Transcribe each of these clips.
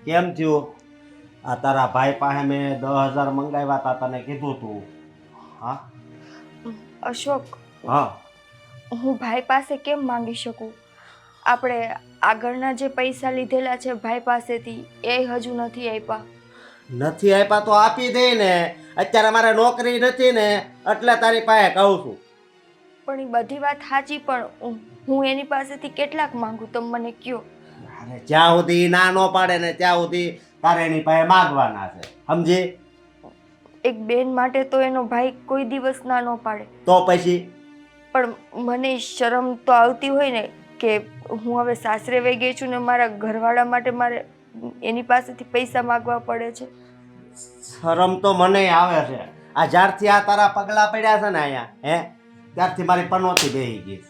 કેમ થયું? આ તારા ભાઈ પાસે મેં 10,000 મંગાવ્યા હતા, તને કીધું તું. હા અશોક, હા હું ભાઈ પાસે કેમ માંગી શકું? આપણે આગળના જે પૈસા લીધેલા છે ભાઈ પાસેથી એ હજુ નથી આપ્યા. નથી આપ્યા તો આપી દે ને. અત્યારે મારે નોકરી નથી ને એટલે તારી પાસે કહું છું. પણ એ બધી વાત સાચી, પણ હું એની પાસેથી કેટલાક માંગુ તમે મને કયો. અરે જ્યાં સુધી ઈ ના નો પાડે ને ત્યાં સુધી તારે એની પાસે માંગવાના છે, સમજી? એક બેન માટે તો એનો ભાઈ કોઈ દિવસ ના ન પાડે, તો પછી પણ મને શરમ તો આવતી હોય ને કે હું હવે સાસરે વહી ગઈ છું ને મારા ઘરવાળા માટે મારે એની પાસેથી પૈસા માંગવા પડે છે. શરમ તો મને આવે છે. આ જ્યારથી આ તારા પગલા પડ્યા છે ને અહીંયા, ત્યારથી મારી પનોતી બેહી ગઈ.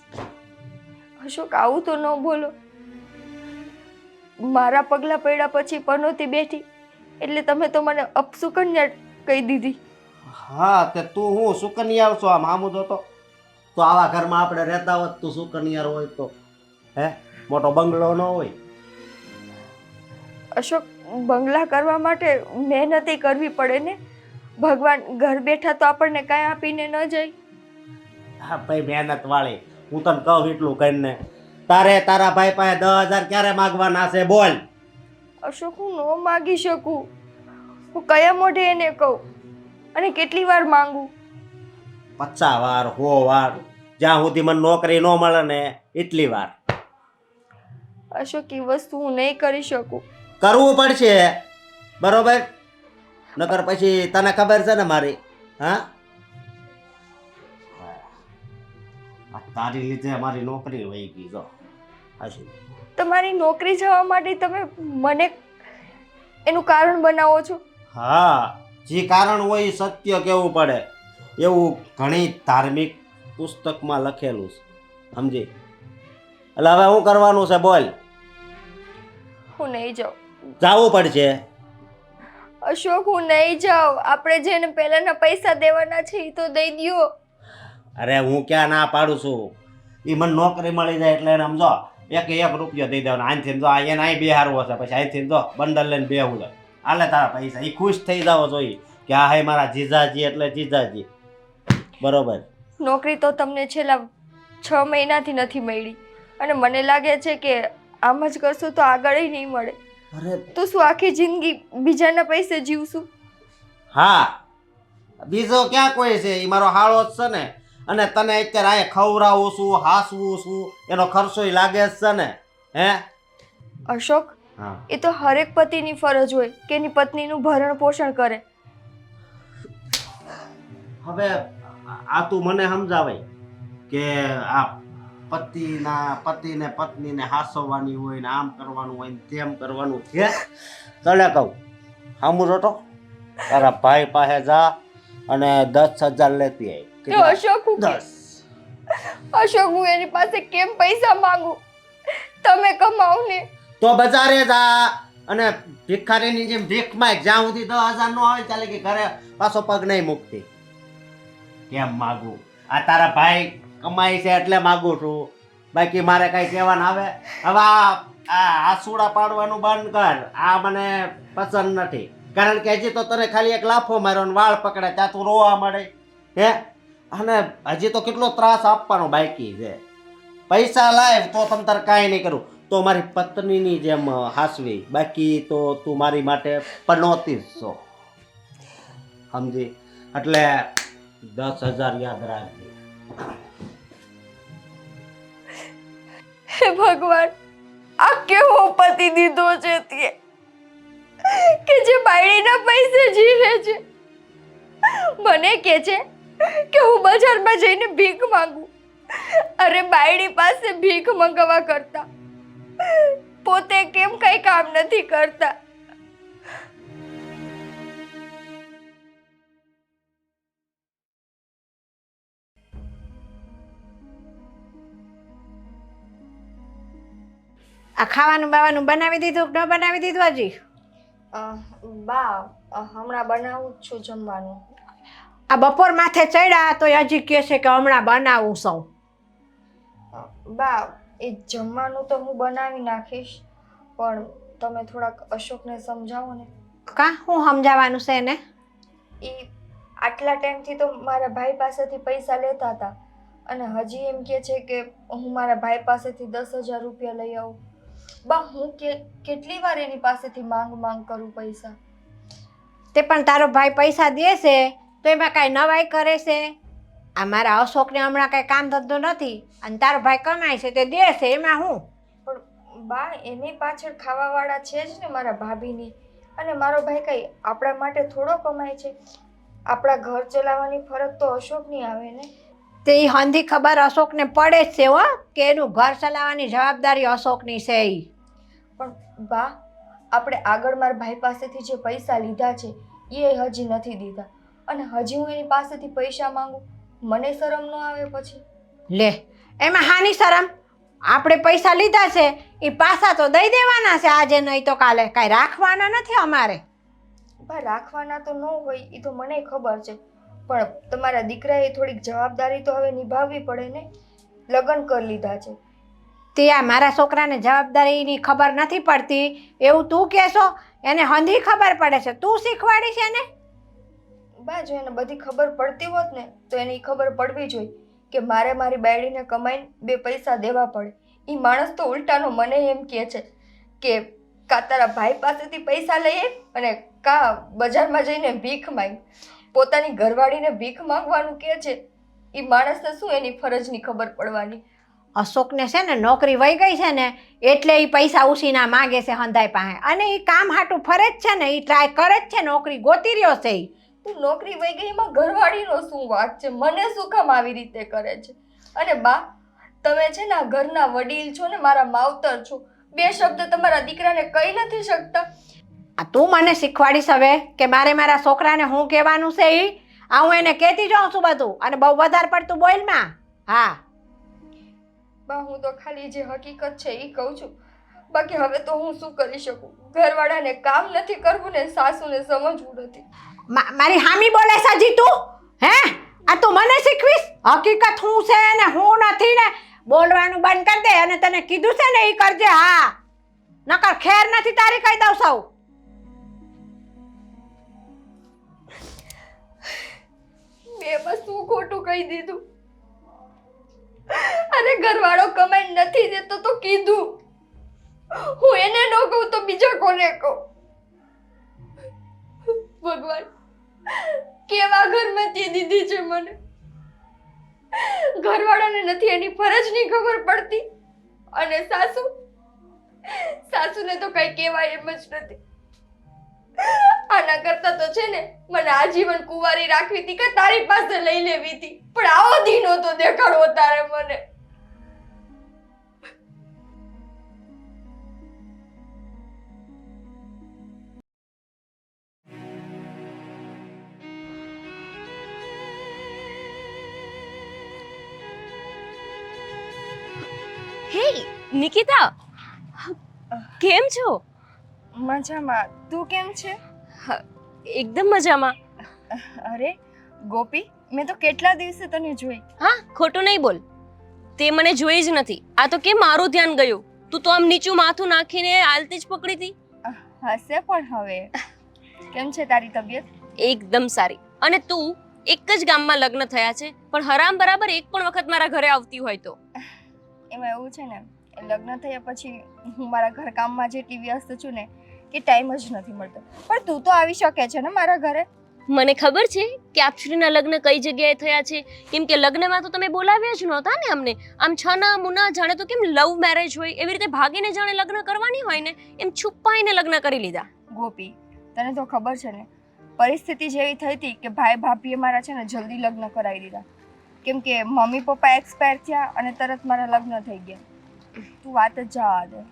અશોક, આવું તો ન બોલો. મારા પગલા પડ્યા પછી પનોતી બેઠી એટલે તમે તો મને અપસુકન્યા કહી દીધી. હા તે તું હું સુકન્યાર છો? આમ આમ તો આવા ઘરમાં આપણે રહેતા હોત તું સુકન્યાર હોય તો મોટો બંગલો ન હોય. અશોક, બંગલા કરવા માટે મહેનત કરવી પડે ને. ભગવાન ઘર બેઠા તો આપણને કાંઈ આપીને ન જાય. હા ભાઈ, મહેનત વાળી. હું તને કહું એટલું કરીને, તારે તારા ભાઈ પાસે 10,000 ક્યારે માગવાના છે બોલ? અશોક, હું ન માગી શકું. હું કયા મોઢે એને કહું અને કેટલી વાર માંગુ? 50 વાર 100 વાર, જ્યાં સુધી મને નોકરી ન મળે ને એટલી વાર. અશોક, એ વસ્તુ હું નહીં કરી શકું. કરવું પડશે, બરોબર? નકર પછી તને ખબર છે ને મારી. હા, તારી લીધે મારી નોકરી વહી ગઈ. જો હાજી, તમારી નોકરી જવા માટે તમે મને એનું કારણ બનાવો છો. હા, જે કારણ હોય એ સત્ય કેવું પડે એવું ઘણી ધાર્મિક પુસ્તકમાં લખેલું છે, સમજી? એટલે હવે શું કરવાનું છે બોલ? હું નહીં જાઉં. જાવું પડશે. અશોક, હું નહીં જાઉં. આપણે જેને પહેલાના પૈસા દેવાના છે એ તો દઈ દ્યો. અરે હું ક્યાં ના પાડું છું. એ મને નોકરી મળી જાય એટલે એને સમજો 1 રૂપિયો દઈ દેવાનો. આનથી જો એને અહીં બેહારવો છે, પછી અહીંથી જો બંડલ લઈને બેહવું છે. હાલે તારા પૈસા. એ ખુશ થઈ જાવ જોઈએ કે આ હે મારા જીજાજી એટલે જીજાજી, બરોબર? નોકરી તો તમને છેલ્લા 6 મહિનાથી નથી મળી અને મને લાગે છે કે આમ જ કરશો તો આગળ નહીં મળે. અરે તો શું આખી જિંદગી બીજાના પૈસે જીવશું? હા, બીજો ક્યાં કોઈ છે? એ મારો હાળો જ છે ને. અને તને અત્યારે અહીંયા ખવડાવું છું, હાસવું છું, એનો ખર્ચોય લાગે જ છે ને. અશોક, હા, એ તો હરેક પતિની ફરજ હોય કે એની પત્નીનું ભરણ પોષણ કરે. હવે આ તું મને સમજાવાય કે આ પતિને પત્નીને હાસવવાની હોય ને આમ કરવાનું હોય ને તેમ કરવાનું છે. તને કહું સામું રોટો, તારા ભાઈ પાસે જા અને 10,000 લેતી આવી. તો અશોક, 10 હું એની પાસે કેમ પૈસા માંગુ? તમે કમાઓ ને. તો બજારે જા અને ભિખારીની જેમ ભીખ માંગ. જ્યાં સુધી 10,000 નો આવે ચાલે કે ઘરે પાછો પગ નહીં મૂકતી. કેમ માગું? આ તારા ભાઈ કમાય છે એટલે માગું છું, બાકી મારે કઈ કહેવાનું આવે? હવે આ આસુડા પાડવાનું બંધ કર. આ મને પસંદ નથી. કારણ કે હજી તો તને ખાલી એક લાફો માર્યો ને વાળ પકડે ત્યાં તું રોવા મળે. અને હજી તો કેટલો ત્રાસ આપવાનો બાકી છે. પૈસા લાય તો તમ તારે કાંઈ નહીં કરું. તો મારી પત્નીની જેમ હાસવી, બાકી તો તું મારી માટે પનોતી જ છો, સમજી? એટલે 10,000 યાદ રાખજે. હે ભગવાન, આ કેવો પતિ દીધો છે તે કે જે બાયડીના પૈસે જીવે છે. મને કહે છે કે હું બજારમાં જઈને ભીખ માંગુ. અરે બાયડી પાસે ભીખ મંગાવવા કરતા પોતે કેમ કઈ કામ નથી કરતા? આ ખાવાનું બાવાનું બનાવી દીધું કે ન બનાવી દીધું હજી? બા, હમણાં બનાવું જ છું જમવાનું. આ બપોર માથે ચડ્યા તો હજી કહે છે કે હમણાં બનાવું છું. બા, એ જમવાનું તો હું બનાવી નાખીશ, પણ તમે થોડાક અશોકને સમજાવો ને. કા હું સમજાવવાનું છે એને? એ આટલા ટાઈમથી તો મારા ભાઈ પાસેથી પૈસા લેતા હતા અને હજી એમ કહે છે કે હું મારા ભાઈ પાસેથી 10,000 રૂપિયા લઈ આવું. બા હું કેટલી વાર એની પાસેથી માંગ કરું પૈસા. તે પણ તારો ભાઈ પૈસા દે છે તો એમાં કાંઈ નવાઈ કરે છે? આ મારા અશોકને હમણાં કાંઈ કામ ધંધો નથી અને તારો ભાઈ કમાય છે તે દે છે, એમાં હું? પણ બા એની પાછળ ખાવાવાળા છે જ ને મારા ભાભીની, અને મારો ભાઈ કઈ આપણા માટે થોડો કમાય છે. આપણા ઘર ચલાવવાની ફરજ તો અશોકની આવે ને. તે હંધી ખબર અશોકને પડે જ છે હો કે એનું ઘર ચલાવવાની જવાબદારી અશોકની છે. પણ બા આપણે આગળ મારા ભાઈ પાસેથી જે પૈસા લીધા છે એ હજી નથી દીધા, અને હજી હું એની પાસેથી પૈસા માંગુ, મને શરમ ન આવે પછી? લે એમાં હાની શરમ? આપણે પૈસા લીધા છે એ પાછા તો દઈ દેવાના છે, આજે નહીં તો કાલે. કાંઈ રાખવાના નથી અમારે. બા રાખવાના તો ન હોય એ તો મને ખબર છે, પણ તમારા દીકરાએ થોડીક જવાબદારી તો હવે નિભાવવી પડે ને. લગ્ન કરી લીધા છે. તે આ મારા છોકરાને જવાબદારીની ખબર નથી પડતી એવું તું કહેશો? એને હંધી ખબર પડે છે, તું શીખવાડી છે ને? બા જો એને બધી ખબર પડતી હોત ને તો એને ખબર પડવી જોઈએ કે મારે મારી બાયડીને કમાઈને 2 પૈસા દેવા પડે. એ માણસ તો ઉલટાનો મને એમ કહે છે કે કા તારા ભાઈ પાસેથી પૈસા લઈએ અને કા બજારમાં જઈને ભીખ માંગ. પોતાની ઘરવાળીને ભીખ માંગવાનું કહે છે. એ માણસને શું એની ફરજની ખબર પડવાની? અશોકને છે ને નોકરી વહી ગઈ છે ને એટલે એ પૈસા ઉછીના માગે છે હંધાઈ પાસે, અને એ કામ હાટું ફરે જ છે ને, એ ટ્રાય કરે જ છે, નોકરી ગોતી રહ્યો છે. તું નોકરી વહી ગઈ એમાં ઘરવાળીનો શું વાત છે? મને શું કામ આવી રીતે કરે છે? અને બા તમે છે ને આ ઘરના વડીલ છો ને, મારા માવતર છો, 2 શબ્દ તમારા દીકરાને કહી નથી શકતા? આ તું મને શીખવાડીશ હવે કે મારે મારા છોકરાને હું કહેવાનું છે? આ હું એને કહેતી જાઉં છું બધું, અને બહુ વધારે પડતું બોલમાં. હા બા હું તો ખાલી જે હકીકત છે એ કહું છું, બાકી હવે તો હું શું કરી શકું? ઘરવાળાને કામ નથી કરવું ને સાસુને સમજવું નથી. મારી હામી બોલે છે હજી તું? હે આ તું મને શીખવીશ હકીકત હું છે ને હું નથી ને? બોલવાનું બંધ કરી દે, અને તને કીધું છે ને એ કરજે. હા નકર ખેર નથી તારી કહી દઉં સૌ. મેં બસ શું ખોટું કહી દીધું? અરે ઘરવાળો કમાઈ નથી દેતો તો કીધું, હું એને ન કહું તો બીજા કોને કહું? ભગવાન કેવા ઘરમાંથી દીધી છે મને? ઘરવાળાને નથી એની ફરજની ખબર પડતી, અને સાસુને તો કઈ કહેવાય એમ જ નથી. આના કરતા તો છે ને મને આજીવન કુંવારી રાખવી હતી કે તારી પાસે લઈ લેવી હતી, પણ આવો દીનો તો દેખાડવો તારે મને. હે નિકિતા, કેમ છો? મજામાં. તું કેમ છે? એકદમ મજામાં. અરે ગોપી, મેં તો કેટલા દિવસે તને જોઈ. હા, ખોટું નહીં બોલ. તે મને જોઈ જ નથી. આ તો કેમ મારું ધ્યાન ગયું? તું તો આમ નીચું માથું નાખીને આલતી જ પકડી હતી. હશે પણ હવે. કેમ છે તારી તબિયત? એકદમ સારી. અને તું એક જ ગામમાં લગ્ન થયા છે, પણ હરામ બરાબર એક પણ વખત મારા ઘરે આવતી હોય તો? એમાં એવું છે ને, લગ્ન થયા પછી હું મારા ઘર કામમાં જેટલી વ્યસ્ત છું ને કે ટાઈમ જ નથી મળતો. પણ તું તો આવી શકે છે ને મારા ઘરે? મને ખબર છે કે આપશ્રીના લગ્ન કઈ જગ્યાએ થયા છે, કેમ કે લગ્નમાં તો તમે બોલાવ્યા જ નહોતા ને અમને. આમ છના મુના જાણે તો કેમ લવ મેરેજ હોય એવી રીતે ભાગીને જાણે લગ્ન કરવાની હોય ને એમ છુપાઈને લગ્ન કરી લીધા. ગોપી, તને તો ખબર છે ને, પરિસ્થિતિ જેવી થઈ હતી કે ભાઈ ભાભીએ મારા છે ને જલ્દી લગ્ન કરાવી દીધા, કેમ કે મમ્મી પપ્પા એક્સપાયર થયા અને તરત મારા લગ્ન થઈ ગયા. તું વાત જ જવા દે.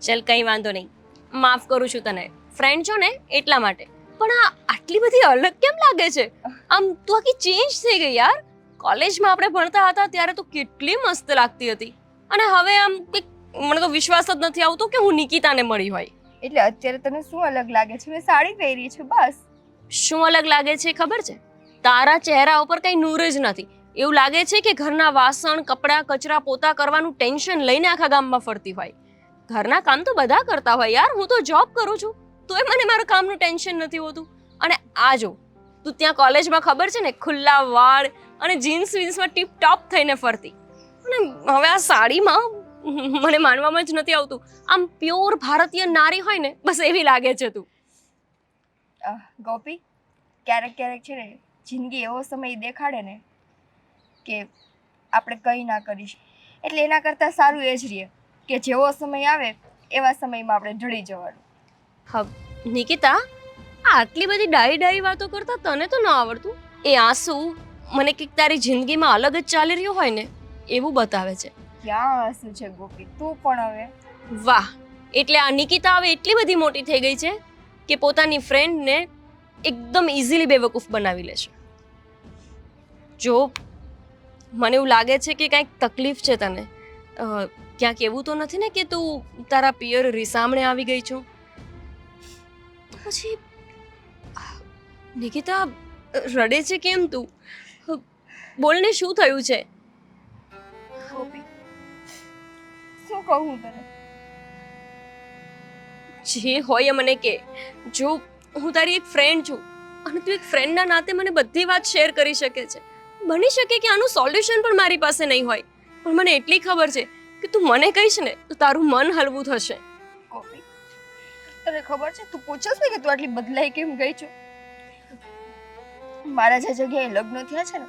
ચલ કઈ વાંધો નહીં, માફ કરું છું તને. ફ્રેન્ડ છો ને એટલા માટે. પણ આ આટલી બધી અલગ કેમ લાગે છે? આમ તું આખી ચેન્જ થઈ ગઈ યાર. કોલેજમાં આપણે ભણતા હતા ત્યારે તો કેટલી મસ્ત લાગતી હતી, અને હવે આમ મને તો વિશ્વાસ જ નથી આવતો કે હું નિકિતાને મળી હોય. એટલે અત્યારે તને શું અલગ લાગે છે? મેં સાડી પહેરી છે બસ. શું અલગ લાગે છે ખબર છે? તારા ચહેરા ઉપર કઈ નૂર જ નથી. એવું લાગે છે કે ઘરના વાસણ કપડાં કચરા પોતા કરવાનું ટેન્શન લઈને આખા ગામમાં ફરતી હોય. ઘરના કામ તો બધા કરતા હોય યાર, હું તો જોબ કરું છું તોય મને મારા કામનું ટેન્શન નથી હોતું. અને આ જો તું ત્યાં કોલેજમાં ખબર છે ને ખુલ્લા વાળ અને જીન્સ વીન્સમાં ટીપ ટોપ થઈને ફરતી, અને હવે આ સાડીમાં મને માનવામાં જ નથી આવતું. આમ પ્યોર ભારતીય નારી હોય ને બસ એવી લાગે છે તું. ગોપી, ક્યારેક ક્યારેક છે ને જિંદગી એવો સમય દેખાડે ને કે આપણે કંઈ ના કરીશ, એટલે એના કરતાં સારું એ જ રહે કે જેવો સમય આવે એવા સમયમાં આપણે ઢળી જવાનું. હા નિકિતા, આ આટલી બધી ડાઈ વાતો કરતા તને તો ન આવડતું. એ આંસુ મને કંઈક તારી જિંદગીમાં અલગ જ ચાલી રહ્યું હોય ને એવું બતાવે છે. ક્યાં હસું છે ગોપી, તું પણ હવે. વાહ, એટલે આ નિકિતા હવે એટલી બધી મોટી થઈ ગઈ છે કે પોતાની ફ્રેન્ડને એકદમ ઇઝીલી બેવકૂફ બનાવી લે છે. જો મને એવું લાગે છે કે કંઈક તકલીફ છે તને, ક્યાંક એવું તો નથી ને કે તું તારા પિયર રીસામણે આવી ગઈ છો? પછી નિકિતા રડે છે કેમ તું? બોલને, શું થયું છે? ગોપી, શું કહું તને? જે હોય એ મને કે. જો હું તારી એક ફ્રેન્ડ છું અને તું એક ફ્રેન્ડના નાતે મને બધી વાત શેર કરી શકે છે. બની શકે કે આનું સોલ્યુશન પણ મારી પાસે નહીં હોય, પણ મને એટલી ખબર છે કે તું મને કહીશ ને તો તારું મન હલવું થશે. ગોપી, તને ખબર છે, તું પૂછસ ને કે તું આટલી બદલાઈ કેમ ગઈ છું? મારા જે જગ્યાએ લગ્ન થયા છે ને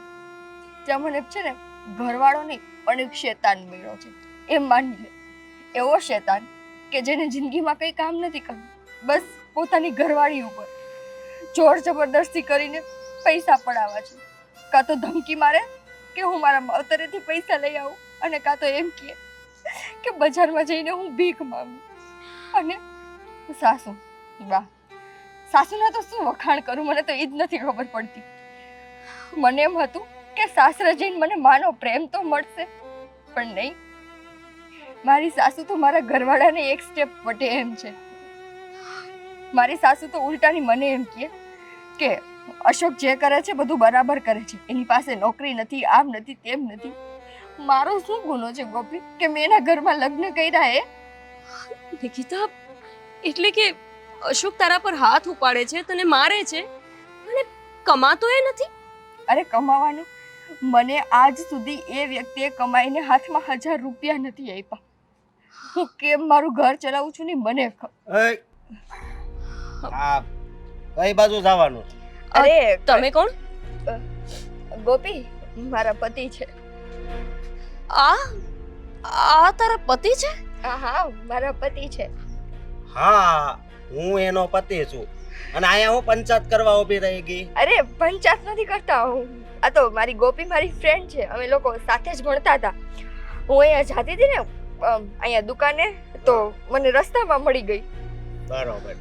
ત્યાં મને છે ને ઘરવાળો નહીં પણ એક શેતાન મળ્યો છે. એમ માની લે, એવો શેતાન કે જેને જિંદગીમાં કંઈ કામ નથી કરવું, બસ પોતાની ઘરવાળી ઉપર જોર જબરદસ્તી કરીને પૈસા પડાવવા છે. કાં તો ધમકી મારે કે હું મારા માવતરેથી પૈસા લઈ આવું, અને કાં તો એમ કહે કે બજારમાં જઈને હું ભીખ માંગુ. અને સાસુ, વાહ, સાસુના તો શું વખાણ કરું, મને તો એ જ નથી ખબર પડતી. મને એમ હતું કે સાસરે જઈને મને માનો પ્રેમ તો મળશે, પણ નહીં. મારી સાસુ તો મારા ઘરવાળાને એક સ્ટેપ વટે એમ છે. મારી સાસુ તો ઉલટાની મને એમ કહે કે અશોક જે કરે છે બધું બરાબર કરે છે, એની પાસે નોકરી નથી, આમ નથી, તેમ નથી. મારો શું ગુનો છે ગોપી કે મેં એના ઘરમાં લગ્ન કર્યા? એ નિકિતા, એટલે કે અશોક તારા પર હાથ ઉપાડે છે, તને મારે છે અને કમાતો એ નથી? અરે કમાવાનું, મને આજ સુધી એ વ્યક્તિએ કમાઈને હાથમાં 1000 રૂપિયા નથી આપ્યા. હું કેમ મારું ઘર ચલાવું છું ને મને આ કઈ બાજુ જવાનું? અરે તમે કોણ? ગોપી, મારા પતિ છે. આ તારા પતિ છે? હા, મારા પતિ છે. હા, હું એનો પતિ છું. અને અહીંયા હું પંચાયત કરવા ઊભી રહી ગઈ. અરે પંચાયત નથી કરતા હું. આ તો મારી ગોપી મારી ફ્રેન્ડ છે, અમે લોકો સાથે જ ભણતા હતા. હું અહીંયા જાતી હતી ને અહીંયા દુકાને, તો મને રસ્તામાં મળી ગઈ. બરોબર,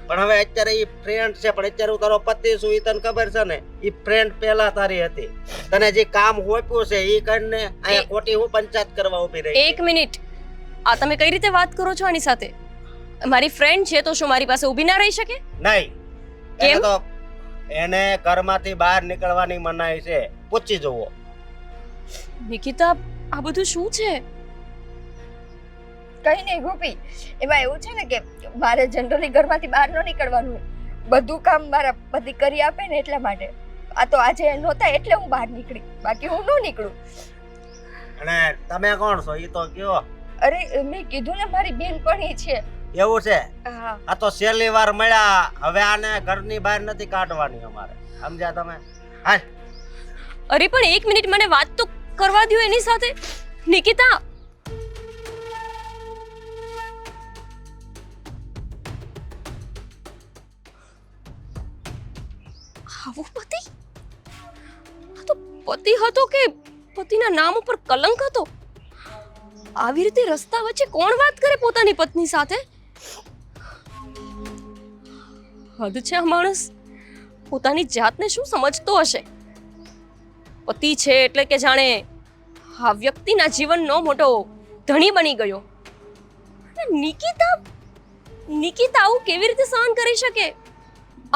પણ હવે અત્યારે ઈ ફ્રેન્ડ છે, પણ અત્યારે હું તારો પતિ છું, ઈ તને ખબર છે ને? ઈ ફ્રેન્ડ પહેલા તારી હતી. તને જે કામ હોપ્યું છે ઈ કરીને અહીંયા ખોટી હું પંચાયત કરવા ઊભી રહી. એક મિનિટ, આ તમે કઈ રીતે વાત કરો છો આની સાથે? મારી ફ્રેન્ડ છે તો શું મારી પાસે ઊભી ના રહી શકે? નહીં, કેમ? એને તો એને ઘરમાંથી બહાર નીકળવાની મનાઈ છે, પૂછી જુઓ. નિકિતા, આ બધું શું છે? કઈ નહીં ગોપી, એમાં એવું છે ને કે મારે જનરલી ઘરમાંથી બહાર ન નીકળવાનું હોય. બધું કામ મારા પતિ કરી આપે ને એટલા માટે. આ તો આજે નહોતા એટલે હું બહાર નીકળી, બાકી હું ન નીકળું. અને તમે કોણ છો ઈ તો કયો? અરે મેં કીધું ને મારી બેનપણી છે. એવું છે? હા. આ તો છેલ્લી વાર મળ્યા, હવે આને ઘરની બહાર નથી કાઢવાની અમારે, સમજ્યા તમે? હાલ. અરે પણ એક મિનિટ, મને વાત તો કરવા દો એની સાથે. નિકિતા, આવો પતિ? આ તો પતિ હતો કે પતિના નામ ઉપર કલંક હતો? આવી રીતે રસ્તા વચ્ચે કોણ વાત કરે પોતાની પત્ની સાથે? હદ છે આ માણસ, પોતાની જાતને શું સમજતો હશે? પતિ છે એટલે કે જાણે આ વ્યક્તિના જીવનનો મોટો ધણી બની ગયો. નિકિતા આવું કેવી રીતે સહન કરી શકે?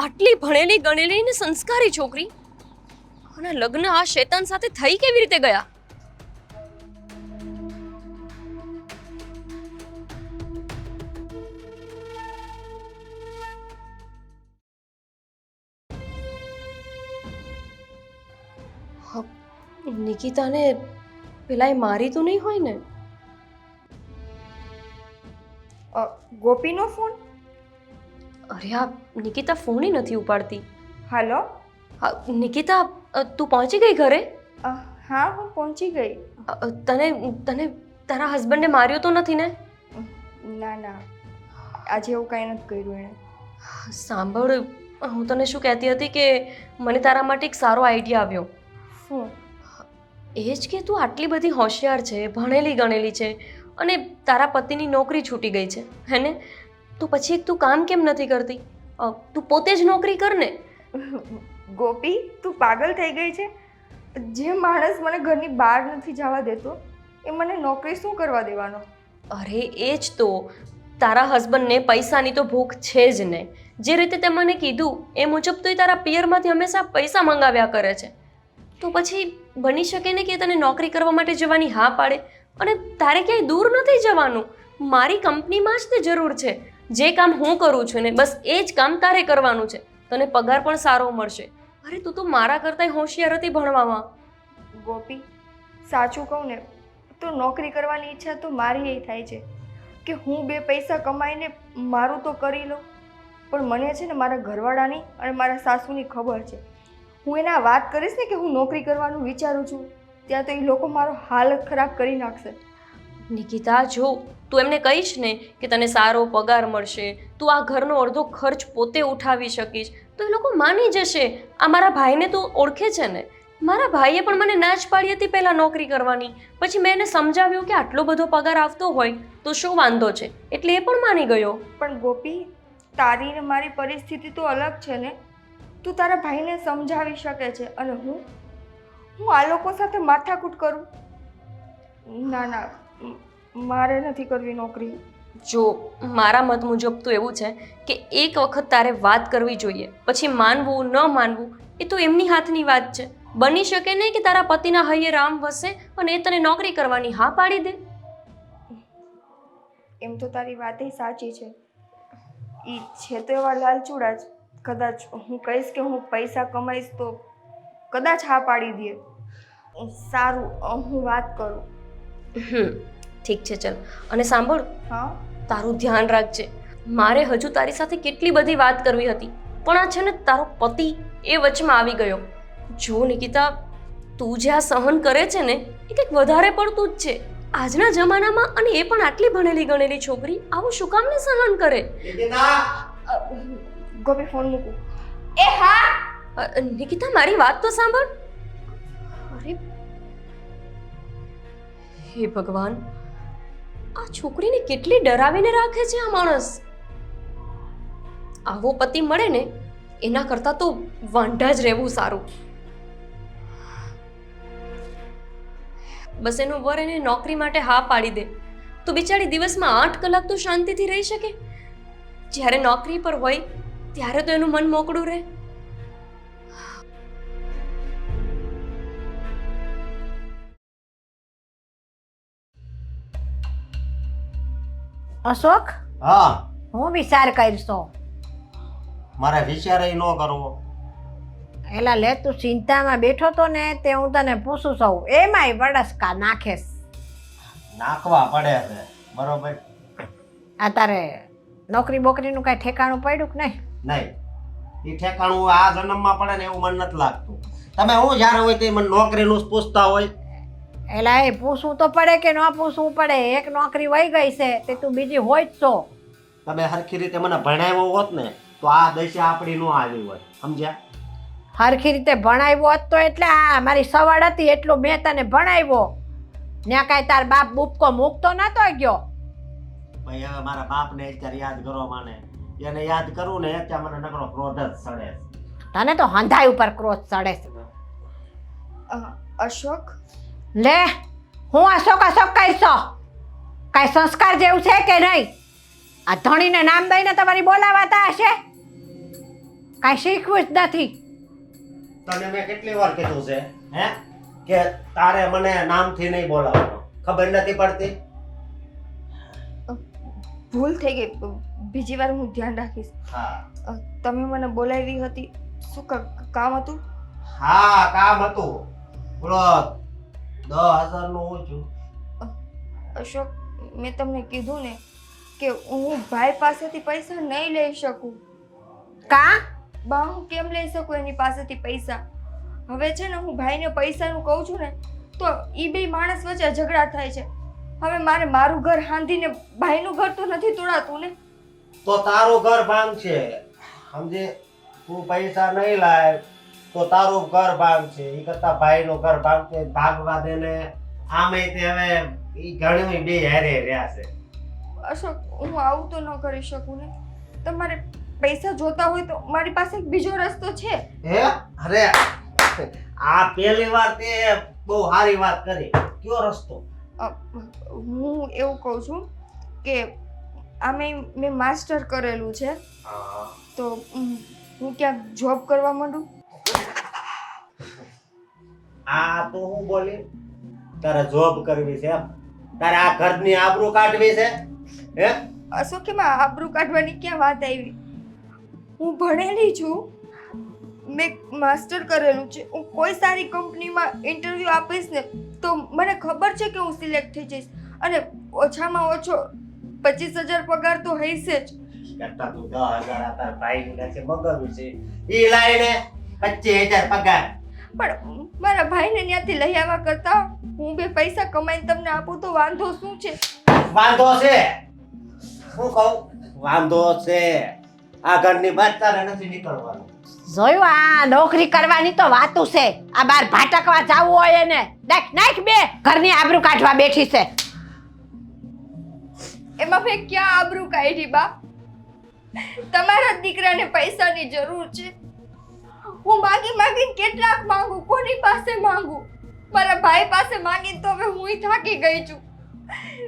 આટલી ભણેલી ગણેલી ને સંસ્કારી છોકરી, અને લગ્ન આ શૈતાન સાથે થઈ કેવી રીતે ગયા? નિકિતાને પેલાએ મારી તો નહીં હોય ને? ગોપીનો ફોન? અરે આ નિકિતા ફોન નથી ઉપાડતી. હાલો. નિકિતા, તું પહોંચી ગઈ ઘરે? હા, હું પહોંચી ગઈ. તને તને તારા હસબન્ડે માર્યો તો નથી ને? ના ના, આજે એવું કાંઈ નથી કર્યું એણે. સાંભળ, હું તને શું કહેતી હતી કે મને તારા માટે એક સારો આઈડિયા આવ્યો. શું? એ જ કે તું આટલી બધી હોશિયાર છે, ભણેલી ગણેલી છે અને તારા પતિની નોકરી છૂટી ગઈ છે, હે ને? તો પછી એક તું કામ કેમ નથી કરતી? તું પોતે જ નોકરી કર ને. ગોપી, તું પાગલ થઈ ગઈ છે? જે માણસ મને ઘરની બહાર નથી જવા દેતો એ મને નોકરી શું કરવા દેવાનો? અરે એ જ તો, તારા હસબન્ડને પૈસાની તો ભૂખ છે જ ને. જે રીતે તે મને કીધું એ મુજબ તો એ તારા પિયરમાંથી હંમેશા પૈસા મંગાવ્યા કરે છે. તો પછી બની શકે ને કે તને નોકરી કરવા માટે જવાની હા પાડે. અને તારે ક્યાંય દૂર નથી જવાનું, મારી કંપનીમાં જ તે જરૂર છે. જે કામ હું કરું છું ને બસ એ જ કામ તારે કરવાનું છે. તને પગાર પણ સારો મળશે. અરે તું તો મારા કરતાંય હોશિયાર હતી ભણવામાં. ગોપી, સાચું કહું ને તો નોકરી કરવાની ઈચ્છા તો મારી એ થાય છે કે હું બે પૈસા કમાઈને મારું તો કરી લઉં. પણ મને છે ને મારા ઘરવાળાની અને મારા સાસુની ખબર છે. હું એને આ વાત કરીશ ને કે હું નોકરી કરવાનું વિચારું છું, ત્યાં તો એ લોકો મારો હાલત ખરાબ કરી નાખશે. નિકિતા, જો તું એમને કહીશ ને કે તને સારો પગાર મળશે, તું આ ઘરનો અડધો ખર્ચ પોતે ઉઠાવી શકીશ, તો એ લોકો માની જશે. આ મારા ભાઈને તું ઓળખે છે ને? મારા ભાઈએ પણ મને ના જ પાડી હતી પહેલાં નોકરી કરવાની. પછી મેં એને સમજાવ્યું કે આટલો બધો પગાર આવતો હોય તો શું વાંધો છે, એટલે એ પણ માની ગયો. પણ ગોપી, તારી ને મારી પરિસ્થિતિ તો અલગ છે ને. તું તારા ભાઈને સમજાવી શકે છે અને હું આ લોકો સાથે માથાકૂટ કરું? ના ના, મારે નથી કરવી નોકરી. જો મારા મત મુજબ તો એવું છે કે એક વખત તારે વાત કરવી જોઈએ, પછી માનવું ન માનવું એ તો એમની હાથની વાત છે. બની શકે ને કે તારા પતિના હૈયે રામ વસે અને એ તને નોકરી કરવાની હા પાડી દે. એમ તો તારી વાત સાચી છે. એ છે તો એવા લાલચુડા જ. કદાચ હું કહીશ કે હું પૈસા કમાઈશ તો કદાચ હા પાડી દે. સારું, હું વાત કરું. ઠીક છે, ચલ. અને સાંભળ, હા, તારું ધ્યાન રાખજે. મારે હજુ તારી સાથે કેટલી બધી વાત કરવી હતી, પણ આ છે ને તારો પતિ એ વચમાં આવી ગયો. જો નિકિતા, તું જે આ સહન કરે છે ને એ કંઈક વધારે પડતું જ છે. આજના જમાનામાં અને એ પણ આટલી ભણેલી ગણેલી છોકરી આવું શું કામ ને સહન કરે? ગોપી, ફોન મૂકું. એ હા. નિકિતા, મારી વાત તો સાંભળ. અરે હે ભગવાન, આ છોકરીને કેટલી ડરાવીને રાખે છે આ માણસ. આવો પતિ મળે ને એના કરતાં તો વાંઢા જ રહેવું સારું. બસ એનું વર એને નોકરી માટે હા પાડી દે તો બિચારી દિવસમાં 8 કલાક તો શાંતિથી રહી શકે. જ્યારે નોકરી પર હોય ત્યારે તો એનું મન મોકળું રહે. અશોક, હા, હું વિચાર કરશો? મારે વિચાર ન કરવો. એલા લે, તું ચિંતામાં બેઠો તો ને તે હું તને પૂછું છું. એમાંય વડસકા નાખેસ. નાખવા પડે છે, બરોબર? આ તારે નોકરી બોકરીનું કાંઈ ઠેકાણું પડ્યું કે નહીં? નહીં, એ ઠેકાણું આ જન્મમાં પડે ને એવું મને નથી લાગતું. તમે હું જ્યારે હોય તે મને નોકરીનું જ પૂછતા હોય. એલા એ પૂછવું તો પડે કે ન પૂછવું પડે? એક નોકરી વહી ગઈ છે તે તું બીજી હોય જ છો. તમે સરખી રીતે મને ભણાવ્યો હોત ને તો આ દશા આપણી ન આવી હોય, સમજ્યા? હરખી રીતે ભણાવ્યો હોત તો એટલે આ મારી સવાડ હતી એટલું મેં તને ભણાવ્યો. ત્યાં કાંઈ તાર બાપ બૂપકો મૂકતો નતો ગયો. ભાઈ હવે મારા બાપને અત્યારે યાદ કરો માને, એને યાદ કરું ને ત્યાં મને નકરો ક્રોધ જ સડે. તને તો હંધાઈ ઉપર ક્રોધ ચડે છે. અશોક, લે, હું અશોક અશોક કહીશો? કાંઈ સંસ્કાર જેવું છે કે નહીં? આ ધણીને નામ દઈને તમારી બોલાવાતા હશે? કાંઈ શીખવું જ નથી. તને મેં કેટલી વાર કીધું છે હે કે તારે મને નામથી નહીં બોલાવવાનો? ખબર નથી પડતી? ભૂલ થઈ ગઈ. બીજી વાર હું ધ્યાન રાખીશ. હા, તમે મને બોલાવી હતી, શું કામ હતું? હા, કામ હતું. બોલો, 10,000 નું હું છું. અશોક, મેં તમને કીધું ને કે હું ભાઈ પાસેથી પૈસા નહીં લઈ શકું. કા બા, હું કેમ લઈ શકું એની પાસેથી પૈસા? હવે છે ને હું ભાઈને પૈસાનું કહું છું ને તો એ બે માણસ વચ્ચે ઝઘડા થાય છે. હવે મારે મારું ઘર હાંધીને ભાઈનું ઘર તો નથી તોડાતું ને. તો તારું ઘર ભાંગ છે સમજે. તું પૈસા નહીં લાય તો તારું ઘર ભાંગ છે. એ કરતા ભાઈનું ઘર ભાંગ છે. ભાગવા દે ને. આમે તે હવે ઈ ઘણી બે હારે રહ્યા છે. અશોક, હું આવું તો ન કરી શકું ને. તમારે પૈસા જોતા હોય તો મારી પાસે એક બીજો રસ્તો છે. હે? અરે આ પહેલી વાર તે બહુ સારી વાત કરી. કયો રસ્તો? હું એવું કહું છું કે આમે મેં માસ્ટર કરેલું છે તો હું ક્યાંક જોબ કરવા માંડું. આ તો હું બોલી તારે જોબ કરવી છે એમ? તારે આ ઘરની આબરૂ કાઢવી છે હે? અશોક, એમાં આબરૂ કાઢવાની ક્યાં વાત આવી? હું ભણેલી છું, મેં માસ્ટર કરેલું છે. હું કોઈ સારી કંપનીમાં ઇન્ટરવ્યૂ આપીશ ને તો મને ખબર છે કે હું સિલેક્ટ થઈ જઈશ. અને ઓછામાં ઓછો 25,000 પગાર તો હશે જ. કરતા તું 10,000 આ તારા ભાઈની કાছে મગરવું છે. ઈ લાઈને 25,000 પગાર. પણ મારા ભાઈને ત્યાંથી લઈ આવવા કરતા હું બે પૈસા કમાઈને તમને આપું તો વાંધો શું છે? વાંધો છે. હું કહું વાંધો છે. આ ઘરની બહાર તારે નથી નીકળવાનું. જોયું, આ નોકરી કરવાની તો વાતું છે. આ બાર ભાટકવા જાવું હોય એને નાખ બે ઘરની આબરૂ કાઢવા બેઠી છે. એમાં મેં ક્યાં આબરૂ કાઢી બા? તમારા દીકરાને પૈસાની જરૂર છે. હું માગીને કેટલાક માંગુ, કોની પાસે માંગુ? મારા ભાઈ પાસે માંગીને તો હવે હું થાકી ગઈ છું.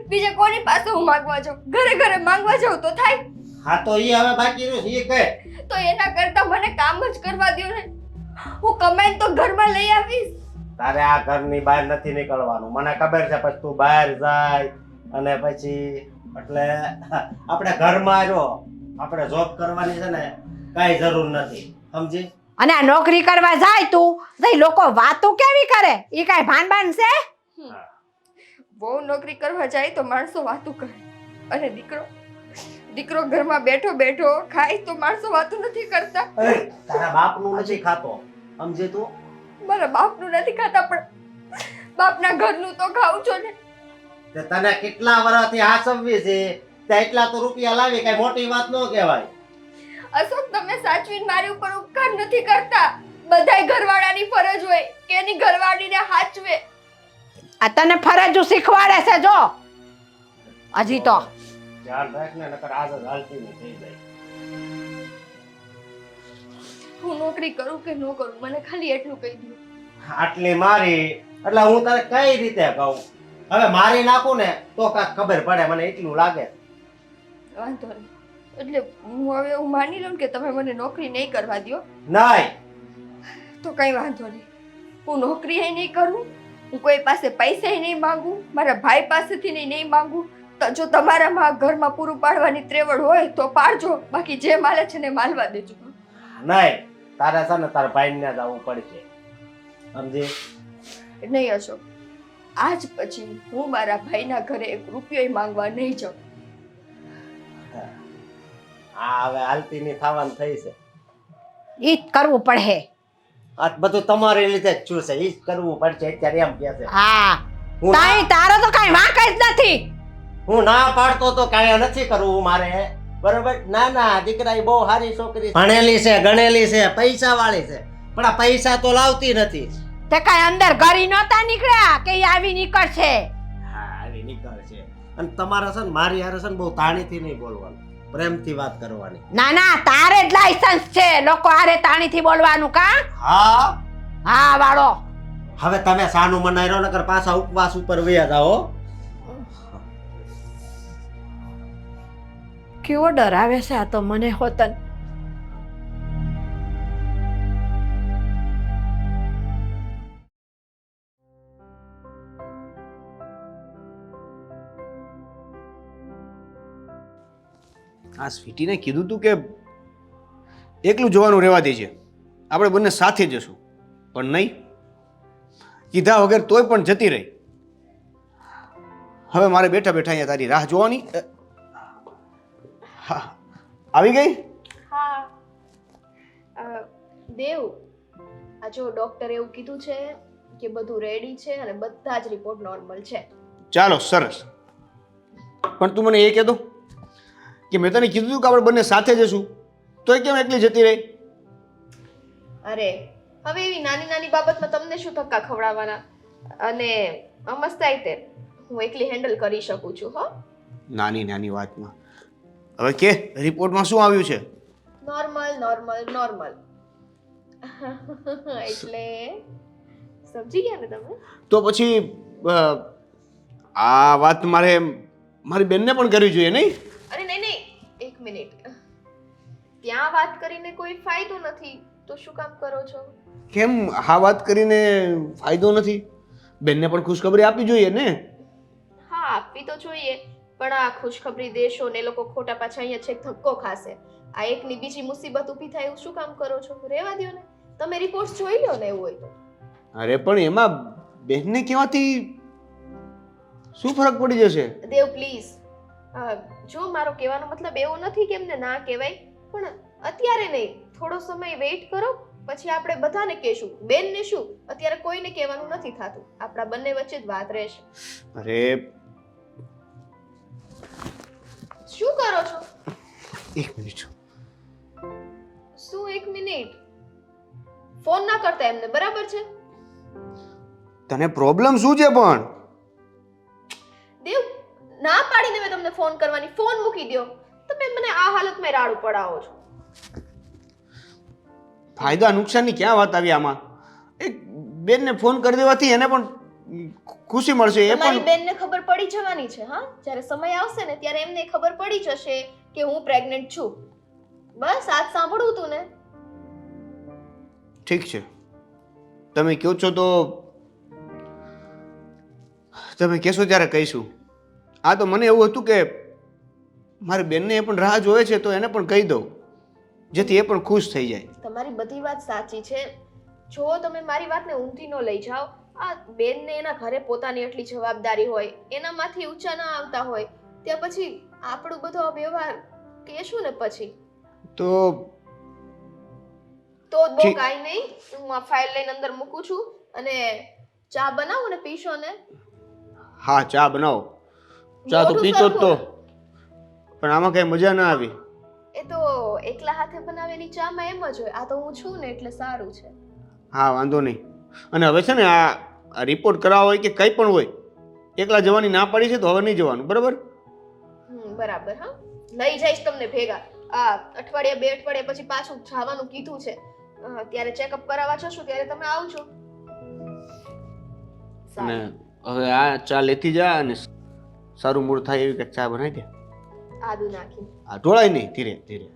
બીજે કોની પાસે હું માંગવા જાઉં? ઘરે ઘરે માંગવા જાઉં તો થાય? હા તો ઈ હવે બાકી રહ્યું છે ઈ કહે. તો એના કરતા મને કામ જ કરવા દ્યો ને. હું કમાઈને તો ઘરમાં લઈ આવીશ. તારે આ ઘરની બહાર નથી નીકળવાનું. મને ખબર છે પછી તું બહાર જાય અને પછી એટલે આપણે ઘરમાં જો આપણે જોબ કરવાની છે ને કાંઈ જરૂર નથી સમજી. અને આ નોકરી કરવા જાય તું તો લોકો વાતું કેવી કરે? ઈ કાંઈ ભાન છે? બહુ નોકરી કરવા જાય તો માણસો વાતું કરે. અને દીકરો ઘરમાં બેઠો બેઠો ખાય તો માણસો વાતું નથી કરતા. તારા બાપનું નથી ખાતો સમજે તું? મારા બાપનું નથી ખાતા પણ બાપના ઘરનું તો ખાઉં છો ને. તે તને કેટલા વર્ષથી હાસવવી છે તે એટલા તો રૂપિયા લાવી કઈ મોટી વાત ન કહેવાય. અશોક, તમે સાચવીને મારી ઉપર ઉપકાર નથી કરતા. બધાય ઘરવાળાની ફરજ હોય કે એની ઘરવાળીને હાચવે. આ તને ફરજો શીખવાડે છે જો હજી તો. ધ્યાન રાખ ને નકર આદત હાલતી નહીં થઈ જાય. હું નોકરી કરું કે ન કરું મને ખાલી એટલું કહી દો. આટલી મારી એટલે હું તારે કઈ રીતે કહું? હવે મારી નાખું ને તો કાંઈક ખબર પડે મને એટલું લાગે. વાંધો નહીં. એટલે હું હવે એવું માની લઉં કે તમે મને નોકરી નહીં કરવા દો નહીં તો કઈ વાંધો નહીં. હું નોકરી નહીં કરું, હું કોઈ પાસે પૈસા નહીં માંગુ, મારા ભાઈ પાસેથી નહીં માંગુ. તો જો તમારામાં ઘરમાં પૂરું પાડવાની ત્રેવડ હોય તો પાડજો, બાકી જે માલે છે ને માલવા દેજો. નહીં તારે છે ને તારા ભાઈને જવું પડશે સમજી. નહીં અશોક, આજ પછી હું મારા ભાઈના ઘરે 1 રૂપિયો માંગવા નહીં જાઉં. આ હવે હાલતીની થવાનું થઈ છે. ઈ જ કરવું પડે. આ બધું તમારી લીધે જ છું છે. ઈ જ કરવું પડશે અત્યારે એમ કે છે. હા, હું તાઈ તારો તો કાંઈ વાંક જ નથી. હું ના પાડતો તો કાંઈ નથી કરવું મારે બરોબર. ના ના દીકરા એ બહુ સારી છોકરી છે. ભણેલી છે, ગણેલી છે, પૈસા વાળી છે પણ આ પૈસા તો લાવતી નથી. તે કાંઈ અંદર ઘરી નહોતા નીકળ્યા કે ઈ આવી નીકળશે? હા આવી નીકળશે. અને તમારે છે ને મારી હારે છે ને બહુ તાણીથી નહીં બોલવાનું, પ્રેમથી વાત કરવાની. ના ના, તારે જ લાયસન્સ છે લોકો હારે તાણીથી બોલવાનું કા? હા હા વાળો. હવે તમે સાનું મનાઈ રહ્યો નકર પાછા ઉપવાસ ઉપર વયા જાઓ. કેવો ડર આવે છે આ તો મને હોતન. આ સ્વીટીને કીધું તું કે એકલું જવાનું રહેવા દેજે, આપણે બંને સાથે જશું, પણ નહીં. કીધા વગર તોય પણ જતી રહી. હવે મારે બેઠા બેઠા અહીંયા તારી રાહ જોવાની. હા, આવી ગઈ? હા દેવ, આ જો ડોક્ટરે એવું કીધું છે કે બધું રેડી છે અને બધા જ રિપોર્ટ નોર્મલ છે. ચાલો, સરસ. પણ તું મને એ કહેતો કે મેં તને કીધું કે આપણે બંને સાથે જશું, તોય કેમ એકલી જતી રહી? અરે હવે એવી નાની નાની બાબતમાં તમને શું ધક્કા ખવડાવવાના, અને અમસ્તાય તે હું એકલી હેન્ડલ કરી શકું છું. હો, નાની નાની વાતમાં. હવે કે રિપોર્ટમાં શું આવ્યું છે? Normal normal normal. એટલે સમજી ગયા ને તમે? તો પછી આ વાત મારી બેનને પણ કરવી જોઈએ નહીં? અરે નહીં નહીં, એક મિનિટ. ત્યાં વાત કરીને કોઈ ફાયદો નથી, તો શું કામ કરો છો? કેમ આ વાત કરીને ફાયદો નથી? બેનને પણ ખુશખબરી આપવી જોઈએ ને? હા, આપવી તો જોઈએ, પણ આ ખુશખબરી દેશો ને લોકો ખોટા પાછા અહીંયા છેક ધક્કો ખાશે. આ એકની બીજી મુસીબત ઊભી થાય એવું શું કામ કરો છો? રહેવા દ્યો ને, તમે રિપોર્ટ્સ જોઈ લો ને એવું હોય તો. અરે પણ એમાં બેનને કહેવાથી શું ફરક પડી જશે? દેવ પ્લીઝ, જો મારો કહેવાનો મતલબ એવો નથી કે એમને ના કહેવાય, પણ અત્યારે નહીં, થોડો સમય વેઇટ કરો, પછી આપણે બધાને કહેશું. બેનને શું, અત્યારે કોઈને કહેવાનું નથી થતું, આપણા બંને વચ્ચે જ વાત રહેશે. અરે શું કરો છો? એક મિનિટ. શું એક મિનિટ? ફોન ના કરતા એમને, બરાબર છે? તને પ્રોબ્લેમ શું છે પણ? દેવ, ના પાડીને મેં તમને ફોન કરવાની, ફોન મૂકી દો. તમે મને આ હાલતમાં રાડું પડાવો છો. ફાયદા નુકસાનની ક્યાં વાત આવી આમાં? એક બેનને ફોન કરી દેવાથી એને પણ ખુશી મળશે. એ તમારી પણ બેનને ખબર પડી જવાની છે. હા, જ્યારે સમય આવશે ને ત્યારે એમને ખબર પડી જશે કે હું પ્રેગ્નન્ટ છું. બસ આજ સાંભળવું તું ને. ઠીક છે, તમે કહો છો તો તમે કહેશો ત્યારે કહીશું. આ તો મને એવું હતું કે મારી બેનને એ પણ રાહ જોવે છે, તો એને પણ કહી દઉં, જેથી એ પણ ખુશ થઈ જાય. તમારી બધી વાત સાચી છે. જો તમે મારી વાતને ઊંધી ન લઈ જાઓ, આ બેનને એના ઘરે પોતાની એટલી જવાબદારી હોય, એનામાંથી ઊંચા ના આવતા હોય, ત્યાં પછી આપણું બધો વ્યવહાર કહેશું ને પછી તો બહુ ઠીક. કાંઈ નહીં. હું આ ફાઇલ લઈને અંદર મૂકું છું, અને ચા બનાવો ને પીશો ને. હા, ચા બનાવો. ચા તો મોઢું પીતો જ તો, સરખું. પણ આમાં કઈ મજા ના આવી. એ તો એકલા હાથે બનાવેલી ચામાં એમ જ હોય. આ તો હું છું ને એટલે સારું છે. હા, વાંધો નહીં. અને હવે છે ને આ રિપોર્ટ કરાવવો હોય કે કંઈ પણ હોય, એકલા જવાની ના પાડી છે, તો હવે નહીં જવાનું, બરાબર? બરાબર. હા, લઈ જઈશ તમને ભેગા. આ અઠવાડિયા 2 અઠવાડિયા પછી પાછું જવાનું કીધું છે. ત્યારે ચેકઅપ કરાવવા જશું ત્યારે તમે આવજો. અને હવે આ ચા લેતી જા, અને સારું મૂડ થાય એવી કંઈક ચા બનાવી દે. આદુ નાખી. આ ઢોળાય નહીં, ધીરે ધીરે.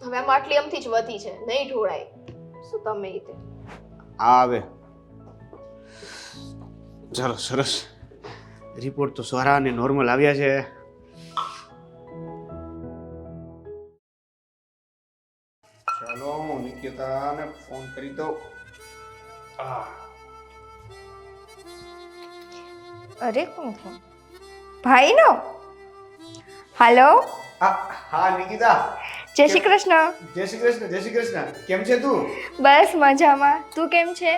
હવે આમાં આટલી અમથી જ વધી છે, નહીં ઢોળાય. શું તમે રીતે આ આવે. ચાલો, સરસ. રિપોર્ટ તો સારા અને નોર્મલ આવ્યા છે. ચાલો, હું નિકેતાને ફોન કરી દઉં. અરે કોણ ફોન? ભાઈનો? હાલો, હા નિકિતા. જય શ્રી કૃષ્ણ. જય શ્રી કૃષ્ણ. જય શ્રી કૃષ્ણ. કેમ છે તું? બસ મજામાં. તું કેમ છે?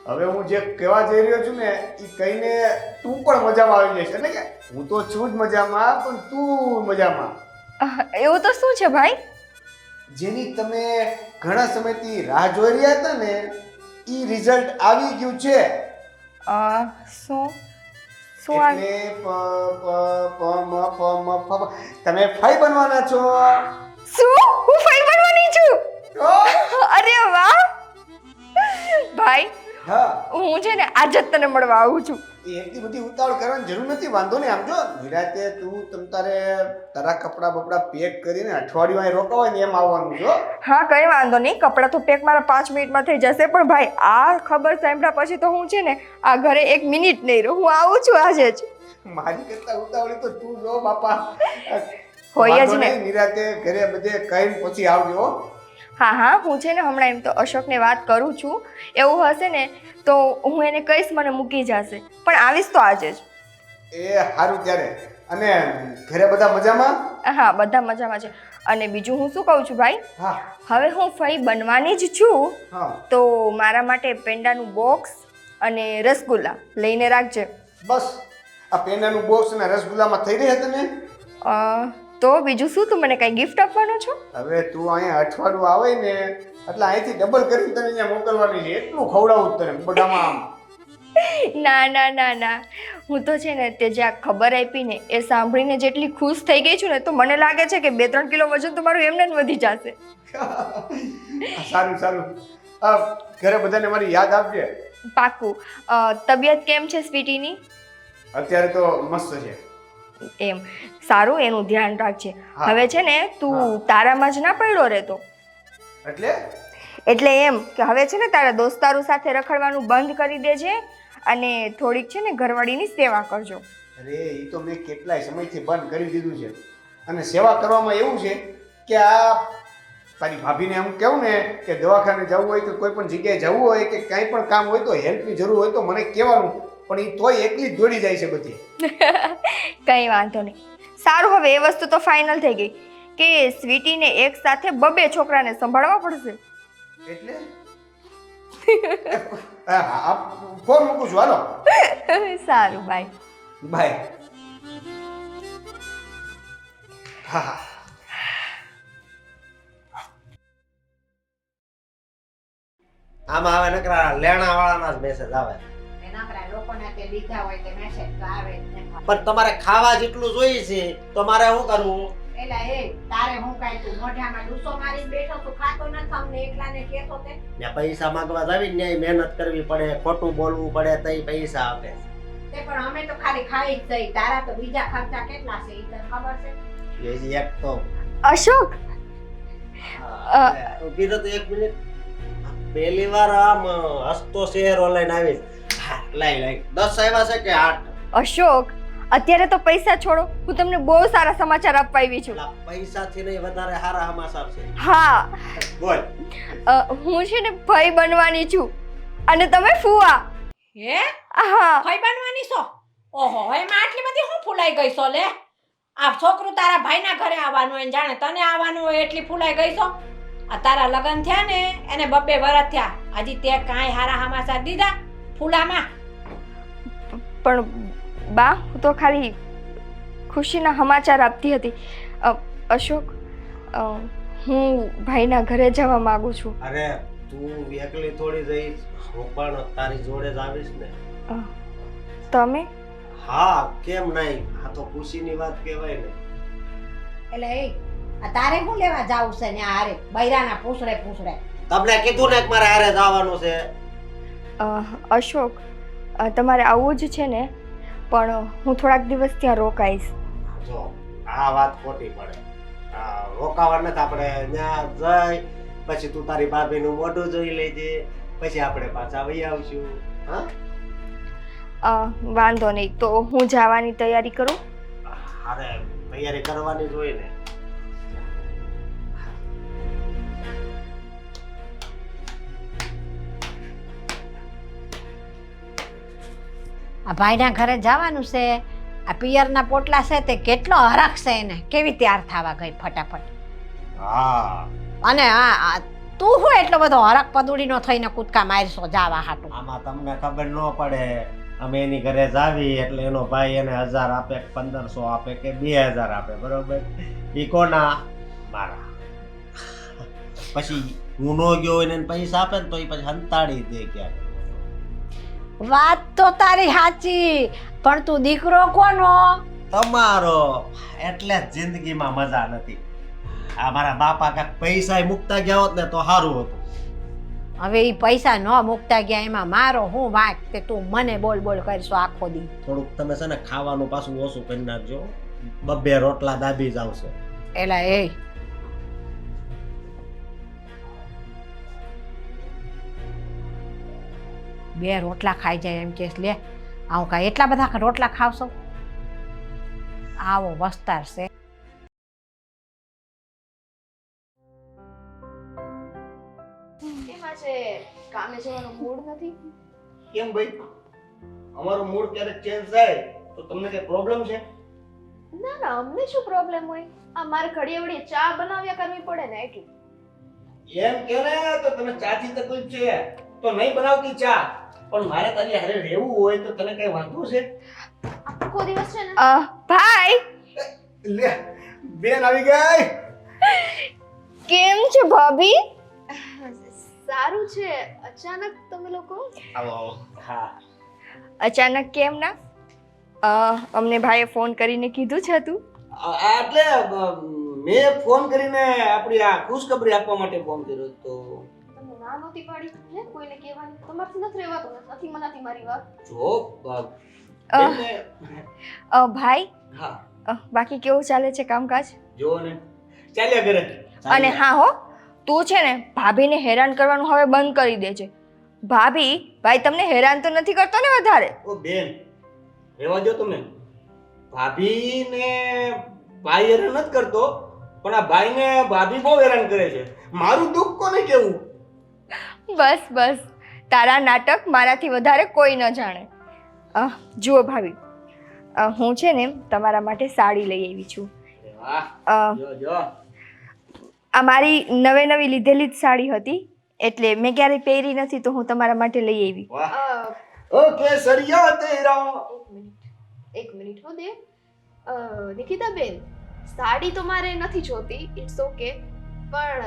હવે હું જે કહેવા જઈ રહ્યો છું ને એ કહીને તું પણ મજામાં આવી જઈશ. એટલે કે હું તો છું જ મજામાં, પણ તું મજામાં. એવું તો શું છે ભાઈ? જેની તમે ઘણા સમયથી રાહ જોઈ રહ્યા હતા ને એ રિઝલ્ટ આવી ગયું છે. શું શું તમે ફાઈ બનવાના છો. શું? હું ફાઈ બનવાની છું? અરે વાહ ભાઈ, હા, હું છે ને આજ જ તને મળવા આવું છું. એટલી બધી ઉતાવળ કરવાની જરૂર નથી. વાંધો નહીં. આમ જો નિરાતે તું તારે તારા કપડા બપડા પેક કરીને અઠવાડિયું અહીં રોકાવાય ને એમ આવવાનું છો. હા, કઈ વાંધો નહીં. કપડાં તો પેક મારા 5 મિનિટમાં થઈ જશે. પણ ભાઈ, આ ખબર સાંભળ્યા પછી તો હું છે ને આ ઘરે 1 મિનિટ નહીં રહું. હું આવું છું આજે જ. મારી કરતા ઉતાવળી તો તું જો બાપા. હોય જ વાંધો ને. નહીં, નિરાતે ઘરે બધે કહીને પછી આવજો. હા હા હું છે ને હમણાં એમ તો અશોકને વાત કરું છું. એવું હશે ને તો હું એને કહીશ, મને મૂકી જશે, પણ આવીશ તો આજે જ. એ સારું ત્યારે. અને ઘરે બધા મજામાં? હા બધા મજામાં છે. અને બીજું હું શું કહું છું ભાઈ, હા હવે હું ફઈ બનવાની જ છું, હા તો મારા માટે પેંડાનું બોક્સ અને રસગુલ્લા લઈને રાખજે. બસ આ પેનાનું બોક્સ અને રસગુલ્લામાં થઈ રહી તને? તો બીજું શું, તું મને કઈ ગિફ્ટ આપવાનો છો? હવે તું અહીંયા અઠવાડિયું આવે ને એટલે અહીંથી ડબલ કરીને તને અહીંયા મોકલવાની છે. એટલું ખવડાવું તને બધામાં આમ. ના ના ના ના, હું તો છે ને તે જ્યાં ખબર આપી ને એ સાંભળીને જેટલી ખુશ થઈ ગઈ છું ને, તો મને લાગે છે કે 2-3 કિલો વજન તો મારું એમને જ વધી જશે. સારું સારું. ઘરે બધાને મારી યાદ આપજે. પાક્કું. તબિયત કેમ છે સ્વીટીની? અત્યારે તો મસ્ત છે. એમ સારું, એનું ધ્યાન રાખજે. હા. હવે છે ને તું તારામાં જ ના પડ્યો રહેતો. એટલે એટલે એમ કે હવે છે ને તારા દોસ્તારો સાથે રખડવાનું બંધ કરી દેજે અને થોડીક છે ને ઘરવાળીની સેવા કરજો. અરે એ તો મેં કેટલાય સમયથી બંધ કરી દીધું છે. અને સેવા કરવામાં એવું છે કે આ તારી ભાભીને એમ કહું ને કે દવાખાને જવું હોય કે કોઈ પણ જગ્યાએ જવું હોય કે કાંઈ પણ કામ હોય તો હેલ્પની જરૂર હોય તો મને કહેવાનું, પણ એ તોય એકલી જ દોડી જાય છે બધી. કંઈ વાંધો નહીં. સારું, હવે એ વસ્તુ તો ફાઇનલ થઈ ગઈ કે સ્વીટીને એક સાથે 2 છોકરાને સંભાળવા પડશે. એટલે હા ફોન મૂકું છું, હાલો. સારું, બાય. બાય. હા આમાં આવે નકરા લેણા વાળાના જ મેસેજ આવે. લોકોના તે લીધા હોય તે મેસેજ તો આવે જ ને. પણ તમારે ખાવા જેટલું જોઈએ છે તો મારે શું કરવું? એલા એ તારે હું કાઈ તું મોઢામાં ડૂસો મારીને બેઠો તું ખાતો ન થાવ ને એકલાને કેતો તે. ને પૈસા માંગવા જાવી ને મહેનત કરવી પડે, ખોટું બોલવું પડે તઈ પૈસા આપે. તે પણ અમે તો ખાલી ખાઈ જ જઈ, તારા તો બીજા ખર્ચા કેટલા છે ઈ તને ખબર છે? એ જ એક તો અશોક, ઊભી રહો તો 1 મિનિટ. પહેલી વાર આમ હસતો શેર ઓનલાઈન આવી. લાઈ 10 આવ્યા છે કે 8? અશોક, અત્યારે તો પૈસા છોડો, હું તમને બહુ સારા સમાચાર આપવા આવી છું. પૈસાથી નહીં વધારે સારા સમાચાર છે. હા, બોલ. હું છે ને ભાઈ બનવાની છું અને તમે ફુવા. હે હા, ભાઈ બનવાની છો? ઓહો, એમાં આટલી બધી હું ફૂલાઈ ગઈ છો લે? આ છોકરું તારા ભાઈના ઘરે આવવાનું હોય ને જાણે તને આવવાનું હોય એટલી ફૂલાઈ ગઈ છો? આ તારા લગ્ન થયા ને એને 2 વર્ષ થયા, હજી તે કાંઈ હારા સમાચાર દીધા ફૂલામાં? પણ બા, હું તો ખાલી ખુશીના સમાચાર આપતી હતી. અશોક, હું ભાઈના ઘરે જવા માંગુ છું. અરે તું એકલી થોડી જઈશ, હું પણ તારી જોડે જ આવીશ ને. તમે? હા, કેમ નહીં? આ તો ખુશીની વાત કહેવાય ને. એટલે એ આ તારે શું લેવા જાવું છે ને હારે બૈરાના પૂછડે? તમને કીધું ને કે મારે હારે જવાનું છે. અશોક, તમારે આવવું જ છે ને, પણ હું થોડાક દિવસ ત્યાં રોકાઈશ. જો આ વાત ખોટી પડે. રોકાવા નથી, આપણે ત્યાં જઈ પછી તું તારી ભાભીનું મોઢું જોઈ લેજે, પછી આપણે પાછા વહી આવશું. હા, વાંધો નહીં, તો હું જવાની તૈયારી કરું. અરે તૈયારી કરવાની જ હોય ને. આ ભાઈના ઘરે જવાનું છે. આ પિયરના પોટલા છે તે કેટલો હરખ છે એને, કેવી તૈયાર થવા ગઈ ફટાફટ. હા, અને આ તું શું એટલો બધો હરખ પદુડીનો થઈને કૂદકા મારશો જાવા હાટું? આમાં તમને ખબર ન પડે. અમે એની ઘરે જાવી એટલે એનો ભાઈ એને 1000 આપે, 1500 આપે કે 2000 આપે, બરોબર? ઈ કોના? મારા. પછી હું નો ગયો હોય ને એને પૈસા આપે ને તો એ પછી હંતાડી દે ક્યાંક. વાત તો તારી સાચી, પણ તું દીકરો કોનો? તમારો. એટલે જ જિંદગીમાં મજા નથી. આ મારા બાપા કાંઈક પૈસા મૂકતા ગયા હોત ને તો સારું હતું. હવે ઈ પૈસા ન મૂકતા ગયા એમાં મારો હું વાંક તે તું મને બોલ કરશો આખો દી? થોડુંક તમે છે ને ખાવાનું પાછું ઓછું કરી નાખજો. 2 રોટલા દાબી જાવ છો. એલા એ બે રોટલા ખાઈ જાય એમ કેસ લે, આવું કાંઈ એટલા બધા રોટલા ખાવશો? આવો વસ્તાર છે. આજે કામે જવાનો મૂડ નથી? કેમ ભાઈ, અમારો મૂડ ક્યારેક ચેન્જ થાય તો તમને કઈ પ્રોબ્લેમ છે? ના ના, અમને શું પ્રોબ્લેમ હોય? આ મારે ઘડીએ વડીએ ચા બનાવ્યા કરવી પડે ને એટલે. એમ કે ને તો તને ચાથી તકલીફ છે તો નહીં બનાવતી ચા, પણ મારે તારી હારે રહેવું હોય તો તને કઈ વાંધો છે? આખો દિવસ છે ને. ભાઈ લે, બેન આવી ગઈ. કેમ છે ભાભી? સારું છે. અચાનક તમે લોકો? આવો આવો. હા, અચાનક કેમ ના? અમને ભાઈએ ફોન કરીને કીધું છે તું? એટલે મેં ફોન કરીને આપણી આ ખુશખબરી આપવા માટે ફોન કર્યો તો. તમને ના નહોતી પાડી ને કોઈને કહેવાની? તમારથી નથી રહેવાતું ને? નથી મનાતી મારી વાત. જો ભાઈ, હા, બાકી કેવું ચાલે છે કામકાજ? જો ને ચાલ્યા કરે. અને હા હો, તું છે ને ભાભીને હેરાન કરવાનું હવે બંધ કરી દે છે. ભાઈ તમને હેરાન તો નથી કરતો ને વધારે? ઓ બેન, રહેવા દો તમે. ભાભીને ભાઈ હેરાન નથી કરતો, પણ આ ભાઈને ભાભી બહુ હેરાન કરે છે. મારું દુઃખ કોને કેવું? બસ તારા નાટક મારાથી વધારે કોઈ ન જાણે. જુઓ ભાભી, હું છે ને તમારા માટે સાડી લઈ આવી છું. વાહ, જો આ મારી નવી લીધેલી જ સાડી હતી, એટલે મેં ક્યારેય પહેરી નથી, તો હું તમારા માટે લઈ આવી. વાહ, ઓકે સરિયા તેરા. એક મિનિટ હો દેવ. નિકિતા બેન, સાડી તો મારે નથી જોતી, ઇટ્સ ઓકે, પણ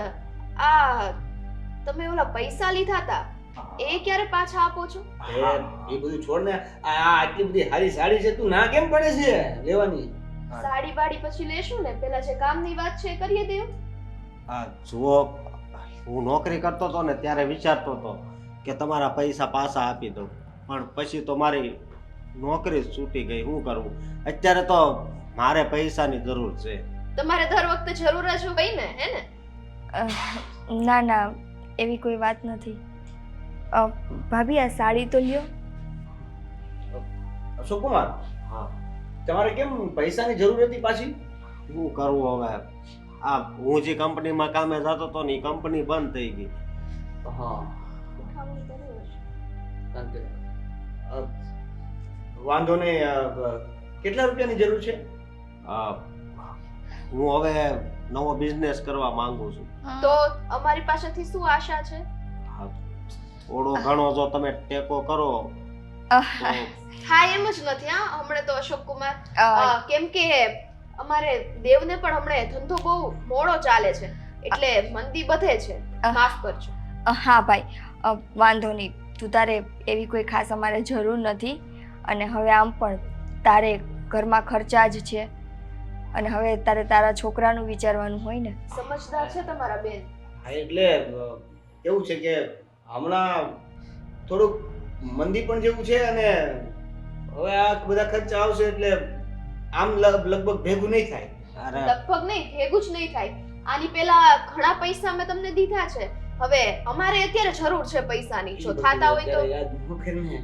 આ તમે ઓલા પૈસા લીધા હતા એ ક્યારે પાછા આપો છો? એ બધું છોડ ને, આ આટલી બધી સારી સાડી છે, તું ના કેમ પડે છે લેવાની? સાડી બાડી પછી લેશું ને, પેલા જે કામની વાત છે એ કરીએ દેવ. જુઓ, હું નોકરી કરતો હતો ને ત્યારે વિચારતો હતો કે તમારા પૈસા પાછા આપી દઉં, પણ પછી તો મારી નોકરી જ છૂટી ગઈ. શું કરવું? અત્યારે તો મારે પૈસાની જરૂર છે. તમારે દર વખતે જરૂર જ હોય ને, હે ને? ના, એવી કોઈ વાત નથી. ભાભી, આ સાડી તો લ્યો. અશોક કુમાર, હા, તમારે કેમ પૈસાની જરૂર હતી પાછી? શું કરવું હવે? આ હું જે કંપનીમાં કામે જતો હતો ને એ કંપની બંધ થઈ ગઈ. હા, વાંધો નહીં. કેટલા રૂપિયાની જરૂર છે? હું હવે નવો બિઝનેસ કરવા માંગુ છું. તો અમારી પાસેથી શું આશા છે? થોડો ઘણો જો તમે ટેકો કરો તો. થાય એમ જ નથી. હમણાં તો અશોક કુમાર, કેમ કે અમારે દેવને પણ હમણાં ધંધો બહુ મોડો ચાલે છે, એટલે મંદી બધે છે. માફ કરજો. હા ભાઈ, વાંધો નહીં. તું તારે એવી કોઈ ખાસ અમારે જરૂર નથી, અને હવે આમ પણ તારે ઘરમાં ખર્ચા જ છે, અને હવે તારે તારા છોકરાનું વિચારવાનું હોય ને. સમજદાર છે તમારા બેન. હા, એટલે એવું છે કે હમણાં થોડુંક મંદી પણ જેવું છે, અને હવે આ બધા ખર્ચા આવશે એટલે આમ લગભગ ભેગું નહીં થાય. લગભગ નહીં, ભેગું જ નહીં થાય. આની પહેલા ઘણા પૈસા મેં તમને દીધા છે, હવે અમારે અત્યારે જરૂર છે પૈસાની. જો થાતા હોય તો યાદ મૂકે ને,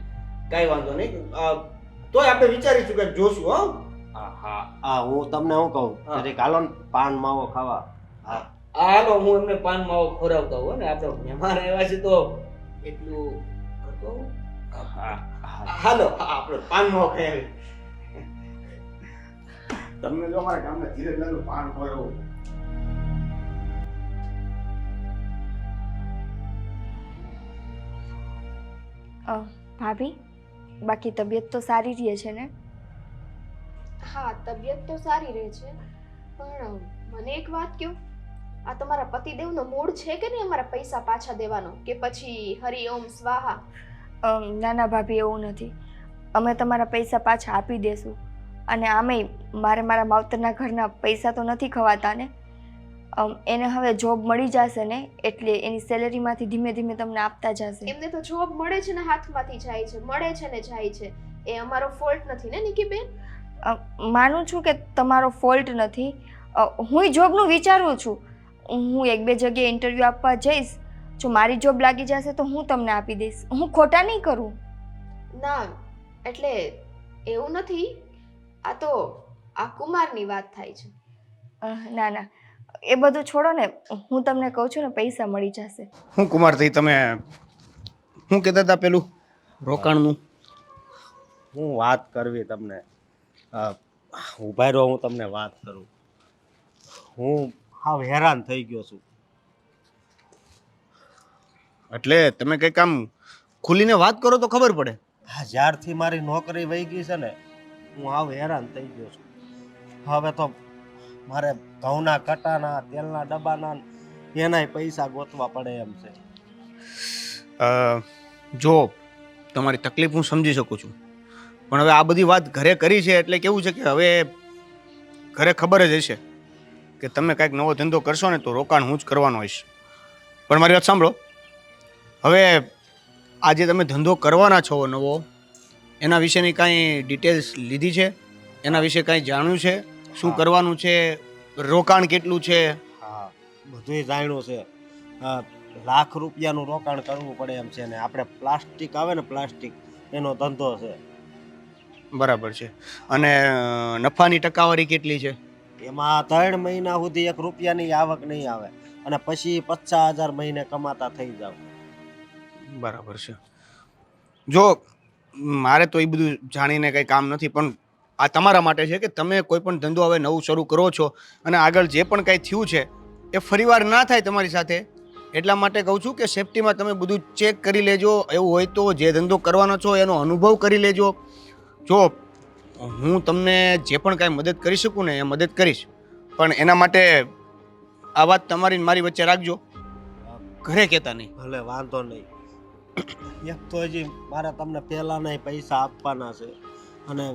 કાઈ વાંધો નહીં. તોય આપણે વિચારીશું કે જોશું. હો, હા, હું તમને શું કહું, જરીક હાલો ને પાન માવો ખાવા. હાલો, હું એમને પાન માવો ખવડાવતા હોય ને, આપણે મહેમાન આવ્યા છે તો એટલું કરતો હોઉં. હાલો, આપણે પાન માવો ખાઈ. તમને જો અમારા ગામના ધીરજલાલનું પાન ખવડાવું. ભાભી, બાકી તબિયત તો સારી રહે છે ને? હા, તબિયત તો સારી રહે છે, પણ મને એક વાત કહો, આ તમારા પતિદેવનો મૂડ છે કે નહીં અમારા પૈસા પાછા દેવાનો, કે પછી હરિ ઓમ સ્વાહા? ના ભાભી, એવું નથી. અમે તમારા પૈસા પાછા આપી દેશું, અને આમેય મારા માવતરના ઘરના પૈસા તો નથી ખવાતા ને. એને હવે જોબ મળી જશે ને, એટલે એની સેલેરીમાંથી ધીમે ધીમે તમને આપતા જશે. એમને તો જોબ મળે છે ને, હાથમાંથી જાય છે, મળે છે ને જાય છે. એ અમારો ફોલ્ટ નથી ને નિકીબેન? માનું છું કે તમારો ફોલ્ટ નથી. હું જોબનું વિચારું છું. હું 1-2 જગ્યાએ ઇન્ટરવ્યૂ આપવા જઈશ. જો મારી જોબ લાગી જશે તો હું તમને આપી દઈશ. હું ખોટા નહીં કરું. ના, એટલે એવું નથી. આ તો આ કુમારની વાત થાય છે. ના, એ બધું છોડો ને, હું તમને કહું છું ને પૈસા મળી જશે. હું કુમાર થઈ તમે શું કહેતા હતા પેલું રોકાણનું? હું વાત કરવી તમને, ઉભા રહો, હું તમને વાત કરું. હું હાવ હેરાન થઈ ગયો છું. એટલે તમે કંઈક આમ ખુલીને વાત કરો તો ખબર પડે. જ્યારથી મારી નોકરી વહી ગઈ છે ને, હું હાવ હેરાન થઈ ગયો છું. હવે તો મારે ઘઉંના કટાના, તેલના ડબ્બાના એનાય પૈસા ગોતવા પડે એમ છે. જો તમારી તકલીફ હું સમજી શકું છું, પણ હવે આ બધી વાત ઘરે કરી છે એટલે કેવું છે કે હવે ઘરે ખબર જ હશે કે તમે કાંઈક નવો ધંધો કરશો ને તો રોકાણ હું જ કરવાનો હોઈશ. પણ મારી વાત સાંભળો, હવે આજે તમે ધંધો કરવાના છો નવો, એના વિશેની કાંઈ ડિટેલ્સ લીધી છે? એના વિશે કાંઈ જાણ્યું છે? શું કરવાનું છે? રોકાણ કેટલું છે? હા, બધુંય જાણ્યું છે. લાખ રૂપિયાનું રોકાણ કરવું પડે એમ છે ને આપણે પ્લાસ્ટિક આવે ને, પ્લાસ્ટિક એનો ધંધો છે. બરાબર છે. અને નફાની ટકાવારી કેટલી છે? એમાં 3 મહિના સુધી 1 રૂપિયાની આવક નહીં આવે અને પછી 50,000 મહિને કમાતા થઈ જાવ. બરાબર છે. જો મારે તો એ બધું જાણીને કંઈ કામ નથી, પણ આ તમારા માટે છે કે તમે કોઈ પણ ધંધો હવે નવું શરૂ કરો છો અને આગળ જે પણ કંઈ થયું છે એ ફરીવાર ના થાય તમારી સાથે, એટલા માટે કહું છું કે સેફટીમાં તમે બધું ચેક કરી લેજો. એવું હોય તો જે ધંધો કરવાનો છો એનો અનુભવ કરી લેજો. જો હું તમને જે પણ કાંઈ મદદ કરી શકું ને એ મદદ કરીશ, પણ એના માટે આ વાત તમારી ને મારી વચ્ચે રાખજો, ઘરે કહેતા નહીં. ભલે, વાંધો નહીં. એક તો હજી મારે તમને પહેલાના પૈસા આપવાના છે અને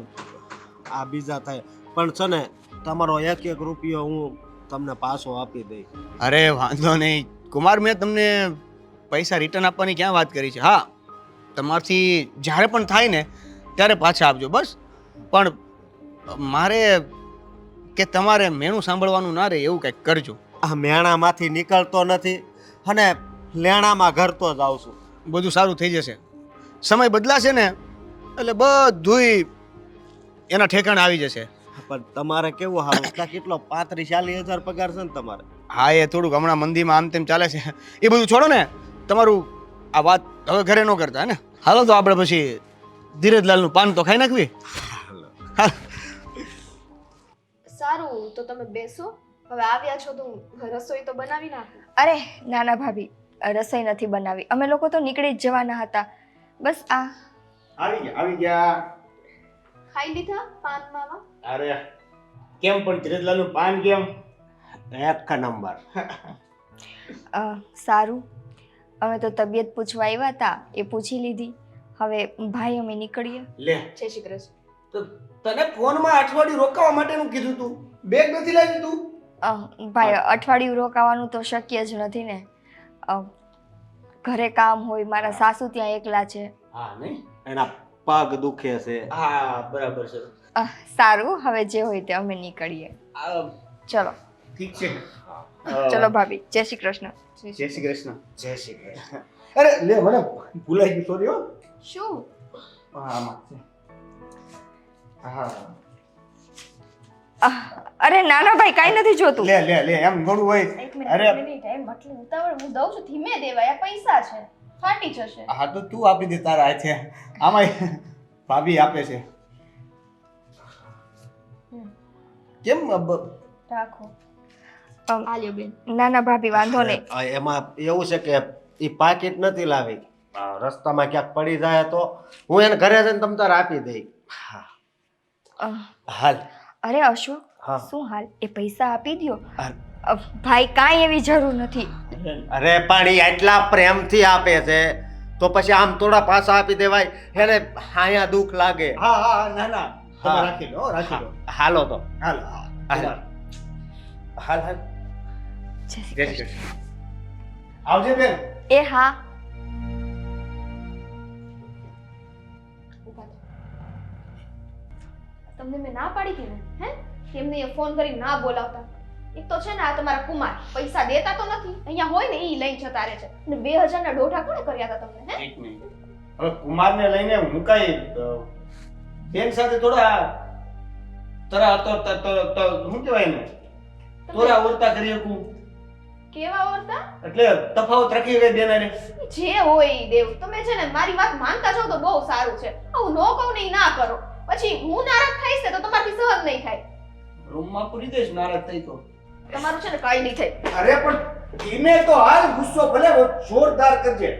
આ બીજા થાય, પણ છે ને તમારો 1 રૂપિયો હું તમને પાછો આપી દઈશ. અરે વાંધો નહીં કુમાર, મેં તમને પૈસા રિટર્ન આપવાની ક્યાં વાત કરી છે? હા, તમારથી જ્યારે પણ થાય ને ત્યારે પાછા આપજો બસ. પણ મારે કે તમારે મેણું સાંભળવાનું ના રહે એવું કંઈક કરજો. આ મેણામાંથી નીકળતો નથી અને લેણામાં ઘરતો જ આવું છું. બધું સારું થઈ જશે. સમય બદલાશે ને એટલે બધુંય એના ઠેકાણે આવી જશે. પણ તમારે કેવું હારું ત્યાં કેટલો 35-40 હજાર પગાર છે ને તમારે? હા, એ થોડુંક હમણાં મંદીમાં આમ તેમ ચાલે છે. એ બધું છોડો ને, તમારું આ વાત હવે ઘરે ન કરતા હે ને. હાલો તો આપણે પછી ધીરજલાલનું પાન તો ખાઈ નાખવી. હા, સારું, તો તમે બેસો. હવે આવ્યા છો તો રસોઈ તો બનાવી નાખો. અરે નાના ભાભી, રસોઈ નથી બનાવી. અમે લોકો તો નીકળી જ જવાના હતા. બસ આ આવી ગયા. ખાઈ લીધા પાન માવા? અરે કેમ પણ ધીરજલાલનું પાન કેમ? 1 નંબર. સારું, અમે તો તબિયત પૂછવા આવ્યા હતા, એ પૂછી લીધી. હવે ભાઈ અમે નીકળીએ. લે, જય શ્રી કૃષ્ણ. તો તને ફોનમાં અઠવાડિયું રોકાવા માટેનું કીધું તું, બેગ નથી લાવી તું? ભાઈ, અઠવાડિયું રોકાવાનું તો શક્ય જ નથી ને. ઘરે કામ હોય, મારા સાસુ ત્યાં એકલા છે. હા નહીં, એના પગ દુખે છે. હા બરાબર છે. સારું, હવે જે હોય તે અમે નીકળીએ. ચલો. ઠીક છે. ચલો ભાભી, જય શ્રી કૃષ્ણ. જય શ્રી કૃષ્ણ. જય શ્રી કૃષ્ણ. અરે લે, મને ભૂલાઈ ગયું, સોરી હો. શું? આમાં છે. હા, અરે નાના ભાઈ, કાઈ નથી જોતું. લે લે લે, એમ થોડું હોય. અરે એમ આટલી ઉતાવળ હું દઉં છું, ધીમે દેવાય. આ પૈસા છે, ફાટી જશે. હા તો તું આપી દે તારા હાથે. આમાં ભાભી આપે છે. કેમ રાખો. નાના ભાભી, વાંધો નહીં. એમાં એવું છે કે એ પાકીટ નથી લાવી. રસ્તામાં ક્યાંક પડી જાય તો હું એને ઘરે જઈને તમ તારે આપી દઈ. હાલ. અરે અશોક, હા. શું હાલ? એ પૈસા આપી દ્યો. ભાઈ, કાંઈ એવી જરૂર નથી. અરે પણ ઈ એટલા પ્રેમથી આપે છે તો પછી આમ થોડા પાછા આપી દેવાય. એને અહીંયા દુઃખ લાગે. હા હા, ના ના, તમે હા. રાખી લો, રાખી લો. હાલો તો. હાલ હાલ હાલ હાલ. જય શ્રી જય કૃષ્ણ. શ્રી કૃષ્ણ. આવજે બેન. એ હા. તમને મેં ના પાડી હતી ને, હે? તેમને એ ફોન કરી ના બોલાવતા. એક તો છે ને આ તમારા કુમાર પૈસા દેતા તો નથી, અહીંયા હોય ને ઈ લઈને જતા રહે છે. અને 2000 ના દોઢા કોણે કર્યા હતા તમને, હે? એક મિનિટ. હવે કુમારને લઈને હું કઈ બેન સાથે થોડા તરા તો શું કહેવાય ને, તોરા ઓરતા કરી શકું કેવા ઓરતા? એટલે તફાવત રાખી ગઈ બેનાને. જે હોય ઈ દેવ, તમે છે ને મારી વાત માનતા છો તો બહુ સારું છે. આવું નો કહું ને ઈ ના કરો, પછી હું નારાજ થઈશ ને તો તમારથી સહન નહીં થાય. રૂમમાં પૂરી દઈશ નારાજ થઈ તો. તમારું છે ને કાઈ નહીં થાય. અરે પણ ધીમે તો હાલ, ગુસ્સો ભલે જોરદાર કરજે.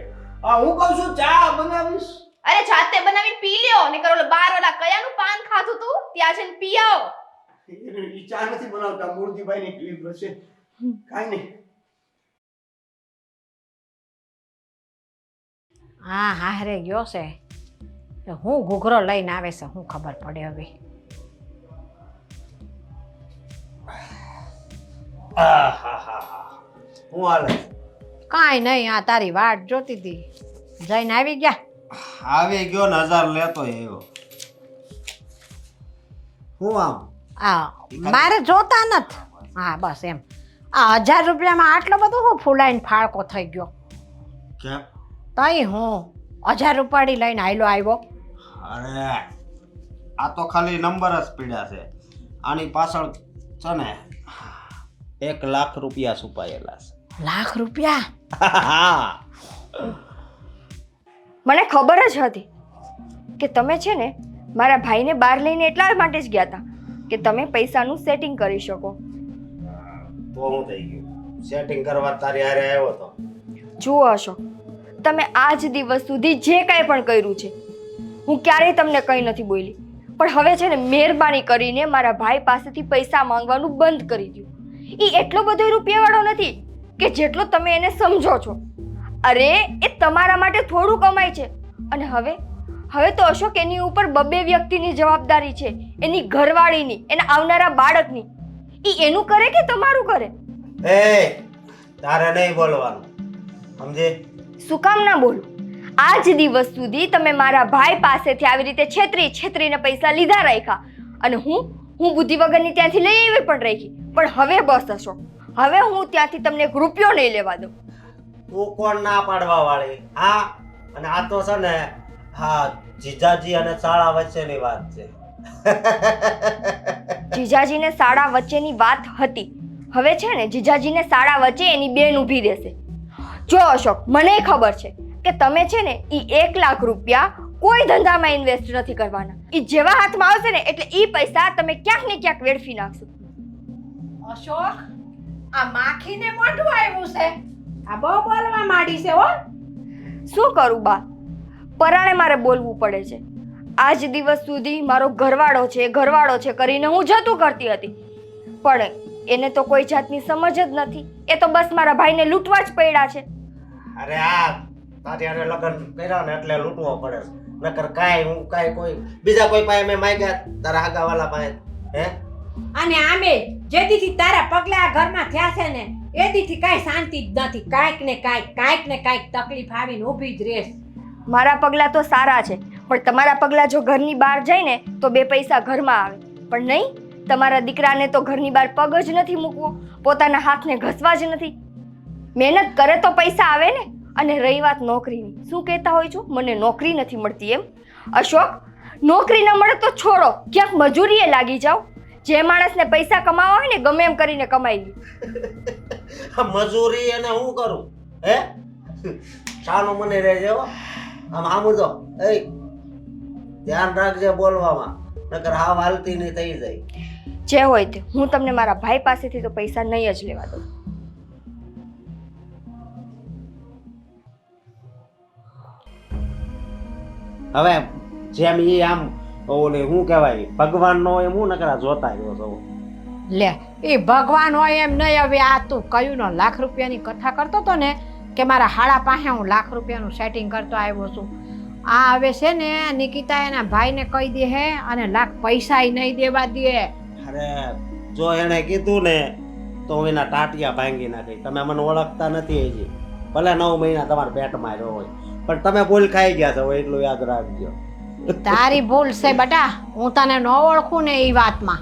હું કહું છું ચા બનાવીશ. અરે જાતે બનાવીને પી લ્યો, નકર ઓલા બાર ઓલા કયાનું પાન ખાધું તું ત્યાં જઈને પી આવો. ઈ ચા નથી બનાવતા, મૂર્તિભાઈની ક્લિપ હશે. કાઈ નહીં. હા હારે ગયો છે. હું ઘૂઘરો લઈને આવે છે, હું ખબર પડે હવે. હું હાલે? કાંઈ નહીં, આ તારી વાટ જોતી હતી. જઈને આવી ગયા? આવી ગયો ને 1000 લેતો આવ્યો. હું આમ મારે જોતા નથી. હા બસ એમ. આ 1000 રૂપિયામાં આટલો બધો હું ફૂલાઈને ફાળકો થઈ ગયો. કેમ? તઈ હું 1000 રૂપિયા લઈને આયલો આવ્યો. અરે આ તો ખાલી નંબર જ પીડ્યા છે. આની પાછળ છે ને 1 લાખ રૂપિયા છુપાયેલા છે. લાખ રૂપિયા? મને ખબર જ હતી કે તમે છે ને મારા ભાઈને બહાર લઈને એટલા માટે જ ગયા હતા કે તમે પૈસાનું સેટિંગ કરી શકો. તો હું થઈ ગયું સેટિંગ કરવા તારી હારે આવ્યો તો. જુઓ અશોક, તમે આજ દિવસ સુધી જે કાંઈ પણ કર્યું છે હું ક્યારેય તમને કંઈ નથી બોલી, પણ હવે છે ને મહેરબાની કરીને મારા ભાઈ પાસેથી પૈસા માંગવાનું બંધ કરી દો. એ એટલો બધો રૂપિયાવાળો નથી કે જેટલો તમે એને સમજો છો. અરે એ તમારા માટે થોડું કમાય છે, અને હવે તો અશોક એની ઉપર 2 વ્યક્તિની જવાબદારી છે, એની ઘરવાળીની, એના આવનારા બાળકની. એ એનું કરે કે તમારું કરે? એ તારે નહીં બોલવાનું, સમજે? શું કામ ના બોલું? આજ દિવસ સુધી તમે મારા ભાઈ પાસેથી આવી રીતે છેતરીને પૈસા લીધા રાખ્યા, અને હું બુદ્ધિ વગરની ત્યાંથી લઈ આવી પણ રાખી. પણ હવે બસ અશોક, હવે હું ત્યાંથી તમને 1 રૂપિયો નહીં લેવા દઉં. તું કોણ ના પાડવા વાળી? હા, અને આ તો છે ને હા જીજાજી અને શાળા વચ્ચેની વાત છે. જીજાજીને શાળા વચ્ચેની વાત હતી. હવે છે ને જીજાજીને શાળા વચ્ચે એની બેન ઊભી રહેશે. જો અશોક, મને ખબર છે કે તમે છે ને ઈ 1 લાખ રૂપિયા કોઈ ધંધામાં ઇન્વેસ્ટ નથી કરવાના. ઈ જેવા હાથમાં આવશે ને એટલે ઈ પૈસા તમે ક્યાંક ને ક્યાંક વેડફી નાખશો. અશોક, આ માખીને મોઢું આવ્યું છે. આ બહુ બોલવા માંડી છે હો. શું કરું બા, પરાણે મારે બોલવું પડે છે. આજ દિવસ સુધી મારો ઘરવાળો છે કરીને હું જતું કરતી હતી, પણ એને તો કોઈ જાતની સમજ જ નથી. એ તો બસ મારા ભાઈને લૂંટવા જ પડ્યા છે. અરે આ તારી હારે લગ્ન કર્યા ને એટલે લૂંટવો પડે છે. નકર કાંઈ કોઈ બીજા કોઈ પાસે મેં માંગ્યા તારા આગાવાલા પાસે? હે? અને આમે જેદીથી તારા પગલા આ ઘરમાં થયા છે ને એદીથી કાંઈ શાંતિ જ નથી. કાંઈક ને કાંઈક તકલીફ આવીને ઊભી જ રહેશ. મારા પગલાં તો સારા છે, પણ તમારા પગલાં જો ઘરની બહાર જાય ને તો 2 પૈસા ઘરમાં આવે. પણ નહીં, તમારા દીકરાને તો ઘરની બહાર પગ જ નથી મૂકવો, પોતાના હાથને ઘસવા જ નથી. મહેનત કરે તો પૈસા આવે ને. અને રહી વાત નોકરીની, શું કહેતા હોય છો મને નોકરી નથી મળતી એમ? અશોક, નોકરી ન મળે તો છોડો, ક્યાંક મજૂરીએ લાગી જાઓ. જે માણસને પૈસા કમાવા હોય ને ગમે એમ કરીને કમાઈ લે. મજૂરી એને હું કરું? હે શાનું મને રહેજે હો. આમ જો એ ધ્યાન રાખજે બોલવામાં, નકર હાવ હાલતી નહીં થઈ જાય. જે હોય તે, હું તમને મારા ભાઈ પાસેથી તો પૈસા નહીં જ લેવા દઉં. હવે જેમ ઈ આમ ઓલે શું કહેવાય ભગવાન નો એમ હું નકરા જોતા રહ્યો છો. લે એ ભગવાન હોય એમ નહીં. હવે આ તું કયું નો 1 લાખ રૂપિયાની કથા કરતો હતો ને કે મારા હાડા પાસે હું 1 લાખ રૂપિયાનું સેટિંગ કરતો આવ્યો છું. આ હવે છે ને નિકિતા એના ભાઈને કહી દે હે અને 1 લાખ પૈસા નહીં દેવા દે. અરે જો એને કીધું ને તો હું એના ટાટિયા ભાંગી નાખી. તમે મને ઓળખતા નથી હજી, ભલે 9 મહિના તમારા પેટમાં રહ્યો હોય, પણ તમે ભૂલ ખાઈ ગયા છો એટલું યાદ રાખજો. તારી ભૂલ છે બટા, હું તને ન ઓળખું ને એ વાતમાં.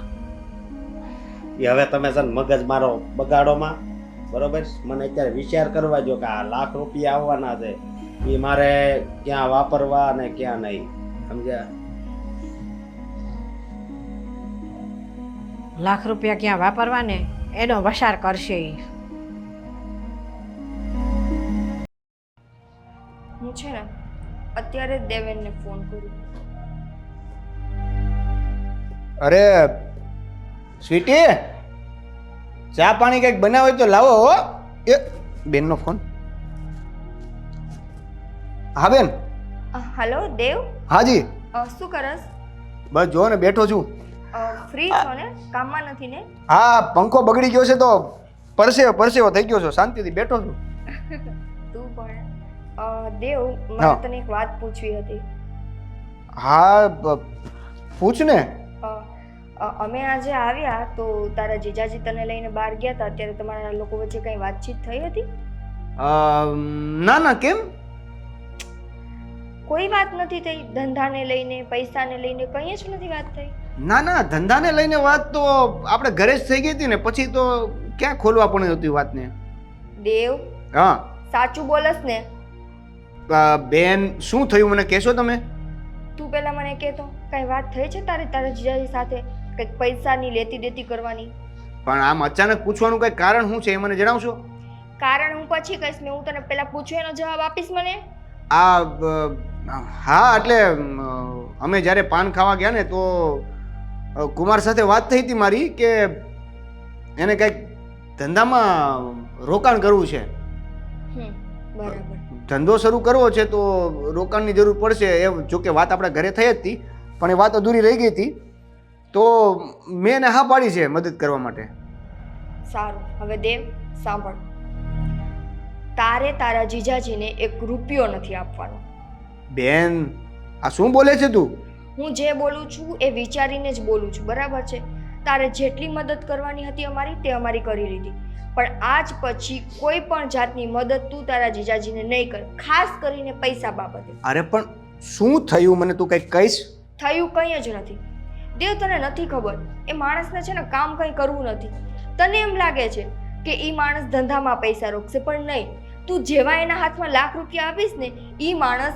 એ હવે તમે છે ને મગજ મારો બગાડોમાં, બરોબર? મને અત્યારે વિચાર કરવા જો કે આ 1 લાખ રૂપિયા આવવાના છે એ મારે ક્યાં વાપરવા અને ક્યાં નહીં, સમજ્યા? 1 લાખ રૂપિયા ક્યાં વાપરવા ને એનો વસાર કરશે ઈ. હું છે ને અત્યારે જ દેવેનને ફોન કરું. અરે સ્વીટી, ચા પાણી કંઈક બનાવો હોય તો લાવો હો. એ બેનનો ફોન. હા બેન. હલો દેવ, હાજી. શું કરસ? બસ જો ને બેઠો છું. ફ્રી છો ને? કામમાં નથી ને? હા, પંખો બગડી ગયો છે તો પરસેવો થઈ ગયો છે. શાંતિથી બેઠો છું. તું પણ દેવ, હા. મારે તને એક વાત પૂછવી હતી. હા, પૂછ ને. અમે આજે આવ્યા તો તારા જીજાજી તને લઈને બહાર ગયા હતા, ત્યારે તમારા લોકો વચ્ચે કઈ વાતચીત થઈ હતી? ના ના, કેમ? કોઈ વાત નથી થઈ? ધંધાને લઈને, પૈસાને લઈને કંઈ જ નથી વાત થઈ? ના ના, ધંધાને લઈને વાત તો આપણે ઘરે જ થઈ ગઈ હતી ને, પછી તો ક્યાં ખોલવા પણ હતી વાતને. દેવ, હા સાચું બોલસ ને? બેન, શું થયું મને કહેશો તમે? તું પેલા મને કહેતો, કઈ વાત થઈ છે તારા જીજાજી સાથે? કંઈક પૈસાની લેતી દેતી કરવાની? પણ આમ અચાનક પૂછવાનું કઈ કારણ શું છે એ મને જણાવશો? કારણ હું પછી કહીશ ને, હું તને પેલા પૂછું એનો જવાબ આપીશ મને? હા, એટલે અમે જ્યારે પાન ખાવા ગયા ને તો કુમાર સાથે વાત થઈ હતી મારી કે એને કંઈક ધંધામાં રોકાણ કરવું છે. બરાબર. ધંધો શરૂ કરવો છે તો રોકાણની જરૂર પડશે. એ જોકે વાત આપણા ઘરે થઈ જ હતી, પણ એ વાત અધૂરી રહી ગઈ હતી. તો મેં એને હા પાડી છે મદદ કરવા માટે. સારું, હવે દેવ સાંભળ, તારે તારા જીજાજીને 1 રૂપિયો નથી આપવાનો. બેન, આ શું બોલે છે તું? હું જે બોલું છું એ વિચારીને જ બોલું છું, બરાબર છે? તારે જેટલી મદદ કરવાની હતી અમારી, તે અમારી કરી લીધી, પણ આજ પછી કોઈ પણ જાતની મદદ તું તારા જીજાજીને નહીં કર, ખાસ કરીને પૈસા બાબતે. અરે પણ શું થયું, મને તું કંઈક કહીશ? થયું કંઈ જ નથી દેવ, તને નથી ખબર, એ માણસને છે ને કામ કંઈ કરવું નથી. તને એમ લાગે છે કે એ માણસ ધંધામાં પૈસા રોકશે, પણ નહીં. તું જેવા એના હાથમાં લાખ રૂપિયા આપીશ ને, એ માણસ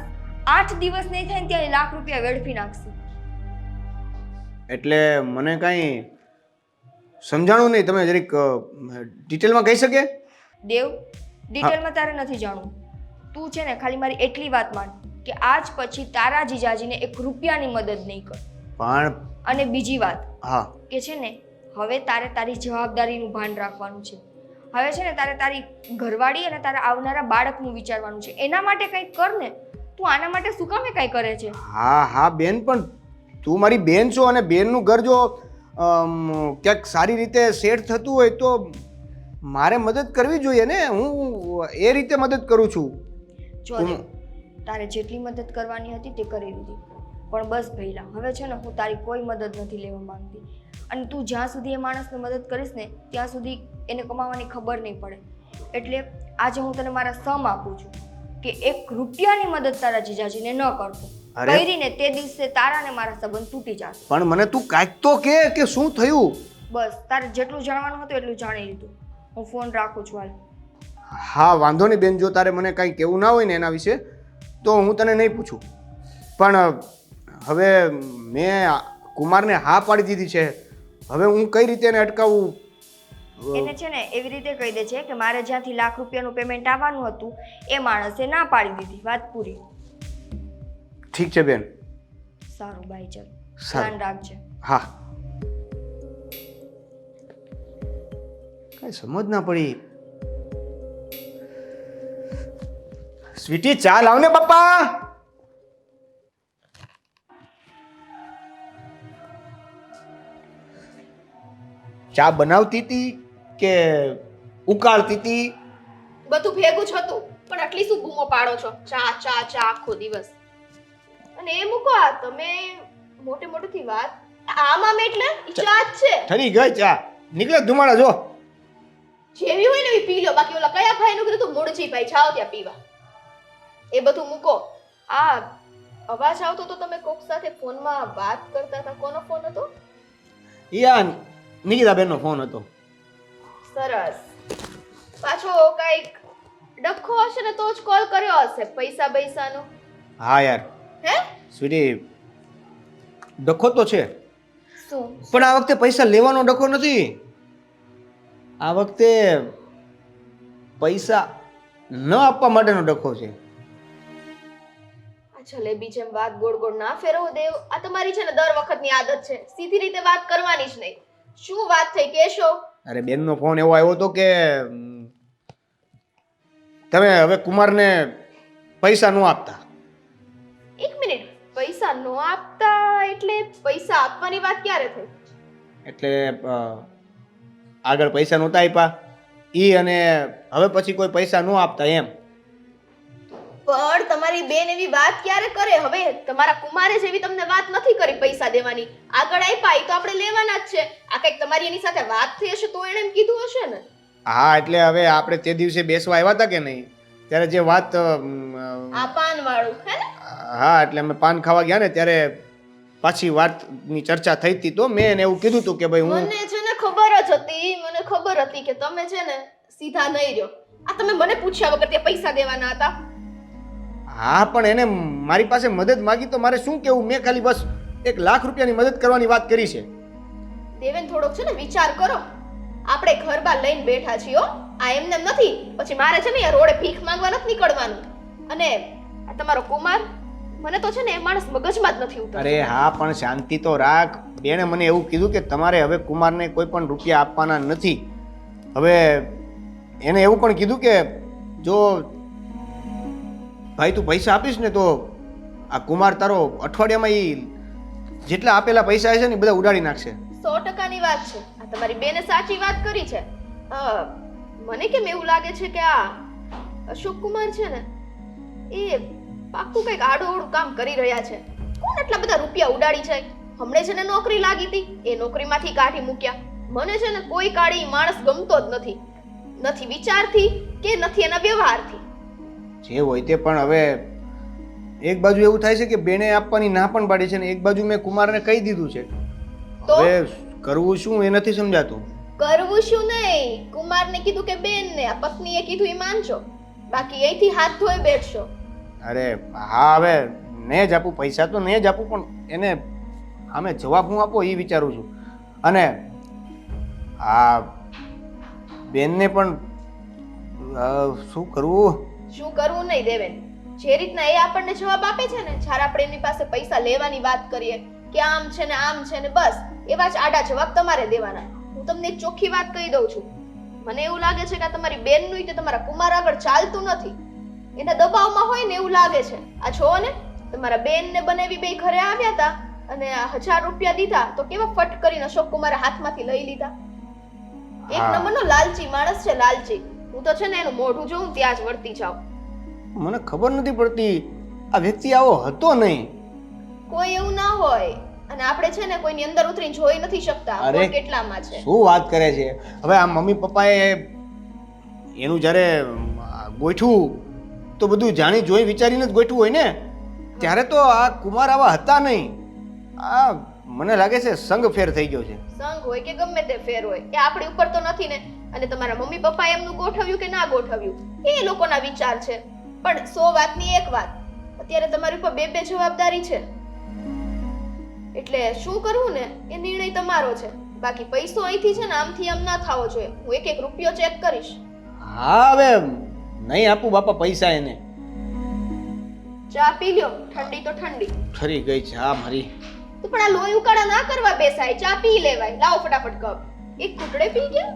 8 દિવસ નહીં થાય ને ત્યાં લાખ રૂપિયા વેડફી નાખશે. એટલે મને કાંઈ સમજાણું નહીં. તમે જરીક ડિટેલમાં કહી શકે? દેવ, ડિટેલમાં તારે નથી જાણવું. તું છે ને ખાલી મારી એટલી વાત માન કે આજ પછી તારા જીજાજીને 1 રૂપિયાની મદદ નહીં કર. પણ અને બીજી વાત હા, કે છે ને, હવે તારે તારી જવાબદારીનું ભાન રાખવાનું છે. હવે છે ને તારે તારી ઘરવાળી અને તારા આવનારા બાળકનું વિચારવાનું છે. એના માટે કંઈક કર ને. તું આના માટે શું કામે કંઈ કરે છે? હા હા બેન, પણ તું મારી બેન છો અને બેનનું ઘર જો ક્યાંક સારી રીતે સેટ થતું હોય તો મારે મદદ કરવી જોઈએ ને. હું એ રીતે મદદ કરું છું. જો દેવ, તારે જેટલી મદદ કરવાની હતી તે કરી દીધી, પણ બસ ભઈલા, હવે છે ને હું તારી કોઈ મદદ નથી લેવા માંગતી. અને તું જ્યાં સુધી એ માણસને મદદ કરીશ ને ત્યાં સુધી એને કમાવાની ખબર નહીં પડે. એટલે આજે હું તને મારા સમ આપું છું કે 1 રૂપિયાની મદદ તારા જીજાજીને ન કરતો. કરીને તે દિવસે તારા ને મારા સંબંધ તૂટી જશે. પણ મને તું કાંઈક તો કે શું થયું? બસ તારે જેટલું જાણવાનું હતું એટલું જાણી લીધું. હું ફોન રાખું છું હાલ. હા, વાંધો નહીં બેન. જો તારે મને કાંઈ કહેવું ના હોય ને એના વિશે તો હું તને નહીં પૂછું. પણ હવે મેં કુમારને હા પાડી દીધી છે. હવે હું કઈ રીતે એને અટકાવું? એને છે ને એવી રીતે કહી દે છે કે મારે જ્યાંથી લાખ રૂપિયાનું પેમેન્ટ આવવાનું હતું એ માણસે ના પાડી દીધી. વાત પૂરી. ઠીક છે બેન. સારું, બાય. ચાલ, સારું. ધ્યાન રાખજે. હા. કઈ સમજ ના પડી. સ્વીટી, ચા લાવ ને પપ્પા. ચા બનાવતી હતી કે ઉકાળતી હતી? બધું ભેગું જ હતું, પણ આટલી શું બૂમો પાડો છો? ચા ચા ચા આખો દિવસ. અને એ મૂકો, આ તમે મોટે મોટેથી વાત આમાં એટલે ઈ ચા જ છે. ઠરી ગઈ ચા. નીકળે ધુમાડા જો. જેવી હોય ને એવી પી લો. બાકી ઓલા કયા ભાઈ નું કીધું તું મૂળજી ભાઈ જાઓ ત્યાં પીવા. એ બધું મૂકો. આ અવાજ આવતો તો તમે કોક સાથે ફોનમાં વાત કરતા હતા. કોનો ફોન હતો? યા નિકિતાબેનનો ફોન હતો. સરસ. પાછો કઈક ડખો હશે ને તો જ કોલ કર્યો હશે. પૈસા પૈસાનો. હા યાર. હે સ્વીટી, ડખો તો છે, શું? પણ આ વખતે પૈસા લેવાનો ડખો નથી. આ વખતે પૈસા ન આપવા માટેનો ડખો છે. આ જલેબી જેમ વાત ગોળ ગોળ ના ફેરવો દેવ. આ તમારી છે ને દર વખતની આદત છે. સીધી રીતે વાત કરવાની જ નહીં. શું વાત થઈ કહેશો? અરે બેનનો ફોન એવો આવ્યો હતો કે તમે હવે કુમારને પૈસા ન આપતા. એક મિનિટ, પૈસા નો આપતા એટલે પૈસા આપવાની વાત ક્યારે થઈ? એટલે આગળ પૈસા નહોતા આપ્યા ઈ, અને હવે પછી કોઈ પૈસા ન આપતા એમ. પણ તમારી બેન એવી વાત ક્યારે કરે? હવે તમારા કુમારે જેવી તમને વાત નથી કરી પૈસા દેવાની. આગળ આપ્યા ઈ તો આપણે લેવાના જ છે. આ કઈક તમારી એની સાથે વાત થઈ હશે તો એણે એમ કીધું હશે ને. હા, એટલે હવે આપણે તે દિવસે બેસવા આવ્યા હતા કે નહીં, ત્યારે જે વાત આ પાન વાળું હે ને? હા, એટલે અમે પાન ખાવા ગયા ને ત્યારે પાછી વાતની ચર્ચા થઈ હતી, તો મેં એને એવું કીધું હતું કે ભાઈ હું મને છે ને ખબર જ હતી, મને ખબર હતી કે તમે છે ને સીધા નહીં રહ્યો. આ તમે મને પૂછ્યા વગર તે પૈસા દેવાના હતા. હા, પણ એને મારી પાસે મદદ માંગી તો મારે શું કેવું? મેં ખાલી બસ 1 લાખ રૂપિયાની મદદ કરવાની વાત કરી છે. દેવેન થોડોક છે ને વિચાર કરો. આપણે ઘર બાર લઈને બેઠા છીએ હો. આ એમને એમ નથી. પછી મારે છે ને યાર રોડે ભીખ માંગવા નથી નીકળવાનું. અને આ તમારો કુમાર, મને તો છે ને એ માણસ મગજમાં જ નથી ઉતરતો. અરે હા, પણ શાંતિ તો રાખ. બેને મને એવું કીધું કે તમારે હવે કુમારને કોઈ પણ રૂપિયા આપવાના નથી. હવે એને એવું પણ કીધું કે જો ભાઈ તું પૈસા આપીશ ને તો આ કુમાર તારો અઠવાડિયામાં જેટલા આપેલા પૈસા છે ને એ બધા ઉડાડી નાખશે. 100%ની વાત છે. આ તમારી બેને સાચી વાત કરી છે. મને કેમ એવું લાગે છે કે આ અશોક કુમાર છે ને એ પાક્કું કંઈક આડું કામ કરી રહ્યા છે. કોણ આટલા બધા રૂપિયા ઉડાડી છે? હમણે છે ને નોકરી લાગી હતી, એ નોકરીમાંથી કાઢી મૂક્યા. મને છે ને કોઈ કાળી માણસ ગમતો જ નથી. નથી વિચારથી કે નથી એના વ્યવહારથી. જે હોય તે, પણ હવે એક બાજુ એવું થાય છે કે બેને આપવાની ના પણ પાડી છે ને એક બાજુ મેં કુમારને કહી દીધું છે. તો હવે કરવું શું એ નથી સમજાતું. કરવું શું નહીં? કુમારને કીધું કે બેનને, આ પત્નીએ કીધું એ માનજો. બાકી અહીંથી હાથ ધોઈ બેઠશો. અરે હા, હવે ને જ આપું પૈસા તો ને જ આપું, પણ એને આમે જવાબ હું આપો એ વિચારું છું. અને આ બેનને પણ શું કરવું? શું કરવું નહીં દેવેન. જે રીતના એ આપણને જવાબ આપે છે ને જ્યારે આપણે એની પાસે પૈસા લેવાની વાત કરીએ કે આમ છે ને આમ છે ને, બસ એવા જ આડા જવાબ તમારે દેવાના. હું તમને એક ચોખ્ખી વાત કહી દઉં છું. મને એવું લાગે છે કે આ તમારી બેનનું તે તમારા કુમાર આગળ ચાલતું નથી. એના દબાવમાં હોય ને એવું લાગે છે. આ છો ને તમારા બેનને બનેવી બે ઘરે આવ્યા હતા અને 1000 રૂપિયા દીધા તો કેવા ફટ કરીને અશોક કુમારે હાથમાંથી લઈ લીધા. એક નંબરનો લાલચી માણસ છે, લાલચી. હું તો છે ને એનું મોઢું જોઉં ત્યાં જ વર્તી જાઉં. મને ખબર નથી પડતી આ વ્યક્તિ આવો હતો નહીં. કોઈ એવું ના હોય. અને આપણે છે ને કોઈની અંદર ઉતરીને જોઈ નથી શકતા કોણ કેટલામાં છે. શું વાત કરે છે? હવે આ મમ્મી પપ્પાએ એનું જ્યારે ગોઠવું તો બધું જાણી જોઈ વિચારીને જ ગોઠવું હોય ને. ત્યારે તો આ કુમાર આવા હતા નહીં. આ મને લાગે છે સંગ ફેર થઈ ગયો છે. સંગ હોય કે ગમે તે ફેર હોય એ આપણી ઉપર તો નથી ને. અને તમારા મમ્મી પપ્પાએ એમનું ગોઠવ્યું કે ના ગોઠવ્યું એ લોકોના વિચાર છે. પણ 100 વાતની એક વાત, અત્યારે તમારી ઉપર બે જવાબદારી છે. એટલે શું કરવું ને એ નિર્ણય તમારો છે. બાકી પૈસો અહીંથી છે ને આમથી આમ ના થવો જોઈએ. હું એક રૂપિયો ચેક કરીશ. હા, હવે નહીં આપું બાપા પૈસા એને. ચા પી લ્યો, ઠંડી તો ઠંડી. ઠરી ગઈ ચા મારી. તો પણ આ લોહી ઉકાળા ના કરવા બેસાય, ચા પી લેવાય. લાવો ફટાફટ કપ. એક ઘૂંટડે પી ગયા.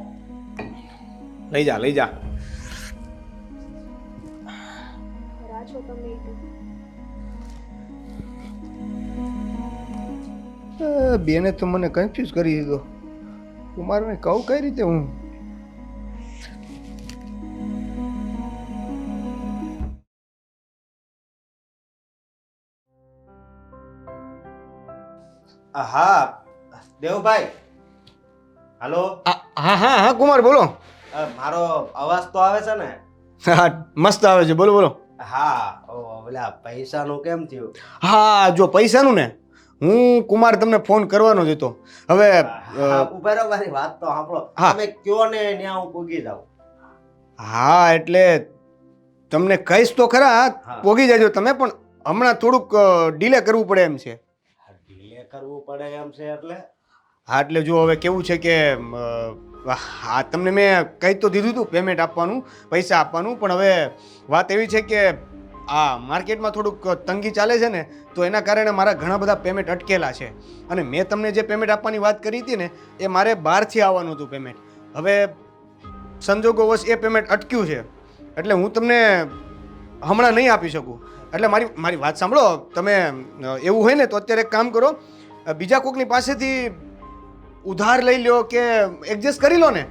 લઈ જા લઈ જા. ખરા છો તમે. બેને તો મને કન્ફ્યુઝ કરી દીધો. કુમારને કહું કઈ રીતે હું? હા દેવભાઈ, હાલો. હા હા હા કુમાર બોલો. મારો અવાજ તો આવે છે ને? હા મસ્ત આવે છે, બોલો બોલો. હા, ઓલા પૈસાનું કેમ થયું? હા, જો પૈસાનું ને હું કુમાર તમને ફોન કરવાનો જ હતો. હવે બરાબર વાત તો સાંભળો. તમે કયો ને ત્યાં હું પૂગી જાઉં. હા, એટલે તમને કહીશ તો ખરા, પોગી જાજો તમે, પણ હમણાં થોડુંક ડીલે કરવું પડે એમ છે. ડીલે કરવું પડે એમ છે એટલે? હા, એટલે જો હવે કેવું છે કે હા તમને મેં કહી તો દીધું હતું પેમેન્ટ આપવાનું, પૈસા આપવાનું, પણ હવે વાત એવી છે કે આ માર્કેટમાં થોડુંક તંગી ચાલે છે ને, તો એના કારણે મારા ઘણા બધા પેમેન્ટ અટકેલા છે. અને મેં તમને જે પેમેન્ટ આપવાની વાત કરી હતી ને, એ મારે બહારથી આવવાનું હતું પેમેન્ટ. હવે સંજોગોવશ એ પેમેન્ટ અટક્યું છે, એટલે હું તમને હમણાં નહીં આપી શકું. એટલે મારી વાત સાંભળો તમે. એવું હોય ને તો અત્યારે એક કામ કરો, બીજા કોકની પાસેથી ઉધાર લઈ લ્યો કે એડજસ્ટ કરી લો ને,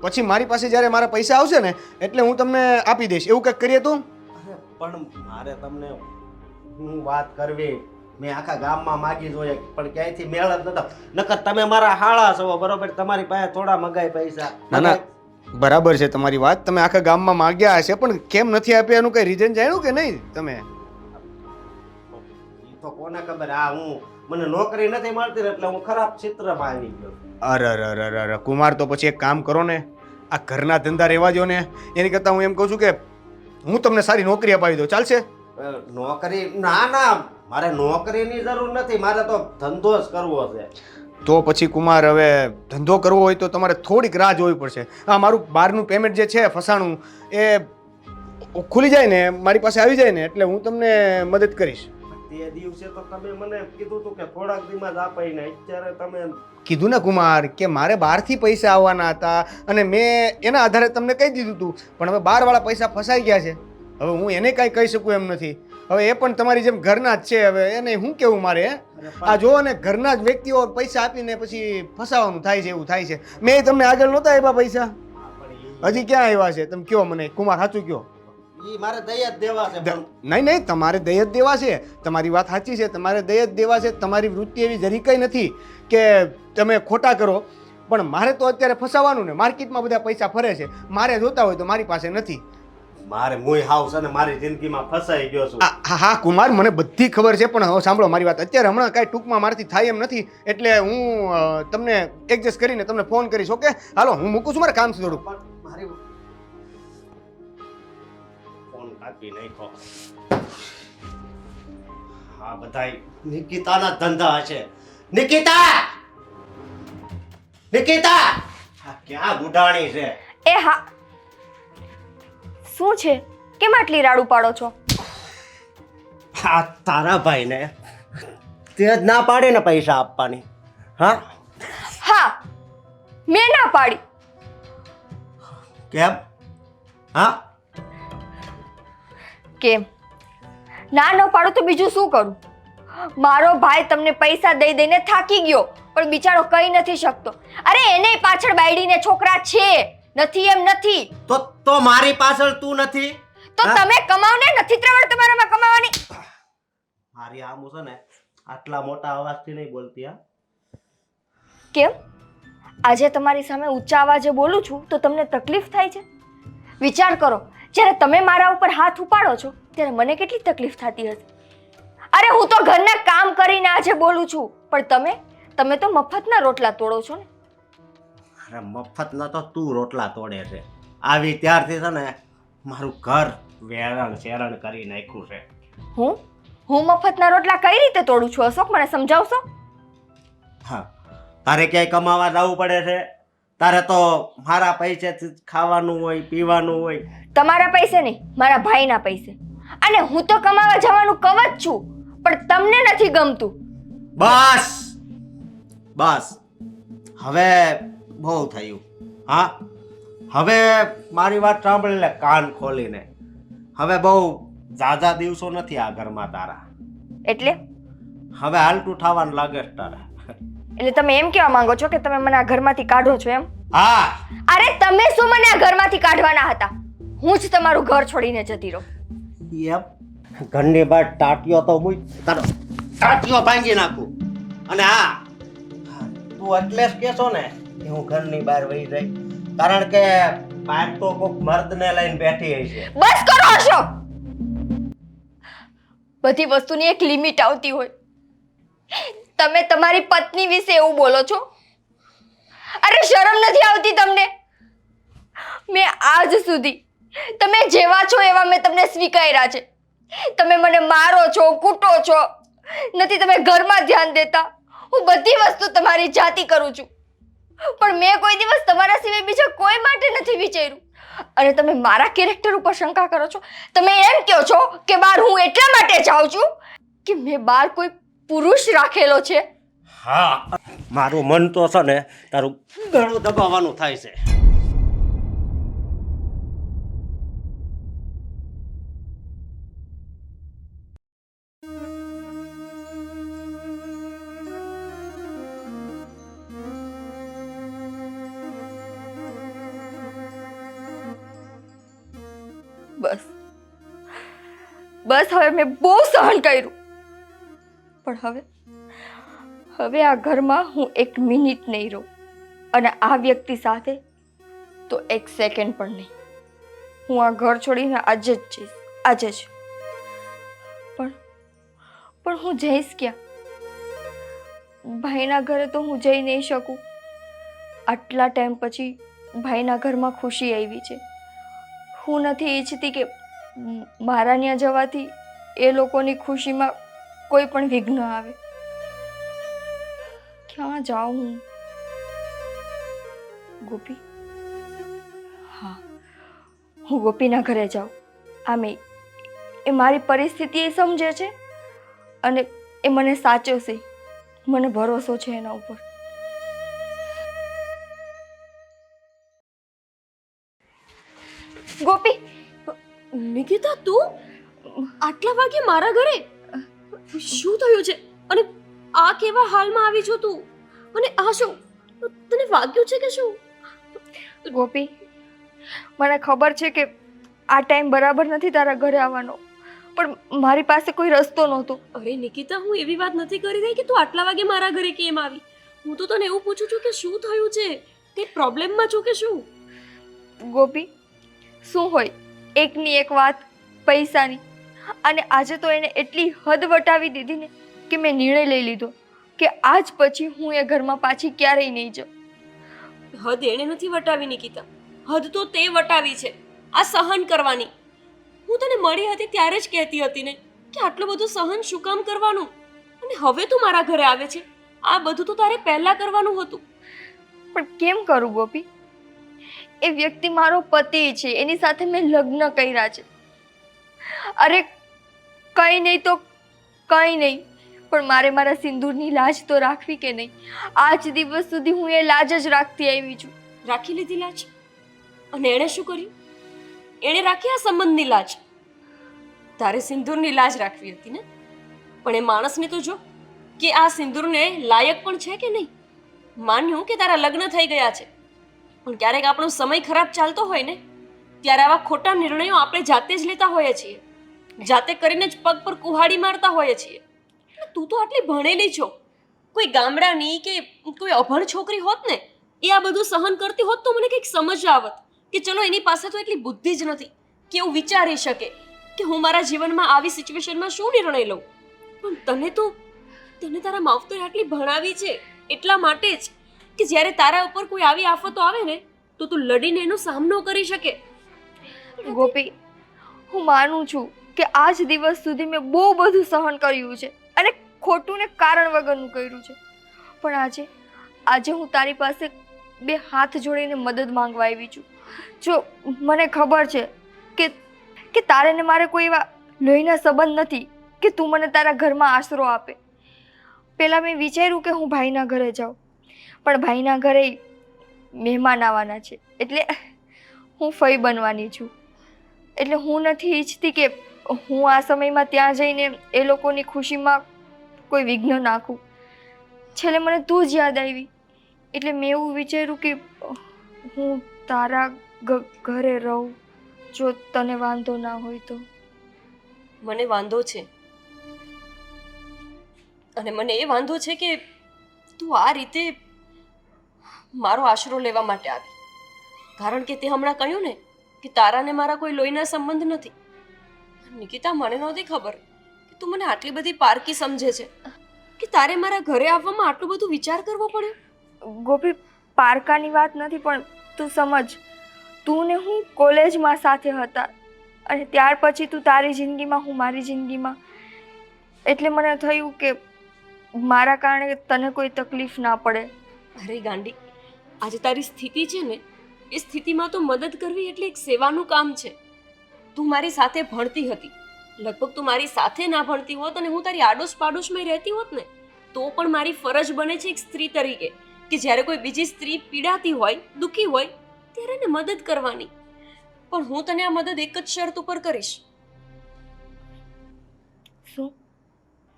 પછી મારી પાસે જ્યારે મારા પૈસા આવશે ને એટલે હું તમને આપી દઈશ. એવું કંઈક કરીએ તો. અરે પણ મારે તમને હું વાત કરવી, મેં આખા ગામમાં માગી જોઈએ પણ ક્યાંયથી મેળ જ નતો. નકર તમે મારા હાળા છો, બરોબર? તમારી પાસે થોડા મગાય પૈસા. ના ના, બરાબર છે તમારી વાત. તમે આખા ગામમાં માગ્યા હશે, પણ કેમ નથી આપ્યા એનું કઈ રીઝન જાણ્યું કે નહીં તમે? ઈ તો કોને ખબર. આ હું મને નોકરી નથી મળતી ને એટલે હું ખરાબ ચિત્રમાં આવી ગયો. અરે કુમાર, તો પછી એક કામ કરો ને, આ ઘરના ધંધા રહેવા દો ને. એની કરતાં હું એમ કહું છું કે હું તમને સારી નોકરી અપાવી દઉં, ચાલશે? નોકરી? ના ના, મારે નોકરીની જરૂર નથી, મારે તો ધંધો જ કરવો છે. તો પછી કુમાર, હવે ધંધો કરવો હોય તો તમારે થોડીક રાહ જોવી પડશે. આ મારું બહારનું પેમેન્ટ જે છે ફસાણું, એ ખુલી જાય ને, મારી પાસે આવી જાય ને, એટલે હું તમને મદદ કરીશ. તે દિવસે તો તમે મને કીધું હતું કે થોડાક દિવસ આપાઈને, અત્યારે તમે કીધું ને કુમાર કે મારે બહારથી પૈસા આવવાના હતા અને મેં એના આધારે તમને કહી દીધું હતું, પણ હવે બહારવાળા પૈસા ફસાઈ ગયા છે. હવે હું એને કાંઈ કહી શકું એમ નથી. હવે એ પણ તમારી જેમ ઘરના જ છે, હવે એને શું કેવું મારે? આ જો ને, ઘરના જ વ્યક્તિઓ પૈસા આપીને પછી ફસાવાનું થાય છે, એવું થાય છે. મેં તમને આગળ નહોતા આપ્યા પૈસા, હજી ક્યાં આવ્યા છે? તમે કયો મને કુમાર, સાચું કયો. ઈ મારે દયા જ દેવા છે. નહીં, તમારે દયા જ દેવા છે. તમારી વાત સાચી છે, તમારે દયા જ દેવા છે. તમારી વૃત્તિ એવી જરી કંઈ નથી કે તમે ખોટા કરો, પણ મારે તો અત્યારે ફસાવાનું ને. માર્કેટમાં બધા પૈસા ફરે છે, મારે જોતા હોય તો મારી પાસે નથી. મારે મુય હાઉસ અને મારી જિંદગીમાં ફસાઈ ગયો છું. હા કુમાર, મને બધી ખબર છે, પણ હવે સાંભળો મારી વાત. અત્યારે હમણાં કાંઈ ટૂંકમાં મારાથી થાય એમ નથી, એટલે હું તમને એડજસ્ટ કરીને તમને ફોન કરીશ. ઓકે, હાલો હું મૂકું છું, મારે કામ છે થોડું. પણ મારી ફોન કાપી નાખ્યો. હા, બધાય નિકિતાના ધંધા છે. નિકિતા! નિકિતા! આ ક્યાં ગુડાણી છે? એ હા, શું છે? કેમ આટલી રાડું પાડો છો? આ તારા ભાઈને તે જ ના પાડે ને પૈસા આપવાની. હા હા, મેં ના પાડી. કેમ? હા, કેમ ના ન પાડો તો બીજું શું કરું? મારો ભાઈ તમને પૈસા દઈ દઈને થાકી ગયો, પણ બિચારો કઈ નથી શકતો. અરે એને પાછળ બાયડીને છોકરા છે, નથી એમ નથી. તો મારી પાછળ તું નથી તો તમે કમાવ ને, નથી ત્રવડ તમારામાં કમાવાની. મારી આમું છે ને આટલા મોટા અવાજથી નહીં બોલતી. હા, કેમ આજે તમારી સામે ઊંચા અવાજે બોલું છું તો તમને તકલીફ થાય છે? વિચાર કરો, જ્યારે તમે મારા ઉપર હાથ ઉપાડો છો ત્યારે મને કેટલી તકલીફ થતી હશે. અરે હું તો ઘરના કામ કરીને આજે બોલું છું, પણ તમે તો મફતના રોટલા તોડો છો ને. અરે મફતના તો તું રોટલા તોડે છે. આવી ત્યારથી છે ને મારું ઘર વેરણ શેરણ કરી નાખ્યું છે. હું મફતના રોટલા કઈ રીતે તોડું છું અશોક, મને સમજાવશો? હા, તારે ક્યાંય કમાવા જવું પડે છે? તારે તો મારા પૈસેથી જ ખાવાનું હોય, પીવાનું હોય. તમારા પૈસે નહીં, મારા ભાઈના પૈસે. અને હું તો કમાવા જવાનું કહું જ છું, પણ તમને નથી ગમતું. બસ હવે બહુ થયું. હા, હવે મારી વાત સાંભળી લે કાન ખોલીને. હવે બહુ ઝાઝા દિવસો નથી આ ઘરમાં તારા. એટલે હવે હાલતું થવાનું લાગે છે તારા. એટલે તમે એમ કહેવા માંગો છો કે તમે મને આ ઘરમાંથી કાઢો છો એમ? હા. અરે તમે શું મને આ ઘરમાંથી કાઢવાના હતા? હું જ તમારું ઘર છોડીને જતી રહું. એમ ઘરની બહાર ટાટિયો તો મુઈ તારો ટાટિયો ભાંગી નાખું. અને હા, તું એટલે જ કહેશો ને કે હું ઘરની બહાર વહી જાય, કારણ કે બહાર તો કોઈક મર્દને લઈને બેઠી હશે. બસ કરો અશોક. બધી વસ્તુની એક લિમિટ આવતી હોય. તમે તમારી પત્ની વિશે એવું બોલો છો? અરે શરમ નથી આવતી તમને? મેં આજ સુધી તમે જેવા છો એવા મેં તમને સ્વીકાર્યા છે. તમે મને મારો છો, કૂટો છો, નથી તમે ઘરમાં ધ્યાન દેતા. હું બધી વસ્તુ તમારી જાતી કરું છું. પણ મેં કોઈ દિવસ તમારા સિવાય બીજા કોઈ માટે નથી વિચાર્યું. અને તમે મારા કેરેક્ટર ઉપર શંકા કરો છો. તમે એમ કહો છો કે બહાર હું એટલા માટે જાઉં છું કે મેં બહાર કોઈ પુરુષ રાખેલો છે. હા, મારું મન તો છે ને તારું ગળું દબાવવાનું થાય છે. બસ બસ હવે મેં બહુ સહન કર્યું. પણ હવે આ ઘરમાં હું એક મિનિટ નહીં રહું, અને આ વ્યક્તિ સાથે તો એક સેકન્ડ પણ નહીં. હું આ ઘર છોડીને આજે જ જઈશ, આજે જ. પણ હું જઈશ ક્યાં? ભાઈના ઘરે તો હું જઈ નહીં શકું. આટલા ટાઈમ પછી ભાઈના ઘરમાં ખુશી આવી છે. હું નથી ઈચ્છતી કે મારા ત્યાં જવાથી એ લોકોની ખુશીમાં કોઈ પણ વિઘ્ન આવે. ક્યાં જાઉં હું? ગોપી? હા, હું ગોપીના ઘરે જાઉં. આમે એ મારી પરિસ્થિતિ એ સમજે છે અને એ મને સાચવશે. મને ભરોસો છે એના ઉપર. ગોપી! નિકિતા, તું આટલા વાગે મારા ઘરે? શું થયું છે? અને આ કેવા હાલમાં આવી છો તું? અને આ શું, તને વાગ્યું છે કે શું? ગોપી, મને ખબર છે કે આ ટાઈમ બરાબર નથી તારા ઘરે આવવાનો, પણ મારી પાસે કોઈ રસ્તો નહોતો. અરે નિકિતા, હું એવી વાત નથી કરી રહી કે તું આટલા વાગે મારા ઘરે કેમ આવી. હું તો તને એવું પૂછું છું કે શું થયું છે? કઈ પ્રોબ્લેમમાં છો કે શું? ગોપી, શું હોય એકની એક વાત પૈસાની, અને આજે તો એને એટલી હદ વટાવી દીધી ને કે મેં નિર્ણય લઈ લીધો કે આજ પછી હું એ ઘરમાં પાછી ક્યારેય નહીં જાઉં. હદ એણે નથી વટાવી નિકિતા, હદ તો તે વટાવી છે આ સહન કરવાની. હું તને મળી હતી ત્યારે જ કહેતી હતી ને કે આટલું બધું સહન શું કામ કરવાનું? અને હવે તું મારા ઘરે આવે છે. આ બધું તો તારે પહેલા કરવાનું હતું. પણ કેમ કરું ગોપી? એ વ્યક્તિ મારો પતિ છે, એની સાથે મેં લગ્ન કર્યા છે. અરે કંઈ નહીં તો કંઈ નહીં, પણ મારે મારા સિંદૂરની લાજ તો રાખવી કે નહીં? આજ દિવસ સુધી હું એ લાજ જ રાખતી આવી છું. રાખી લીધી લાજ? અને એણે શું કર્યું? એણે રાખી આ સંબંધની લાજ. તારે સિંદૂરની લાજ રાખવી હતી ને? પણ એ માણસને તો જો કે આ સિંદૂરને લાયક પણ છે કે નહીં. માન્યું કે તારા લગ્ન થઈ ગયા છે, પણ ક્યારેક આપણો સમય ખરાબ ચાલતો હોય ને ત્યારે આવા ખોટા નિર્ણયો આપણે જાતે જ લેતા હોઈએ છીએ. જાતે કરીને જ પગ પર કુહાડી મારતા હોઈએ છીએ. તું તો આટલી ભણેલી છો, કોઈ ગામડાની કે કોઈ અભણ છોકરી હોત ને એ આ બધું સહન કરતી હોત તો મને કંઈક સમજ આવત કે ચલો એની પાસે તો એટલી બુદ્ધિ જ નથી કે એવું વિચારી શકે કે હું મારા જીવનમાં આવી સિચ્યુએશનમાં શું નિર્ણય લઉં. પણ તને તારા માવતરે આટલી ભણાવી છે એટલા માટે જ કે જ્યારે તારા ઉપર કોઈ આવી આફતો આવે ને તો તું લડીને એનો સામનો કરી શકે. ગોપી, હું માનું છું કે આજ દિવસ સુધી મેં બહુ બધું સહન કર્યું છે અને ખોટું ને કારણ વગરનું કર્યું છે. પણ આજે હું તારી પાસે બે હાથ જોડીને મદદ માંગવા આવી છું. જો મને ખબર છે કે તારે ને મારે કોઈ એવા લોહીના સંબંધ નથી કે તું મને તારા ઘરમાં આશરો આપે. પહેલાં મેં વિચાર્યું કે હું ભાઈના ઘરે જાઉં, પણ ભાઈના ઘરે મહેમાન આવવાના છે, એટલે હું ફઈ બનવાની છું. એટલે હું નથી ઈચ્છતી કે હું આ સમયમાં ત્યાં જઈને એ લોકોની ખુશીમાં કોઈ વિઘ્ન નાખું. છેલ્લે મને તું જ યાદ આવી, એટલે મેં એવું વિચાર્યું કે હું તારા ઘરે રહું, જો તને વાંધો ના હોય તો. મને વાંધો છે, અને મને એ વાંધો છે કે તું આ રીતે મારો આશરો લેવા માટે આવી. કારણ કે તે હમણાં કહ્યું ને કે તારા ને મારા કોઈ લોહીના સંબંધ નથી. નિકિતા, મને નહોતી ખબર કે તું મને આટલી બધી પારકી સમજે છે, કે તારે મારા ઘરે આવવામાં આટલું બધું વિચાર કરવો પડ્યો. ગોપી, પારકાની વાત નથી, પણ તું સમજ, તું ને હું કોલેજમાં સાથે હતા અને ત્યાર પછી તું તારી જિંદગીમાં, હું મારી જિંદગીમાં. એટલે મને થયું કે મારા કારણે તને કોઈ તકલીફ ના પડે. અરે ગાંડી, આજે તારી સ્થિતિ છે ને, એ સ્થિતિમાં તો મદદ કરવી એટલે એક સેવાનું કામ છે. તું મારી સાથે ભણતી હતી, લગભગ તું મારી સાથે ના ભણતી હોત અને હું તારી આડોશ પાડોશમાં રહેતી હોત ને, તો પણ મારી ફરજ બને છે એક સ્ત્રી તરીકે કે જ્યારે કોઈ બીજી સ્ત્રી પીડાતી હોય, દુઃખી હોય, ત્યારે એને મદદ કરવાની. પણ હું તને આ મદદ એક જ શરત ઉપર કરીશ શું?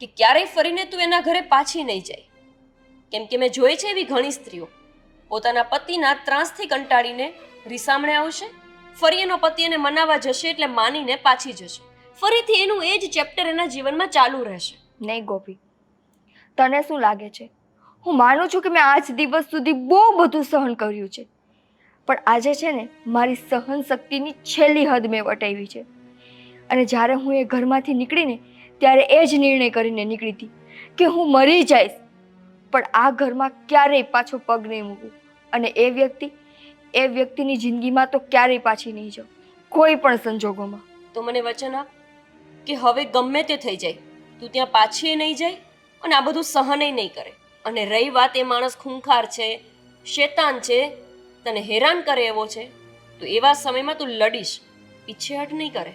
કે ક્યારેય ફરીને તું એના ઘરે પાછી નહીં જાય. કેમ કે મેં જોઈ છે એવી ઘણી સ્ત્રીઓ પોતાના પતિના ત્રાસથી કંટાળીને રીસામણે આવશે, ફરી એનો પતિ એને મનાવવા જશે એટલે માનીને પાછી જશે, ફરીથી એનું એ જ ચેપ્ટર એના જીવનમાં ચાલુ રહેશે. નહીં ગોપી, તને શું લાગે છે? હું માનું છું કે મેં આજ દિવસ સુધી બહુ બધું સહન કર્યું છે, પણ આજે છે ને મારી સહન શક્તિની છેલ્લી હદ મેં વટાવી છે. અને જ્યારે હું એ ઘરમાંથી નીકળીને ત્યારે એ જ નિર્ણય કરીને નીકળી હતી કે હું મરી જઈશ, પણ આ ઘરમાં ક્યારેય પાછો પગ નહીં મૂકું. અને એ વ્યક્તિની જિંદગીમાં તો ક્યારેય પાછી નહીં જાઉં, કોઈ પણ સંજોગોમાં. તો મને વચન આપ કે હવે ગમે તે થઈ જાય તું ત્યાં પાછી નહીં જાય અને આ બધું સહનય નહીં કરે. અને રહી વાત એ માણસ ખૂંખાર છે, શેતાન છે, તને હેરાન કરે એવો છે, તો એવા સમયમાં તું લડીશ, પીછેહટ નહીં કરે.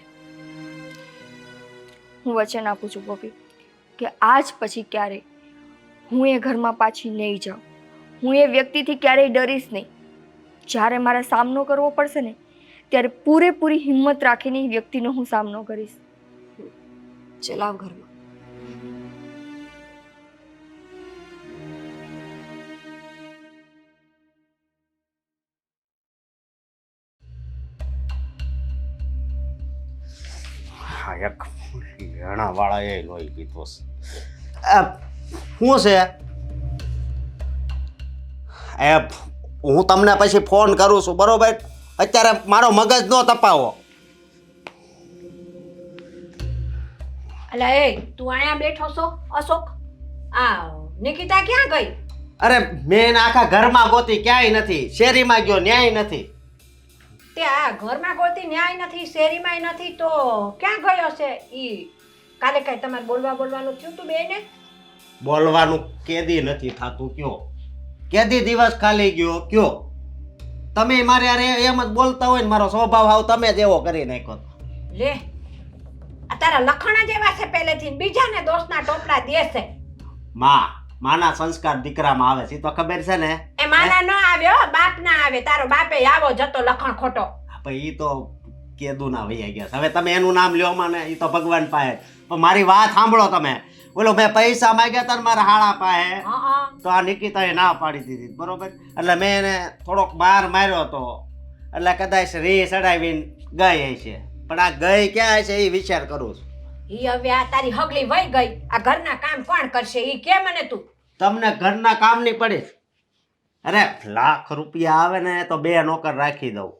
હું વચન આપું છું ગોપી કે આજ પછી ક્યારેય હું એ ઘરમાં પાછી નહીં જાઉં. હું એ વ્યક્તિથી ક્યારેય ડરીશ નહીં. જ્યારે મારે સામનો કરવો પડશે ને ત્યારે પૂરેપૂરી હિંમત રાખીને એ વ્યક્તિનો હું સામનો કરીશ. ચલાવ ઘરમાં. હા, એક લેણાવાળા એ લોહી પીતો છે. શું છે એ? હું તમને પછી ફોન કરું છું, બરોબર? અત્યારે મારો મગજ ન તપાવો. અલા એ તું અહીંયા બેઠો છો અશોક? આ નિકિતા ક્યાં ગઈ? અરે મેં એના આખા ઘરમાં ગોતી, ક્યાંય નથી. શેરીમાં ગયો, ન્યાય નથી. તે આ ઘરમાં ગોતી ન્યાય નથી, શેરીમાંય નથી, તો ક્યાં ગયો છે ઈ? કાલે કઈ તમારે બોલવાનું થયું તું બેને? બોલવાનું કેદી નથી થતું, કયો કેદી દિવસ ખાલી ગયો, કયો તમે મારે અરે એમ જ બોલતા હોય ને, મારો સ્વભાવ હાવ તમે જ એવો કરી નાખ્યો. લે આ તારા લખણા જેવા છે પહેલેથી, બીજાને દોષના ટોપલા દે છે. માના સંસ્કાર દીકરામાં આવે છે, તો ખબર છે ને? એ માના ન આવ્યો, બાપ ના આવે. તારો બાપે આવો જતો લખણ ખોટો. ભાઈ ઈ તો કેદું ના વૈયા ગયા. હવે તમે એનું નામ લ્યો મને, ઈ તો ભગવાન પાસે. પણ મારી વાત સાંભળો તમે. બોલો, મેં પૈસા માંગ્યા હતા ને મારા હાળા પાસે, તો આ નિકિતાએ ના પાડી દીધી, બરોબર? એટલે મેં એને થોડોક માર માર્યો હતો, એટલે કદાચ રી ચડાવીને ગઈ હશે. પણ આ ગઈ ક્યાં હશે એ વિચાર કરું છું. ઈ હવે આ તારી હગલી વઈ ગઈ, આ ઘરના કામ કોણ કરશે ઈ કે મને તું? તમને ઘરના કામ નહીં પડે? અરે લાખ રૂપિયા આવે ને તો 2 નોકર રાખી દઉં,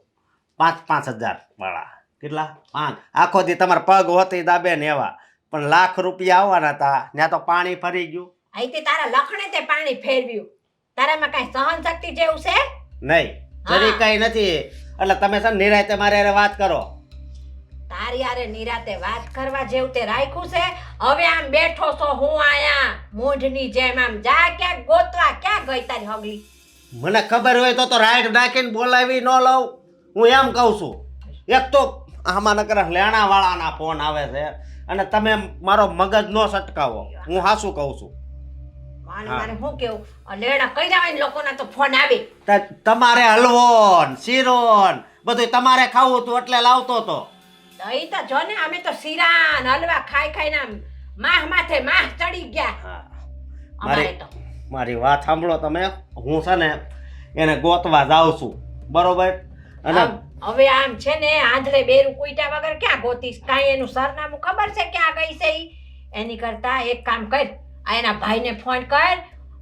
5,000 વાળા. કેટલા? 5. આખો દી તમારા પગ હોતી દાબે ને એવા. પણ લાખ રૂપિયા આવવાના હતા, ત્યાં તો પાણી ફરી ગયું. અહીંથી તારા લખણે તે પાણી ફેરવ્યું. તારામાં કઈ સહન શક્તિ જેવું છે નહીં? જરી કઈ નથી. એટલે તમે છે ને નિરાંતે મારે હારે વાત કરો. તારી હારે નિરાતે વાત કરવા જેવું તે રાખ્યું છે? હવે આમ બેઠો છો, હું આયા મૂઢની જેમ આમ જા, ક્યાંક ગોતવા ક્યાં ગઈ તારી હગલી? મને ખબર હોય તો રાઈટ નાખીને બોલાવી ન લઉં. હું એમ કહું છું. એક તો આમાં નકર લેણા વાળાના ફોન આવે છે અને તમે મારો મગજ નો સટકાવો. હું હાસું કહું છું. મારે શું કેવું, લેણા કર્યા હોય ને લોકોના તો ફોન આવે. તમારે હલવો ને શીરો ને બધું તમારે ખાવું હતું એટલે લાવતો હતો. ઈ તો જો ને, અમે તો શીરા ને હલવા ખાઈ ખાઈને આમ માહ માથે માહ ચડી ગયા. અમારે તો મારી વાત સાંભળો તમે. હું છે ને એને ગોતવા જાઉં છું, બરોબર? અને હવે આમ છે ને આંધળે બેરું કુઈટા વગર ક્યાં ગોતીશ? કાંઈ એનું સરનામું ખબર છે ક્યાં ગઈ છે ઈ? એની કરતા એક કામ કર, આ એના ભાઈને ફોન કર,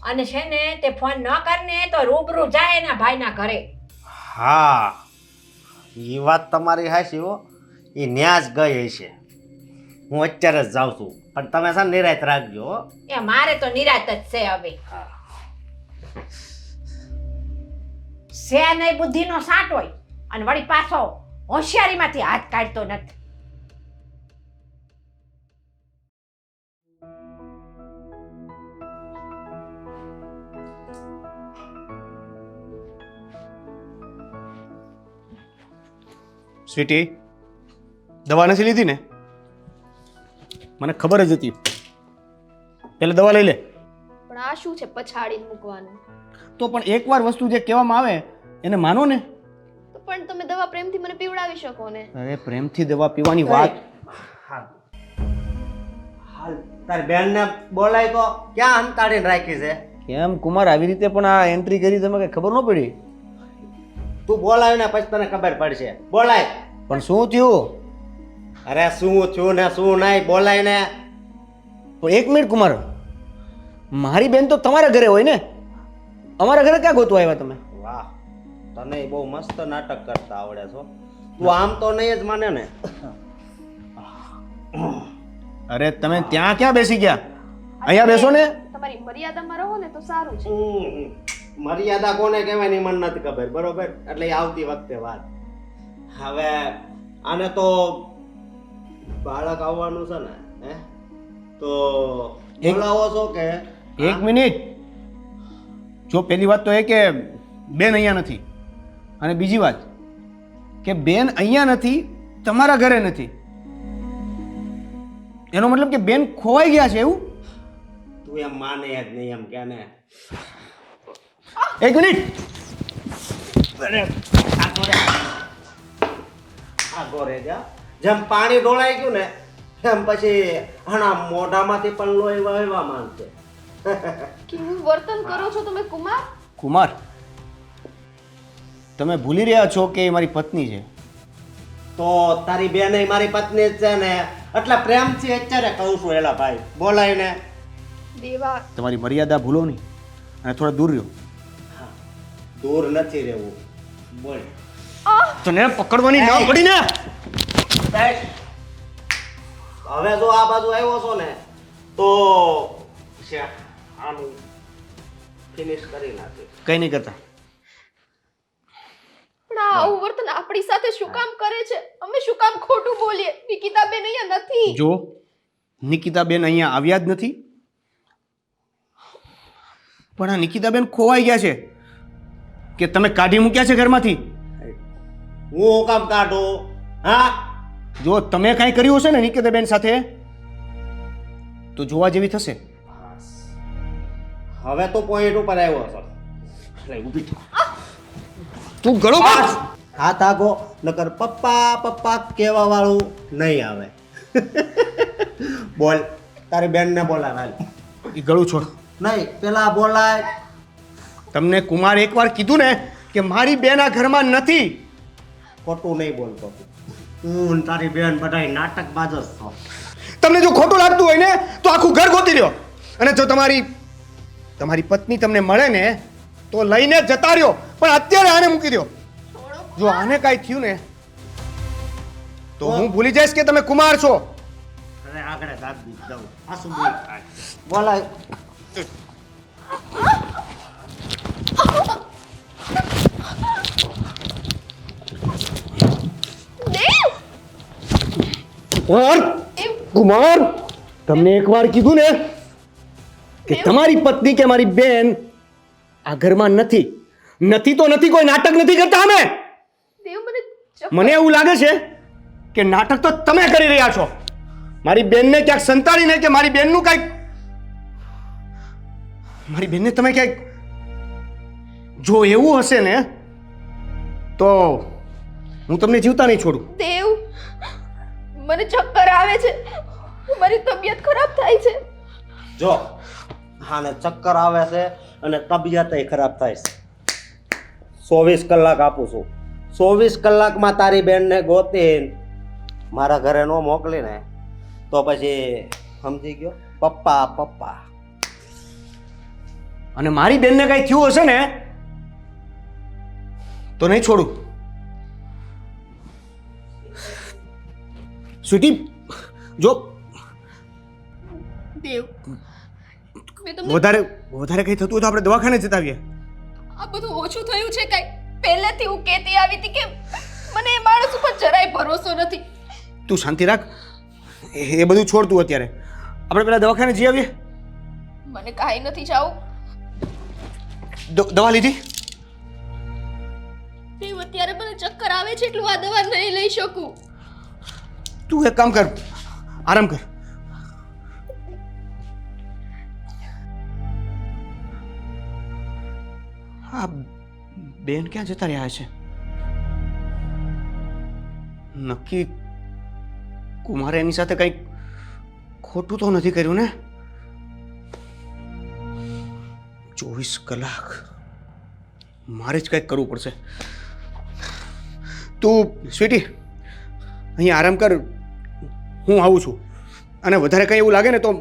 અને છે ને તે ફોન ન કરને તો રૂબરૂ જાય એના ભાઈના ઘરે. હા, એ વાત તમારી હાચી હો. એ ન્યા જ ગઈ હશે. હું અત્યારે જ જાઉં છું, પણ તમે છે ને નિરાંત રાખજો હો. એ મારે તો નિરાત જ છે હવે. છે નહીં બુદ્ધિનો સાટ હોય, અને વળી પાછો હોશિયારીમાંથી હાથ કાઢતો નથી. સ્વીટી, દવા નથી લીધી ને? મને ખબર જ હતી. પહેલા દવા લઈ લે. પણ આ શું છે પછાડીને મૂકવાનું? તો પણ એકવાર વસ્તુ જે કહેવામાં આવે એને માનો ને. તો પણ તમે દવા પ્રેમથી મને પીવડાવી શકો ને. અરે પ્રેમથી દવા પીવાની વાત. હાલ તારી બેનને બોલાય તો ક્યાં હંતાડીને રાખી છે? કેમ કુમાર આવી રીતે પણ આ એન્ટ્રી કરી તમે કઈ ખબર ન પડી? તું બોલાય ને પછી તને ખબર પડશે. બોલાય. પણ શું થયું? અરે શું છું ને શું નહીં, બોલાય ને. તો એક મિનિટ કુમાર, મારી બેન તો તમારા ઘરે હોય ને, અમારા ઘરે ક્યાં ગોતવા આવ્યા તમે? વાહ, તને બહુ મસ્ત નાટક કરતા આવડે છો. તું આમ તો નહીં જ માને ને. અરે તમે ત્યાં ક્યાં બેસી ગયા? અહીંયા બેસો ને. તમારી મર્યાદામાં રહો ને તો સારું છે. મર્યાદા કોને કહેવાય ની મને નથી ખબર, બરોબર? એટલે એ આવતી વખતે વાત. હવે આને તો બાળક આવવાનું છે ને, હે? તો બોલાવો છો કે? એક મિનિટ. જો પહેલી વાત તો એ કે બેન અહીંયા નથી, અને બીજી વાત કે બેન અહીંયા નથી, તમારા ઘરે નથી. એનો મતલબ કે બેન ખોવાઈ ગયા છે એવું? તું એમ માને જ નહીં એમ કે ને. એક મિનિટ. અરે આગો રે જા. જેમ પાણી ઢોળાઈ ગયું ને એમ પછી આના મોઢામાંથી પણ લોહી વહેવા માંડશે. કેવું વર્તન કરો છો તમે કુમાર? કુમાર, તમે ભૂલી રહ્યા છો કે એ મારી પત્ની છે. તો તારી બેન મારી પત્ની જ છે ને, એટલે પ્રેમથી અત્યારે કહું છું. એલા ભાઈ બોલાય ને. દેવા, તમારી મર્યાદા ભૂલો નહીં અને થોડા દૂર રહ્યો. દૂર નથી રહેવું. બોલ. તને પકડવાની ના પડી ને. હવે જો આ બાજુ આવ્યો છો ને તો આનું ફિનિશ કરી નાખે. કઈ નહીં કરતા. પણ આ આવું વર્તન આપણી સાથે શું કામ કરે છે? અમે શું કામ ખોટું બોલીએ? નિકિતાબેન અહીંયા નથી. જો નિકિતાબેન અહીંયા આવ્યા જ નથી, પણ આ નિકિતાબેન ખોવાઈ ગયા છે કે તમે કાઢી મૂક્યા છે ઘરમાંથી? હું કામ કાઢો? હા, જો તમે કાંઈ કર્યું હશે ને નિકિતાબેન સાથે તો જોવા જેવી થશે. હવે તો પોઈન્ટ ઉપર આવ્યો છો. એટલે ઊભી થા. તું ગળો કાઢ. હાથ આગો, નકર પપ્પા પપ્પા કહેવા વાળું નહીં આવે. બોલ. તારી બેનને બોલાવ. હાલ. એ ગળું છોડ. નહીં, પેલા બોલાય. તમને કુમાર એકવાર કીધું ને કે મારી બેન આ ઘરમાં નથી. ખોટું નહીં બોલતો. તું તારી બેન બધા નાટકબાજ જ છો. તમને જો ખોટું લાગતું હોય ને તો આખું ઘર ગોતી લ્યો, અને જો તમારી પત્ની તમને મળે ને તો લઈને જતા રહ્યો, પણ અત્યારે આને મૂકી દો. જો આને કાંઈ થયું ને તો હું ભૂલી જઈશ કે તમે કુમાર છો. અરે આગળ દાદી જાઉં. આ શું બોલ? બોલાય. દેવ, કુમાર, તમને એકવાર કીધું ને કે તમારી પત્ની કે મારી બેન આ ઘરમાં નથી. નથી તો નથી, કોઈ નાટક નથી કરતા અમે. દેવ મને મને એવું લાગે છે કે નાટક તો તમે કરી રહ્યા છો. મારી બેનને ક્યાંક સંતાડીને કે મારી બેનનું કંઈક, મારી બેનને તમે ક્યાંક, જો એવું હશે ને તો હું તમને જીવતા નહીં છોડું. દેવ, મને ચક્કર આવે છે. મારી તબિયત ખરાબ થાય છે. જો હાને ચક્કર આવે છે અને તબિયત ખરાબ થાય છે. 24 કલાક આપું છું. 24 કલાકમાં તારી બેનને ગોતીને મારા ઘરે ન મોકલીને તો પછી સમજી ગયો પપ્પા પપ્પા. અને મારી બેનને કઈ થયું હશે ને તો નહીં છોડું. સ્વીટી, જો દેવ, મેં તમને વધારે કઈ થતું હોય તો આપણે દવાખાને જતા આવીએ. આ બધું ઓછું થયું છે કઈ? પહેલેથી હું કહેતી આવી હતી કે મને એ માણસ ઉપર જરાય ભરોસો નથી. તું શાંતિ રાખ, એ બધું છોડતું અત્યારે. આપણે પેલા દવાખાને જઈ આવીએ. મને કાંઈ નથી જાવું. દવા લીધી? દેવ, અત્યારે મને ચક્કર આવે છે એટલું આ દવા નહીં લઈ શકું. તું એક કામ કર, આરામ કર. હા, બેન ક્યાં જતા રહ્યા છે? નક્કી કુમારે એની સાથે કંઈક ખોટું તો નથી કર્યું ને? 24 કલાક મારે જ કંઈક કરવું પડશે. તું સ્વીટી અહીં આરામ કર, હું આવું છું. અને વધારે કંઈ એવું લાગે ને તો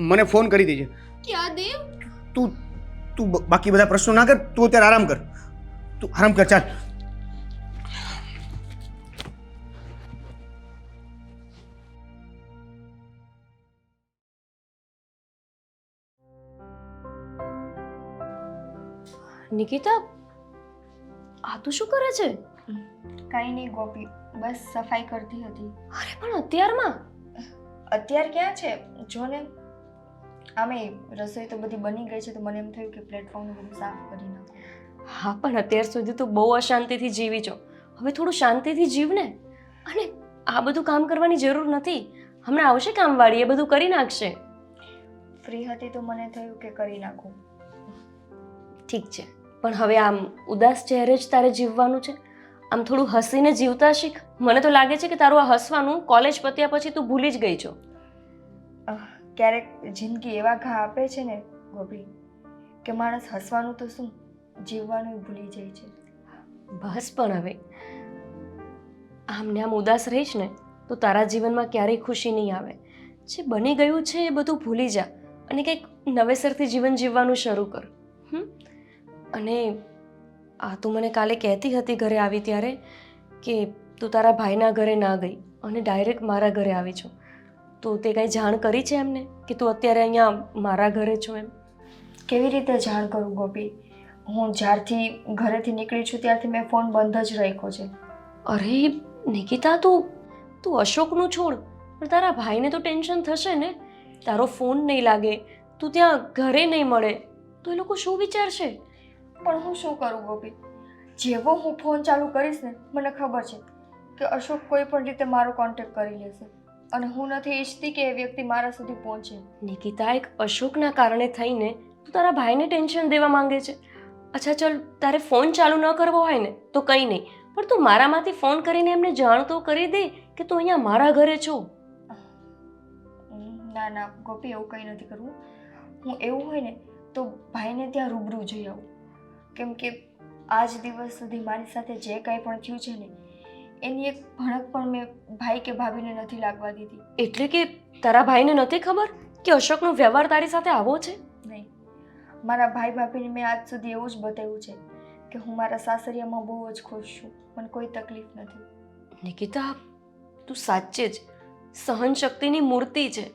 મને ફોન કરી દેજે. ક્યાં દેવ? તું તું બાકી બધા પ્રશ્નો ના કર, તું અત્યારે આરામ કર. તું આરામ કર, ચાલ. નિકિતા, આ તું શું કરે છે? કાંઈ નહીં ગોપી, બસ સફાઈ કરતી હતી. અરે પણ અત્યારમાં? અત્યાર ક્યાં છે? જો ને આમે રસોઈ તો બધી બની ગઈ છે, તો મને એમ થયું કે પ્લેટફોર્મનું બધું સાફ કરી નાખું. હા, પણ અત્યાર સુધી તું બહુ અશાંતિથી જીવી છો. હવે થોડું શાંતિથી જીવ ને. અને આ બધું કામ કરવાની જરૂર નથી. હમણાં આવશે કામવાળી, એ બધું કરી નાખશે. ફ્રી હતી તો મને થયું કે કરી નાખું. ઠીક છે, પણ હવે આમ ઉદાસ ચહેરે જ તારે જીવવાનું છે? આમ થોડું હસીને જીવતા શીખ. મને તો લાગે છે કે તારું આ હસવાનું કોલેજ પત્યા પછી તું ભૂલી જ ગઈ છો. ક્યારેક જિંદગી એવા ઘા આપે છે ને ગોપી, કે માણસ હસવાનું તો શું, જીવવાનું ભૂલી જાય છે. બસ પણ હવે આમ ને આમ ઉદાસ રહીશ ને તો તારા જીવનમાં ક્યારેય ખુશી નહીં આવે. જે બની ગયું છે એ બધું ભૂલી જા અને કંઈક નવેસરથી જીવન જીવવાનું શરૂ કર. અને આ તું મને કાલે કહેતી હતી ઘરે આવી ત્યારે કે તું તારા ભાઈના ઘરે ના ગઈ અને ડાયરેક્ટ મારા ઘરે આવી છો. તો તે કંઈ જાણ કરી છે એમને કે તું અત્યારે અહીંયા મારા ઘરે છો એમ? કેવી રીતે જાણ કરું ગોપી? હું જ્યારથી ઘરેથી નીકળી છું ત્યારથી મેં ફોન બંધ જ રાખ્યો છે. અરે નિકિતા, તું અશોકનું છોડ, પણ તારા ભાઈને તો ટેન્શન થશે ને. તારો ફોન નહીં લાગે, તું ત્યાં ઘરે નહીં મળે તો એ લોકો શું વિચારશે? પણ હું શું કરું ગોપી? જેવો હું ફોન ચાલુ કરીશ ને, મને ખબર છે કે અશોક કોઈ પણ રીતે મારો કોન્ટેક્ટ કરી લેશે. અને હું નથી ઈચ્છતી કે એ વ્યક્તિ મારા સુધી પહોંચે. નિકિતા, એક અશોકના કારણે થઈને તું તારા ભાઈને ટેન્શન દેવા માંગે છે. અચ્છા ચલ, તારે ફોન ચાલુ ન કરવો હોય ને તો કંઈ નહીં, પણ તું મારામાંથી ફોન કરીને એમને જાણ તો કરી દે કે તું અહીંયા મારા ઘરે છો. ના ના ગોપી, એવું કંઈ નથી કરવું. હું એવું હોય ને તો ભાઈને ત્યાં રૂબરૂ જઈ આવું. કેમ કે આજ દિવસ સુધી મારી સાથે જે કાંઈ પણ થયું છે ને, એની એક ભણક પણ મેં ભાઈ કે ભાભીને નથી લાગવા દીધી. એટલે કે તારા ભાઈને નથી ખબર કે અશોકનો વ્યવહાર તારી સાથે આવો છે? નહીં, મારા ભાઈ ભાભીને મેં આજ સુધી એવું જ બતાવ્યું છે કે હું મારા સાસરિયામાં બહુ જ ખુશ છું, મને કોઈ તકલીફ નથી. નિકિતા, તું સાચે જ સહનશક્તિની મૂર્તિ છે.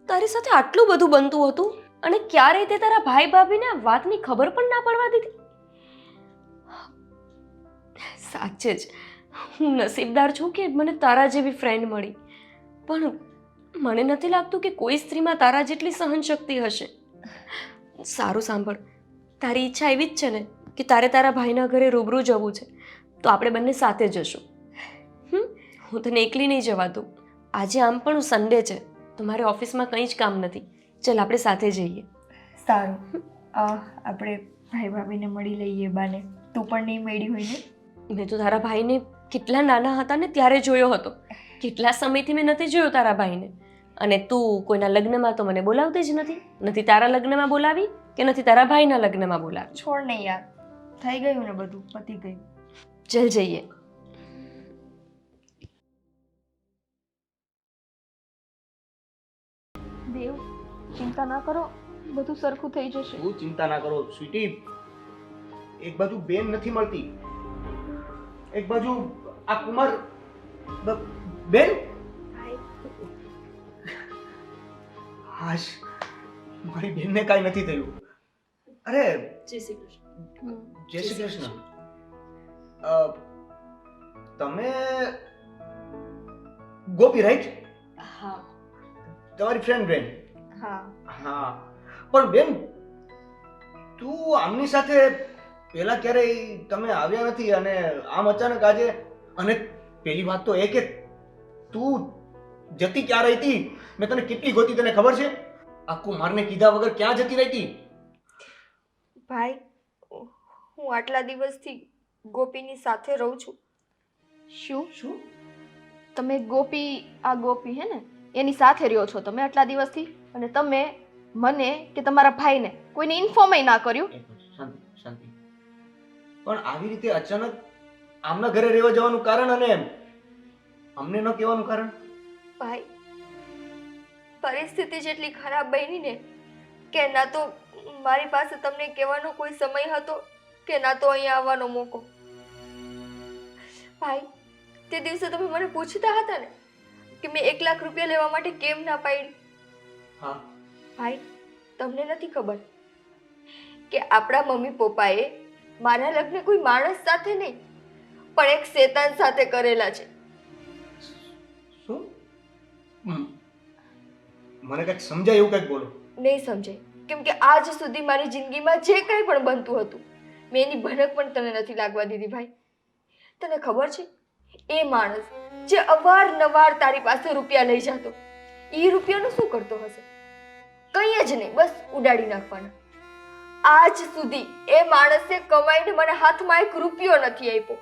તારી સાથે આટલું બધું બનતું હતું અને ક્યારેય તે તારા ભાઈ ભાભીને આ વાતની ખબર પણ ના પડવા દીધી. સાચે જ હું નસીબદાર છું કે મને તારા જેવી ફ્રેન્ડ મળી. પણ મને નથી લાગતું કે કોઈ સ્ત્રીમાં તારા જેટલી સહનશક્તિ હશે. સારું સાંભળ, તારી ઈચ્છા એવી જ છે ને કે તારે તારા ભાઈના ઘરે રૂબરૂ જવું છે, તો આપણે બંને સાથે જશું. હું તને એકલી નહીં જવા દઉં. આજે આમ પણ સન્ડે છે તો મારે ઓફિસમાં કંઈ જ કામ નથી. ચાલ આપણે સાથે જઈએ. સારું, આપણે ભાઈ ભાભીને મળી લઈએ બાને. તું પણ નહીં મળી હોય ને? મેં તો તારા ભાઈને કેટલા નાના હતા ને ત્યારે જોયો હતો. કેટલા સમયથી મેં નથી જોયો તારા ભાઈને. અને તું કોઈના લગ્નમાં તો મને બોલાવતી જ નથી. નથી તારા લગ્નમાં બોલાવી કે નથી તારા ભાઈના લગ્નમાં બોલાવી. છોડ નહીં યાર, થઈ ગયું ને બધું, પતી ગયું. ચાલ જઈએ. દેવ, ચિંતા ના કરો, બધું સરખું થઈ જશે. તું ચિંતા ના કરો સ્વીટી. એક બાજુ બેન નથી મળતી, એક બાજુ આ કુમાર. બેન, હાશ, મારી બેનને કાંઈ નથી થયું. અરે જય શ્રી કૃષ્ણ. જય શ્રી કૃષ્ણ. તમે ગોપી રાઈટ? હા. તમારી ફ્રેન્ડ બેન? હા. હા, પણ બેન તું આમની સાથે પહેલા ક્યારેય તમે આવ્યા નથી અને આમ અચાનક આજે અને પેલી વાત તો એ કે તું જતી ક્યાં રહી હતી? મેં તને કેટલી ગોતી તને ખબર છે? આ કુમારને કીધા વગર ક્યાં જતી રહી હતી? ભાઈ હું આટલા દિવસથી ગોપીની સાથે રહું છું. શું તમે આ ગોપી હે ને એની સાથે રહ્યો છો તમે આટલા દિવસથી, અને તમે મને કે તમારા ભાઈને કોઈને ઇન્ફોર્મ ના કર્યું? શાંતિ શાંતિ. પણ આવી રીતે અચાનક આમના ઘરે રહેવા જવાનું કારણ અને અમને ન કહેવાનું કારણ? ભાઈ પરિસ્થિતિ જેટલી ખરાબ બની ને કે ના તો મારી પાસે તમને કહેવાનો કોઈ સમય હતો કે ના તો અહીંયા આવવાનો મોકો. ભાઈ તે દિવસે તમે મને પૂછતા હતા ને કે મેં 1 લાખ રૂપિયા લેવા માટે કેમ ના પાડી. હા ભાઈ તમને નથી ખબર કે આપણા મમ્મી પપ્પાએ મારા લગ્ન કોઈ માણસ સાથે નહીં પણ એક શેતાન સાથે કરેલા છે. શું? મને કંઈક સમજાય એવું કંઈક બોલો. નહીં સમજાય, કેમ કે આજ સુધી મારી જિંદગીમાં જે કંઈ પણ બનતું હતું મેં એની ભનક પણ તને નથી લાગવા દીધી. ભાઈ તને ખબર છે એ માણસ જે અવારનવાર તારી પાસે રૂપિયા લઈ જતો એ રૂપિયાનું શું કરતો હશે? કંઈ જ નહીં, બસ ઉડાડી નાખવાના. આજ સુધી એ માણસે કમાઈને મને હાથમાં 1 રૂપિયો નથી આપ્યો.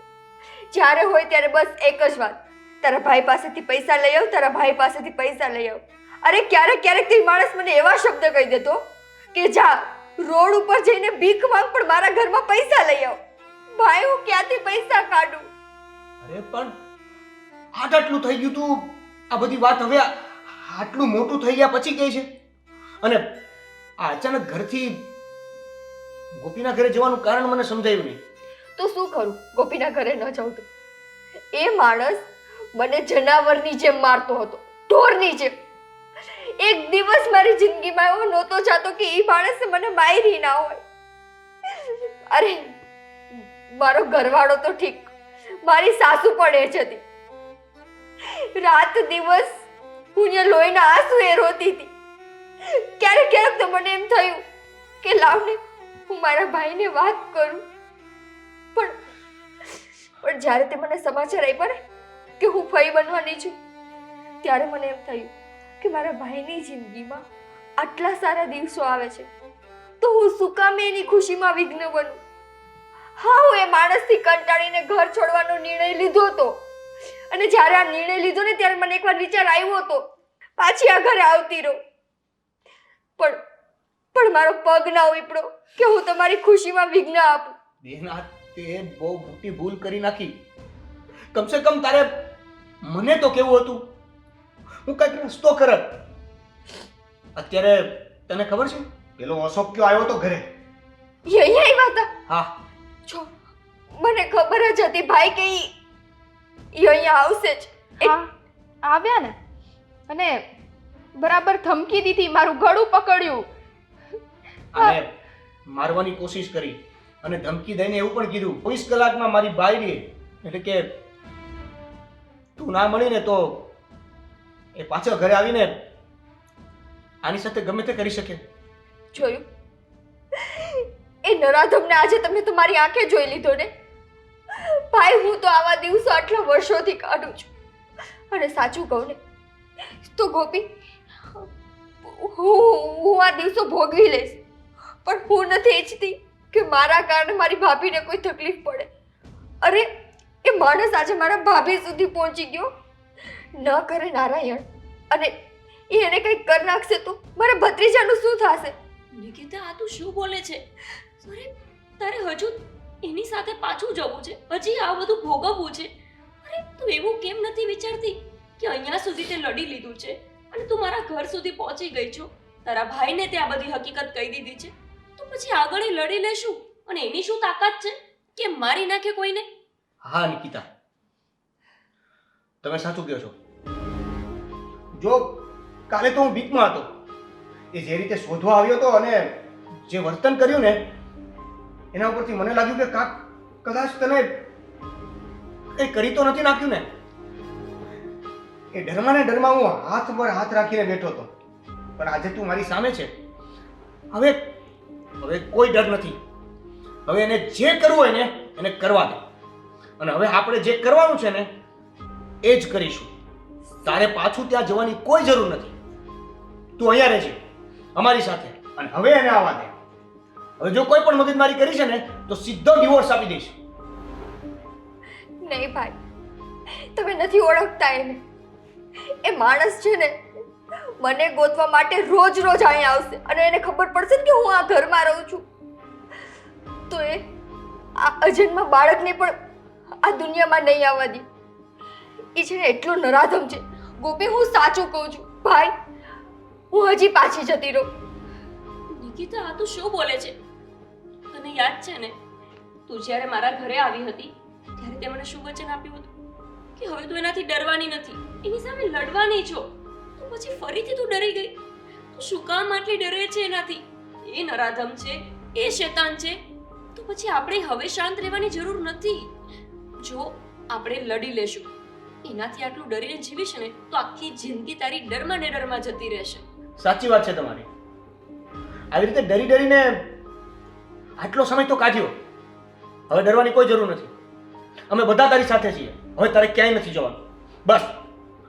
જ્યારે હોય ત્યારે બસ એક જ વાત, તારા ભાઈ પાસેથી પૈસા લઈ આવ, તારા ભાઈ પાસેથી પૈસા લઈ આવ. અરે ક્યારેક ક્યારેક તે માણસ મને એવા શબ્દ કહી દેતો કે જા રોડ ઉપર જઈને ભીખ માંગ પણ મારા ઘરમાં પૈસા લઈ આવ. ભાઈ હું ક્યાંથી પૈસા કાઢું? અરે પણ આટલું થઈ ગયું તું, આ બધી વાત હવે આટલું મોટું થઈ ગયા પછી કહે છે? અને આ અચાનક ઘરથી ગોપીના ઘરે જવાનું કારણ મને સમજાયું નહીં. તો શું કરું ગોપીના ઘરે ન જાઉં તો? એ માણસ મને જનાવરની જેમ મારતો હતો, ઢોરની જેમ. એક દિવસ મારી જિંદગીમાં એવો નહોતો જાતો કે એ માણસે મને મારી ના હોય. અરે મારો ઘરવાળો તો ઠીક, મારી સાસુ પણ એ જ હતી. રાત દિવસ હું અહીંયા લોહીના આંસુ એ રોતી હતી. ક્યારેક ક્યારેક તો મને એમ થયું કે લાવને હું મારા ભાઈને વાત કરું, પણ જ્યારે તે મને સમાચાર આપ્યા ને કે હું ફઈ બનવાની છું ત્યારે મને એમ થયું કે મારા ભાઈની જિંદગીમાં આટલા સારા દિવસો આવે છે તો હું શું કામ એની ખુશીમાં વિઘ્ન બનું? હા હું એ માણસથી કંટાળીને ઘર છોડવાનો નિર્ણય લીધો હતો, અને જ્યારે આ નિર્ણય લીધો ને ત્યારે મને એકવાર વિચાર આવ્યો હતો પાછી આ ઘરે આવતી રહું, પણ મારો પગ ના ઉપડ્યો કે હું તમારી ખુશીમાં વિઘ્ન આપું. બેના તે બહુ મોટી ભૂલ કરી નાખી. કમસે કમ તારે મને તો કેવું હતું, હું કઈક રસ્તો કરત. અત્યારે તને ખબર છે પેલો અશોક કયો આવ્યો તો ઘરે? અહીંયા આવ્યા હતા? હા. જો મને ખબર જ હતી ભાઈ કે ઈ અહીંયા આવશે જ. હા આવ્યા ને, અને બરાબર ધમકી દીધી, મારું ગળું પકડ્યું અને મારવાની કોશિશ કરી અને ધમકી દઈને એવું પણ કીધું 24 કલાકમાં મારી બાયડી, એટલે કે તું ના મળીને તો એ પાછળ ઘરે આવીને આની સાથે ગમે તે કરી શકે. જોયું એ નરાધમને આજે તમે તમારી આંખે જોઈ લીધો ને. ભાઈ હું તો આવા દિવસો આટલા વર્ષોથી કાઢું છું, અને સાચું કહું ને તો ગોપી હું આ દિવસો ભોગવી લઈશ, પણ હું નથી ઈચ્છતી કે મારા કારણે મારી ભાભીને કોઈ તકલીફ પડે. અરે એ માણસ આજે મારા ભાભી સુધી પહોંચી ગયો, ન કરે નારાયણ, અને એને કંઈક કરી નાખશે તો મારા ભત્રીજાનું શું થશે? નિકિતા આ તું શું બોલે છે? તારે હજુ એની સાથે પાછું જવું છે, હજી આ બધું ભોગવવું છે? અરે તું એવું કેમ નથી વિચારતી કે અહીંયા સુધી તે લડી લીધું છે અને તું મારા ઘર સુધી પહોંચી ગઈ છો, તારા ભાઈને તે આ બધી હકીકત કહી દીધી છે, તો પછી આગળ એ લડી લેશું. અને એની શું તાકાત છે કે મારી નાખે કોઈને? હા નિકિતા, તમે સાચું કહો છો. જો કાલે તો હું બીકમાં હતો, એ જે રીતે શોધવા આવ્યો હતો અને જે વર્તન કર્યું ને એના ઉપરથી મને લાગ્યું કે કદાચ તને કંઈ કરી તો નથી નાખ્યું ને. એ ડરમાં ને ડરમાં હું હાથ પર હાથ રાખીને બેઠો હતો, પણ આજે તું મારી સામે છે. હવે કોઈ ડર નથી. હવે એને જે કરવું હોય ને એને કરવા દે. અને હવે આપણે જે કરવાનું છે ને એ જ કરીશું. તારે પાછું ત્યાં જવાની કોઈ જરૂર નથી. તું અહીંયા રહેજે અમારી સાથે, અને હવે એને આવવા દે. હવે જો કોઈ પણ મગજમારી કરી છે ને તો સીધો ડિવોર્સ આપી દઈશ. નહીં ભાઈ, તમે નથી ઓળખતા એને. એ માણસ છે ને મને ગોતવા માટે રોજ રોજ અહીંયા આવશે, અને એને ખબર પડશે ને કે હું આ ઘરમાં રહું છું તો એ આ અજન્મા બાળકને પણ આ દુનિયામાં નહીં આવવા દે. એ છે ને એટલો નરાધમ છે. ગોપી, હું સાચું કહું છું ભાઈ, હું હજી પાછી જતી રહું. નિકિતા, આ તું શું બોલે છે? તને યાદ છે ને તું જ્યારે મારા ઘરે આવી હતી ત્યારે તે મને શું વચન આપ્યું હતું કે હવે તું એનાથી ડરવાની નથી, એની સામે લડવાની છો. તો પછી ફરીથી તું ડરી ગઈ. તું શું કામ આટલી ડરે છે એનાથી? એ નરાધમ છે, એ શેતાન છે. તો પછી આપણે હવે શાંત રહેવાની જરૂર નથી. જો આપણે લડી લેશું, એનાથી આટલું ડરીને જીવીશ ને તો આખી જિંદગી તારી ડરમાં ને ડરમાં જતી રહેશે. સાચી વાત છે તમારી. આવી રીતે ડરી ડરીને આટલો સમય તો કાઢ્યો. હવે ડરવાની કોઈ જરૂર નથી. અમે બધા તારી સાથે છીએ. હવે તારે ક્યાંય નથી જવાનું. બસ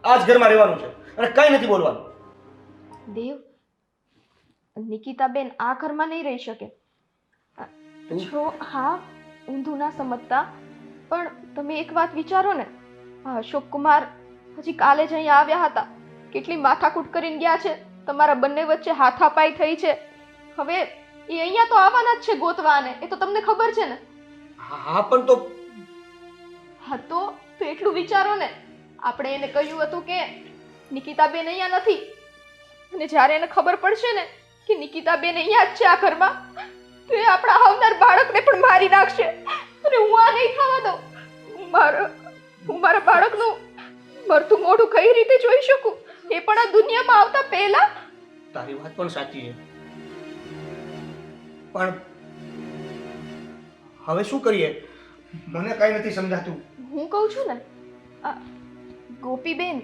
આ જ ઘરમાં રહેવાનું છે અને કંઈ નથી બોલવાનું. દેવ, નિકિતાબેન આ ઘરમાં નહીં રહી શકે. જો હા, ઊંધું ના સમજતા, પણ તમે એક વાત વિચારો ને. આ અશોક કુમાર હજી કાલે જ અહીંયા આવ્યા હતા. કેટલી માથાકૂટ કરીને ગયા છે. તમારા બંને વચ્ચે હાથાપાઈ થઈ છે. હવે એ અહીંયા તો આવવાના જ છે ગોતવાને. એ તો તમને ખબર છે ને. હા પણ તો હા તો એટલું વિચારો ને. આપણે એને કહ્યું હતું કે નિકિતાબેન અહીંયા નથી, અને જ્યારે એને ખબર પડશે ને કે નિકિતાબેન અહીંયા જ છે આ ઘરમાં, તો એ આપણા આવનાર બાળકને પણ મારી નાખશે. અને હું આ નહીં થવા દઉં. હું મારા બાળકનું મરતું મોઢું કઈ રીતે જોઈ શકું, એ પણ આ દુનિયામાં આવતા પહેલા. તારી વાત પણ સાચી છે, પણ હવે શું કરીએ? મને કઈ નથી સમજાતું. હું કહું છું ને, આ ગોપીબેન,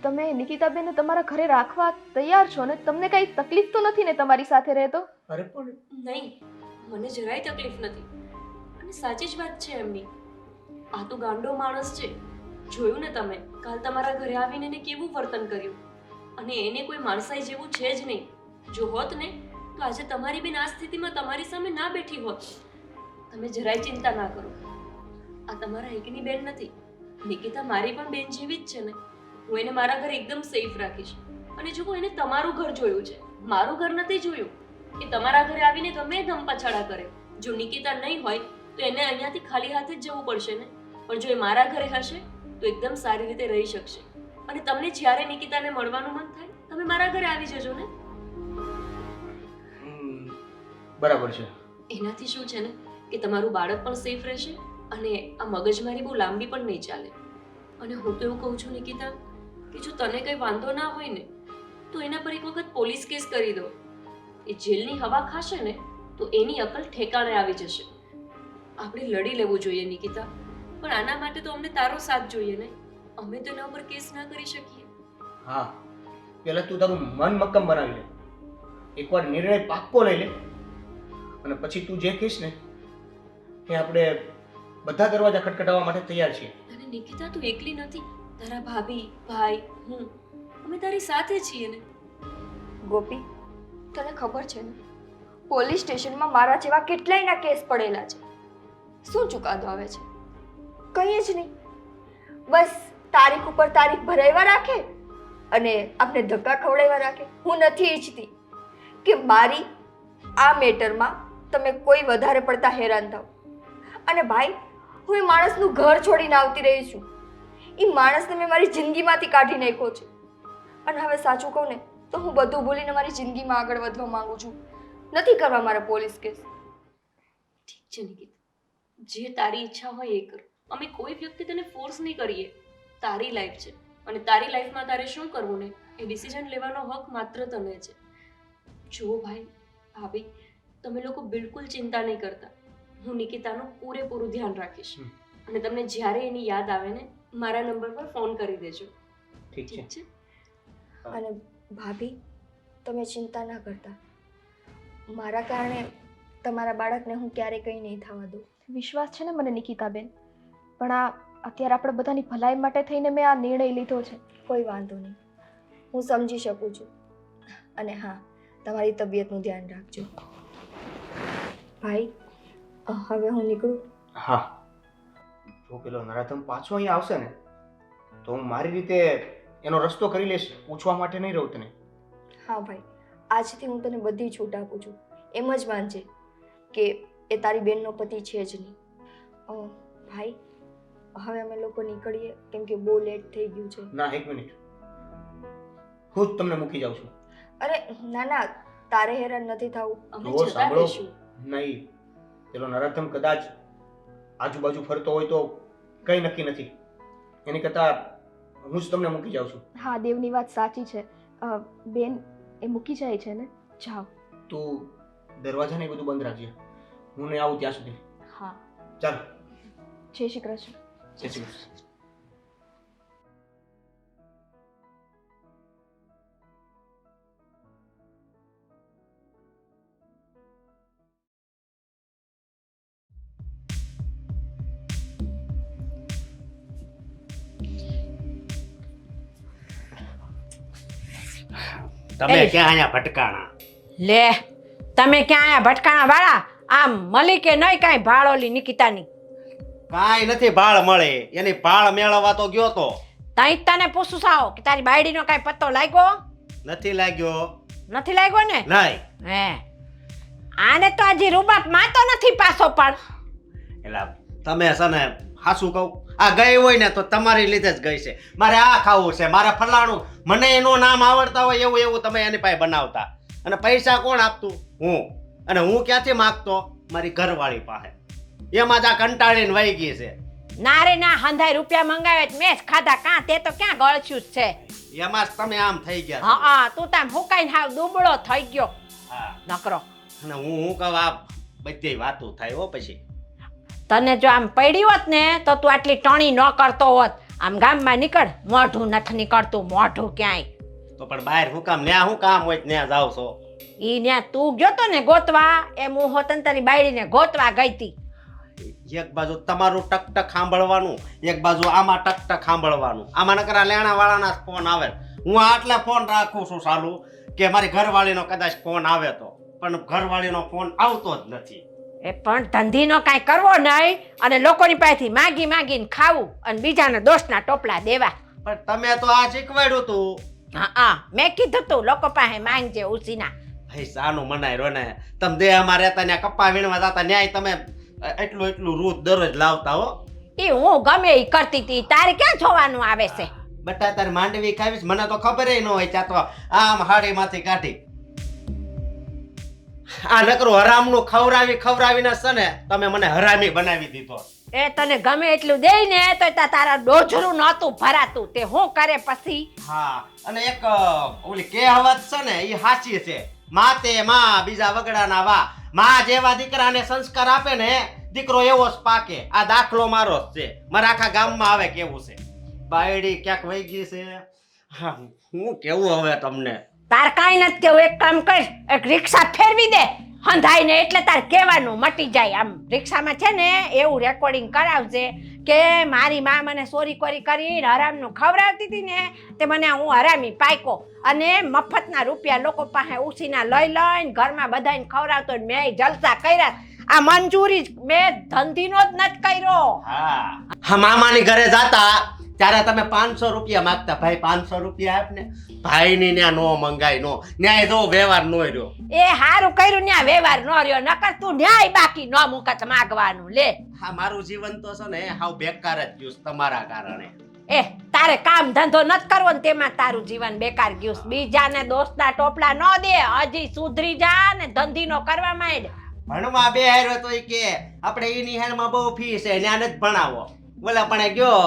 તમે નિકિતાબેનને તમારા ઘરે રાખવા તૈયાર છો ને? તમને કઈ તકલીફ તો નથી ને તમારી સાથે રહેતો? અરે પણ નહીં, મને જરાય તકલીફ નથી. અને સાચી જ વાત છે એમની. આ તો ગાંડો માણસ છે. જોયું ને તમે, કાલ તમારા ઘરે આવીને એને કેવું વર્તન કર્યું. અને એને કોઈ માણસાઈ જેવું છે જ નહીં. જો હોત ને તો આજે તમારી બેન આ સ્થિતિમાં તમારી સામે ના બેઠી હોત. તમે જરાય ચિંતા ના કરો. આ તમારા એકની બેન નથી. નિકિતા મારી પણ બેન જેવી જ છે ને. હું એને મારા ઘરે એકદમ સેફ રાખીશ. અને જો એને તમારું ઘર જોયું છે, મારું ઘર નથી જોયું કે તમારા ઘરે આવીને ગમે ધમ પછાડા કરે. જો નિકિતા નહીં હોય તો એને અહીંયાથી ખાલી હાથે જ જવું પડશે ને. પણ જો એ મારા ઘરે હશે તો એકદમ સારી રીતે રહી શકશે. અને તમને જ્યારે નિકિતાને મળવાનું મન થાય તમે મારા ઘરે આવી જજો ને. બરાબર છે. એનાથી શું છે ને કે તમારું બાળક પણ સેફ રહેશે અને આ મગજમારી બહુ લાંબી પણ નહીં ચાલે. અને હું તો એવું કહું છું નિકિતા કે જો તને કંઈ વાંધો ના હોય ને તો એના પર એક વખત પોલીસ કેસ કરી દો. એ જેલની હવા ખાશે ને તો એની અકલ ઠેકાણે આવી જશે. આપણે લડી લેવું જોઈએ નિકિતા, પણ આના માટે તો અમને તારો સાથ જોઈએ ને. અમે તો એના ઉપર કેસ ના કરી શકીએ. હા, પહેલા તું તારું મન મક્કમ બનાવી લે. એકવાર નિર્ણય પાક્કો લઈ લે, અને પછી તું જે કહીશ ને એ આપણે બધા દરવાજા ખટખટાવવા માટે તૈયાર છીએ. અને નિકિતા તું એકલી નથી. તારા ભાભી, ભાઈ, હું, અમે તારી સાથે છીએ ને. ગોપી, તને ખબર છે ને, પોલીસ સ્ટેશનમાં મારા જેવા કેટલાયના કેસ પડેલા છે. શું ચુકાદો આવે છે? કંઈ જ નહીં. બસ તારીખ ઉપર તારીખ ભરાવ્યા રાખે અને આપણે ધક્કા ખવડાવ્યા રાખે. હું નથી ઈચ્છતી કે મારી આ મેટરમાં તમે કોઈ વધારે પડતા હેરાન થાવ. અને ભાઈ, હું એ માણસનું ઘર છોડીને આવતી રહી છું. એ માણસને મેં મારી જિંદગીમાંથી કાઢી નાખ્યો છે. અને હવે સાચું કહું ને તો હું બધું ભૂલીને મારી જિંદગીમાં આગળ વધવા માંગુ છું. નથી કરવા મારા પોલીસ કેસ. ઠીક છે નિકિતા, જે તારી ઈચ્છા હોય એ કર. અમે કોઈ વ્યક્તિ તને ફોર્સ નહીં કરીએ. તારી લાઈફ છે અને તારી લાઈફમાં તારે શું કરવું ને એ ડિસિઝન લેવાનો હક માત્ર તને છે. જુઓ ભાઈ, ભાભી, તમે લોકો બિલકુલ ચિંતા નહીં કરતા. હું નિકિતાનું પૂરેપૂરું ધ્યાન રાખીશ. અને તમને જ્યારે એની યાદ આવે ને મારા નંબર પર ફોન કરી દેજો. ઠીક છે? અને ભાભી, તમે ચિંતા ના કરતા. મારા કારણે તમારા બાળકને હું ક્યારેય કંઈ નહીં થવા દઉં. વિશ્વાસ છે ને મને નિકિતાબેન? પણ આ અત્યારે આપણે બધાની ભલાઈ માટે થઈને મેં આ નિર્ણય લીધો છે. કોઈ વાંધો નહીં, હું સમજી શકું છું. અને હા, તમારી તબિયતનું ધ્યાન રાખજો. ભાઈ, હવે હું નીકળું. હા, જો પેલો નરાધમ પાછો અહીંયા આવશે ને તો હું મારી રીતે એનો રસ્તો કરી લઈશ, પૂછવા માટે નહીં રહું તને. હા ભાઈ, આજથી હું તને બધી છૂટ આપું છું. એમ જ માનજે કે એ તારી બેનનો પતિ છે જ નહીં. ભાઈ, હવે અમે લોકો નીકળીએ કેમ કે બહુ લેટ થઈ ગયું છે. ના, 1 મિનિટ, હું જ તમને મૂકી જાઉં છું. અરે ના ના, તારે હેરાન નથી થવું. અમે જુઓ, જતા સાંભળો. રહીશું. નહીં, પેલો નરાધમ કદાચ આજુબાજુ ફરતો હોય તો કંઈ નક્કી નથી. એની કરતાં હું જ તમને મૂકી જાઉં છું. હા, દેવની વાત સાચી છે. બેન એ મૂકી જાય છે ને, જાઓ. તું દરવાજાને બધું બંધ રાખજે, હું નહીં આવું ત્યાં સુધી. હા, ચાલ. જય શ્રી કૃષ્ણ. જય શ્રી કૃષ્ણ. તમે એ. ક્યાં અહીંયા ભટકાણા? લે, તમે ક્યાં આયા ભટકાણા વાળા? આમ મલિકે નહીં કાંઈ ભાળોલી નિકિતાની. કાંઈ નથી ભાળ મળે, એની ભાળ મેળવવા તો ગયો તો તઈ તને પૂછું સાવ કે તારી બાયડીનો કાંઈ પત્તો લાગ્યો? નથી લાગ્યો. નથી લાગ્યો ને? નહીં. હે, આને તો હજી રૂબાબ માતો નથી પાછો પણ. એટલે તમે છે ને હાસું કહું, આ ગઈ હોય ને તો તમારી લીધે જ ગઈ છે. મારે આ ખાવું છે, મારે ફલાણું, મને એનું નામ આવડતા હોય એવું એવું તમે એની પાસે બનાવતા. અને પૈસા કોણ આપતું? હું. અને હું ક્યાંથી માગતો? મારી ઘરવાળી પાસે. એમાં જ આ કંટાળીને વહી ગઈ છે. ના રે ના, હંધાઈ રૂપિયા મંગાવે જ મેં જ ખાધા. કાં તે તો ક્યાં ગળચ્યું જ છે. એમાં જ તમે આમ થઈ ગયા. હા હા, તું તામ હુકાઈને હાવ દુબળો થઈ ગયો હા. નકરો. અને હું કહું આ બધી વાતો થાય હો પછી. તને જો આમ પડી હોત ને તો તું આટલી ટણી ન કરતો હોત. આમ ગામમાં નીકળ, મોઢું નથી નીકળતું, મોઢું ક્યાંય. તો પણ બહાર હું કામ, ન્યા હું કામ હોય ત્યાં જાવ છો? ઈ ન્યા તું ગયો તો ને ગોતવા, એમ હું હોતન તારી બાયડીને ગોતવા ગઈ તી. એક બાજુ તમારું ટક ટક સાંભળવાનું, એક બાજુ આમાં ટક ટક સાંભળવાનું. આમાં નકરા લેણા વાળાના ફોન આવે. હું આટલે ફોન રાખું છું ચાલુ કે મારી ઘરવાળીનો કદાચ ફોન આવે તો, પણ ઘરવાળીનો ફોન આવતો જ નથી. એ પણ ધંધીનો કાંઈ કરવો નહીં અને લોકોની પાસેથી માગી માગીને ખાવું અને બીજાને દોષના ટોપલા દેવા. પણ તમે તો આ શીખવાડ્યું તું. હા હા, મેં કીધું તું લોકો પાસે માંગજે ઉસીના. ભાઈ સાનું મનાય રો ને, તમે દેહમાં રહેતા ને કપ્પા વીણવા જતા ન્યાય તમે એટલું એટલું રૂદ દરરોજ લાવતા હો. એ હું ગમે એ કરતી હતી, તારે ક્યાં જોવાનું આવે છે? બટા તારે માંડવી ખાવીશ, મને તો ખબર ન હોય. ત્યાં તો આમ હાડીમાંથી કાઢી આ નકરું હરામનું ખવરાવીને છે ને તમે મને હરામી બનાવી દીધો. એ તને ગમે એટલું દેઈ ને તો તારા ડોજરું નહોતું ભરાતું, તે હું કરે પછી? હા, અને એક ઓલી કહેવત છે ને એ સાચી છે, માતે માં બીજા વગડાના વા. માં જેવા દીકરાને સંસ્કાર આપે ને દીકરો એવો જ પાકે. આ દાખલો મારો જ છે, મારા આખા ગામમાં આવે કેવું છે. બાયડી ક્યાંક વહી ગઈ છે. હા, હું કેવું હવે તમને? તાર કાંઈ નથી કેવું. એક કામ કર, એક રિક્ષા ફેરવી દે હંધાઈને, એટલે તાર કહેવાનું મટી જાય. આમ રિક્ષામાં છે ને એવું રેકોર્ડિંગ કરાવજે કે મારી માં મને ચોરી કોરી કરીને હરામનું ખવડાવતી હતી ને તે મને હું હરામી પાક્યો અને મફતના રૂપિયા લોકો પાસે ઉછીના લઈ લઈને ઘરમાં બધાને ખવડાવતો ને મેં જલસા કર્યા. આ મંજૂરી મેં ધંધીનો જ નથી કર્યો. હા, મામાની ઘરે જાતા ત્યારે તમે 500 રૂપિયા માંગતા. ભાઈ 500 રૂપિયા આપ ને. ભાઈ ની ન્યા નો મંગાય, નો ન્યાય જો વ્યવહાર નો રહ્યો. એ હારું કર્યું ન્યા વ્યવહાર નો રહ્યો, નકર તું ન્યાય બાકી ન મુકત માગવાનું. લે, હા, મારું જીવન તો છે ને હાવ બેકાર જ ગયું તમારા કારણે. એ તારે કામ ધંધો નથી કરવો ને તેમાં તારું જીવન બેકાર ગયું. બીજાને દોસ્તના ટોપલા ન દે, હજી સુધરી જા ને ધંધીનો કરવા માંડ. ભણવા બેહાર્યો તો કે આપણે ઈ નિહાળમાં બહુ ફી છે, ન્યા નથી ભણાવો. બોલા પણ ગયો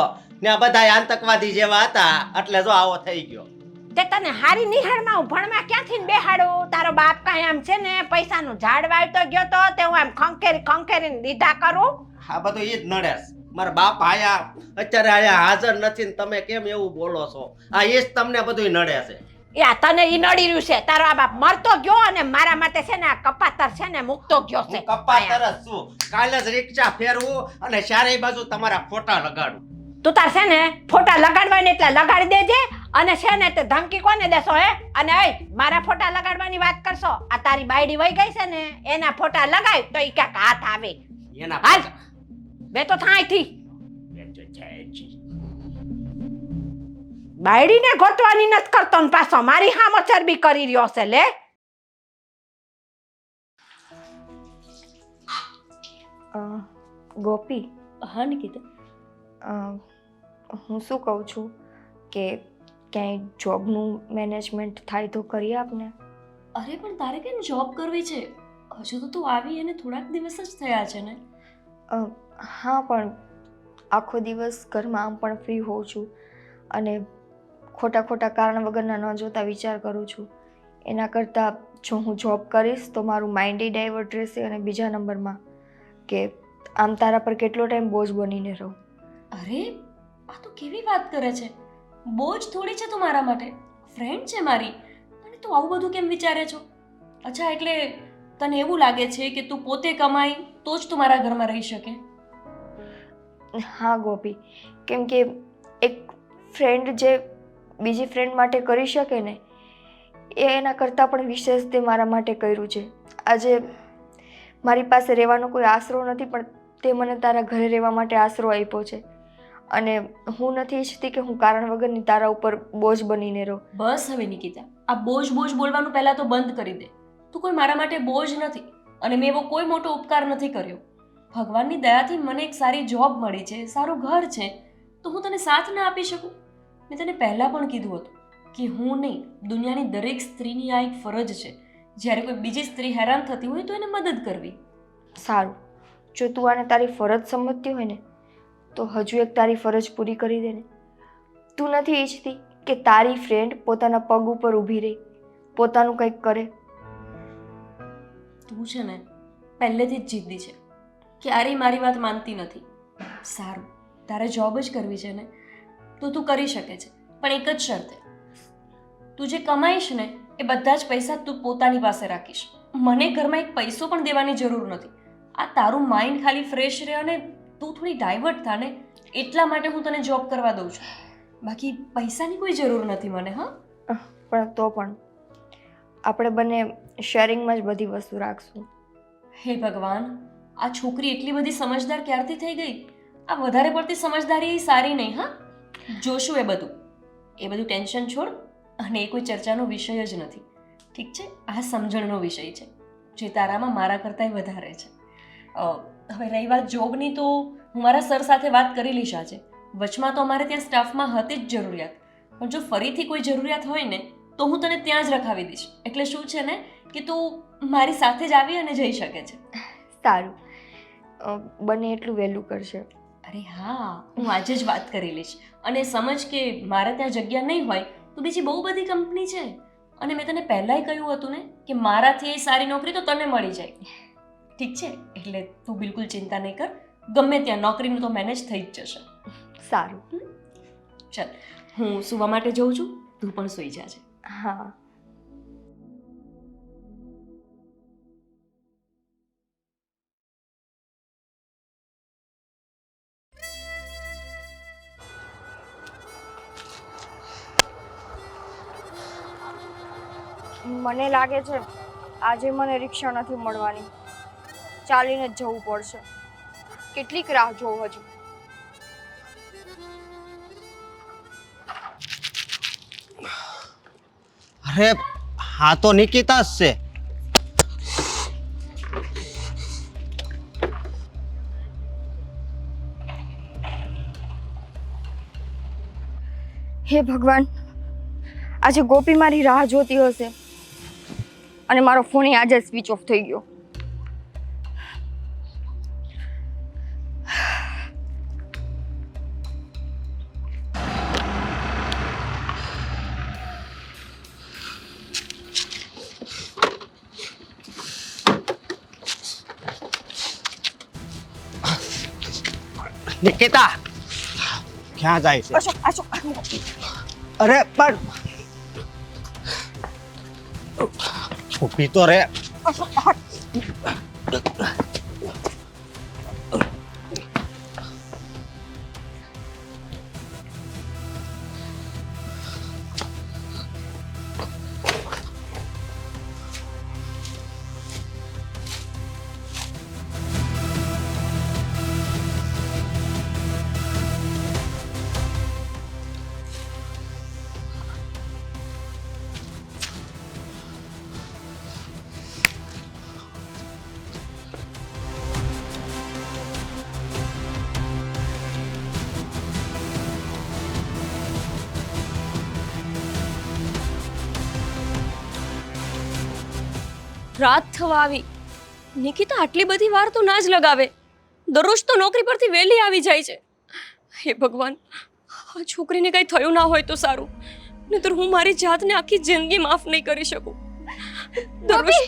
ને બધા આતંકવાદી જેવા હતા એટલે જો આવો થઈ ગયો. તે તને હારી નિહાળમાં હું ભણવા ક્યાંથી બેહાડું? તારો બાપ કાંઈ આમ છે ને પૈસાનું ઝાડ વાવતો ગયો તો તે હું આમ ખંખેરીને દીધા કરું. હા, બધું ઈ જ નડે છે. મારા બાપ આયા અત્યારે આયા હાજર નથી ને તમે કેમ એવું બોલો છો? આ ઈ જ તમને બધું નડે છે. એ આ તને ઈ નડી રહ્યું છે તારો આ બાપ મરતો ગયો અને મારા માટે છે ને આ કપાતર છે ને મૂકતો ગયો છે હું કપા તરસ છું. કાલે જ રિક્ષા ફેરવું અને ચારેય બાજુ તમારા ફોટા લગાડું. તું તાર છે ને ફોટા લગાડવા ને એટલે લગાડી દેજે અને છે ને તે ધમકી કોને દેશો હે અને એ મારા ફોટા લગાડવાની વાત કરશો આ તારી બાયડી વહી ગઈ છે ને એના ફોટા લગાય તો ઈ ક્યાંક હાથ આવે એના હાલ ફોટા. બે તો થાય થી બાયડીને ગોતવાની નથી કરતો ને પાછો મારી હામો ચરબી કરી રહ્યો છે લે ગોપી હા નિકિતા હું શું કહું છું કે ક્યાંય જોબનું મેનેજમેન્ટ થાય તો કરી આપને. અરે પણ તારે કેમ જોબ કરવી છે? હજુ તો તું આવી અને થોડાક દિવસ જ થયા છે ને. હા પણ આખો દિવસ ઘરમાં આમ પણ ફ્રી હોઉં છું અને ખોટા ખોટા કારણ વગરના ન જોતા વિચાર કરું છું. એના કરતાં જો હું જોબ કરીશ તો મારું માઇન્ડ ડાયવર્ટ રહેશે અને બીજા નંબરમાં કે આમ તારા પર કેટલો ટાઈમ બોજ બનીને રહું. અરે આ તો કેવી વાત કરે છે? બોજ થોડી છે તું મારા માટે, ફ્રેન્ડ છે મારી. અને તું આવું બધું કેમ વિચારે છો? અચ્છા એટલે તને એવું લાગે છે કે તું પોતે કમાઈ તો જ તું મારા ઘરમાં રહી શકે? હા ગોપી, કેમ કે એક ફ્રેન્ડ જે બીજી ફ્રેન્ડ માટે કરી શકે ને એ એના કરતાં પણ વિશેષ તે મારા માટે કર્યું છે. આજે મારી પાસે રહેવાનો કોઈ આશરો નથી પણ તે મને તારા ઘરે રહેવા માટે આશરો આપ્યો છે અને હું નથી ઈચ્છતી કે હું કારણ વગરની તારા ઉપર બોજ બનીને રહું. બસ હવે નિકિતા, આ બોજ બોજ બોલવાનું પહેલા તો બંધ કરી દે. તું કોઈ મારા માટે બોજ નથી અને મેં એવો કોઈ મોટો ઉપકાર નથી કર્યો. ભગવાનની દયાથી મને એક સારી જોબ મળી છે, સારું ઘર છે, તો હું તને સાથ ના આપી શકું? મેં તને પહેલાં પણ કીધું હતું કે હું નહીં, દુનિયાની દરેક સ્ત્રીની આ એક ફરજ છે. જ્યારે કોઈ બીજી સ્ત્રી હેરાન થતી હોય તો એને મદદ કરવી. સારું, જો તું આને તારી ફરજ સમજતી હોય ને તો હજુ એક તારી ફરજ પૂરી કરી દે ને. તું નથી ઈચ્છતી કે તારી ફ્રેન્ડ પોતાના પગ ઉપર ઊભી રહી, પોતાનું કંઈક કરે? તું છે ને પહેલેથી જ જિદ્દી છે, ક્યારેય મારી વાત માનતી નથી. સારું, તારે જોબ જ કરવી છે ને તો તું કરી શકે છે, પણ એક જ શરતે. તું જે કમાઈશ ને એ બધા જ પૈસા તું પોતાની પાસે રાખીશ. મને ઘરમાં એક પૈસો પણ દેવાની જરૂર નથી. આ તારું માઇન્ડ ખાલી ફ્રેશ રહે અને તું થોડી ડાયવર્ટ થા ને એટલા માટે હું તને જોબ કરવા દઉં છું. બાકી પૈસાની કોઈ જરૂર નથી મને. હા પણ તો પણ આપણે બંને શેરિંગમાં જ બધી વસ્તુ રાખશું. હે ભગવાન, આ છોકરી એટલી બધી સમજદાર ક્યારથી થઈ ગઈ? આ વધારે પડતી સમજદારી સારી નહીં. હા, જોશું એ બધું ટેન્શન છોડ અને એ કોઈ ચર્ચાનો વિષય જ નથી. ઠીક છે, આ સમજણનો વિષય છે જે તારામાં મારા કરતાંય વધારે છે. હવે રહી વાત જોબની, તો હું મારા સર સાથે વાત કરી લઈશ આજે. વચમાં તો અમારે ત્યાં સ્ટાફમાં હતી જ જરૂરિયાત, પણ જો ફરીથી કોઈ જરૂરિયાત હોય ને તો હું તને ત્યાં જ રખાવી દઈશ. એટલે શું છે ને કે તું મારી સાથે જ આવી અને જઈ શકે છે. સારું, બને એટલું વહેલું કરશે. અરે હા, હું આજે જ વાત કરી લઈશ. અને સમજ કે મારે ત્યાં જગ્યા નહીં હોય તો બીજી બહુ બધી કંપની છે. અને મેં તને પહેલાંય કહ્યું હતું ને કે મારાથી એ સારી નોકરી તો તને મળી જાય. ઠીક છે, એટલે તું બિલકુલ ચિંતા નહીં કર. ગમે ત્યાં નોકરીનું તો મેનેજ થઈ જ જશે. સારું, ચાલ હું સૂવા માટે જઉં છું, તું પણ સૂઈ જાજે. હા. મને લાગે છે આજે મને રિક્ષા નથી મળવાની, ચાલીને જ જવું પડશે. કેટલીક રાહ જોઉં હજુ. અરે હા તો નિકિતા જ છે. હે ભગવાન, આજે ગોપી મારી રાહ જોતી હશે અને મારો ફોન આજે સ્વિચ ઓફ થઈ ગયો. નિકિતા ક્યાં જાય છે? અશોક, અરે પણ ઊભી તો રે. રાત થવા આવી. નિકિતા આટલી બધી વાર તો ના જ લગાવે. દરરોજ તો નોકરી પરથી વહેલી આવી જાય છે. હે ભગવાન, આ છોકરીને કંઈ થયું ના હોય તો સારું, નહીંતર હું મારી જાતને આખી જિંદગી માફ નહીં કરી શકું. દરરોજ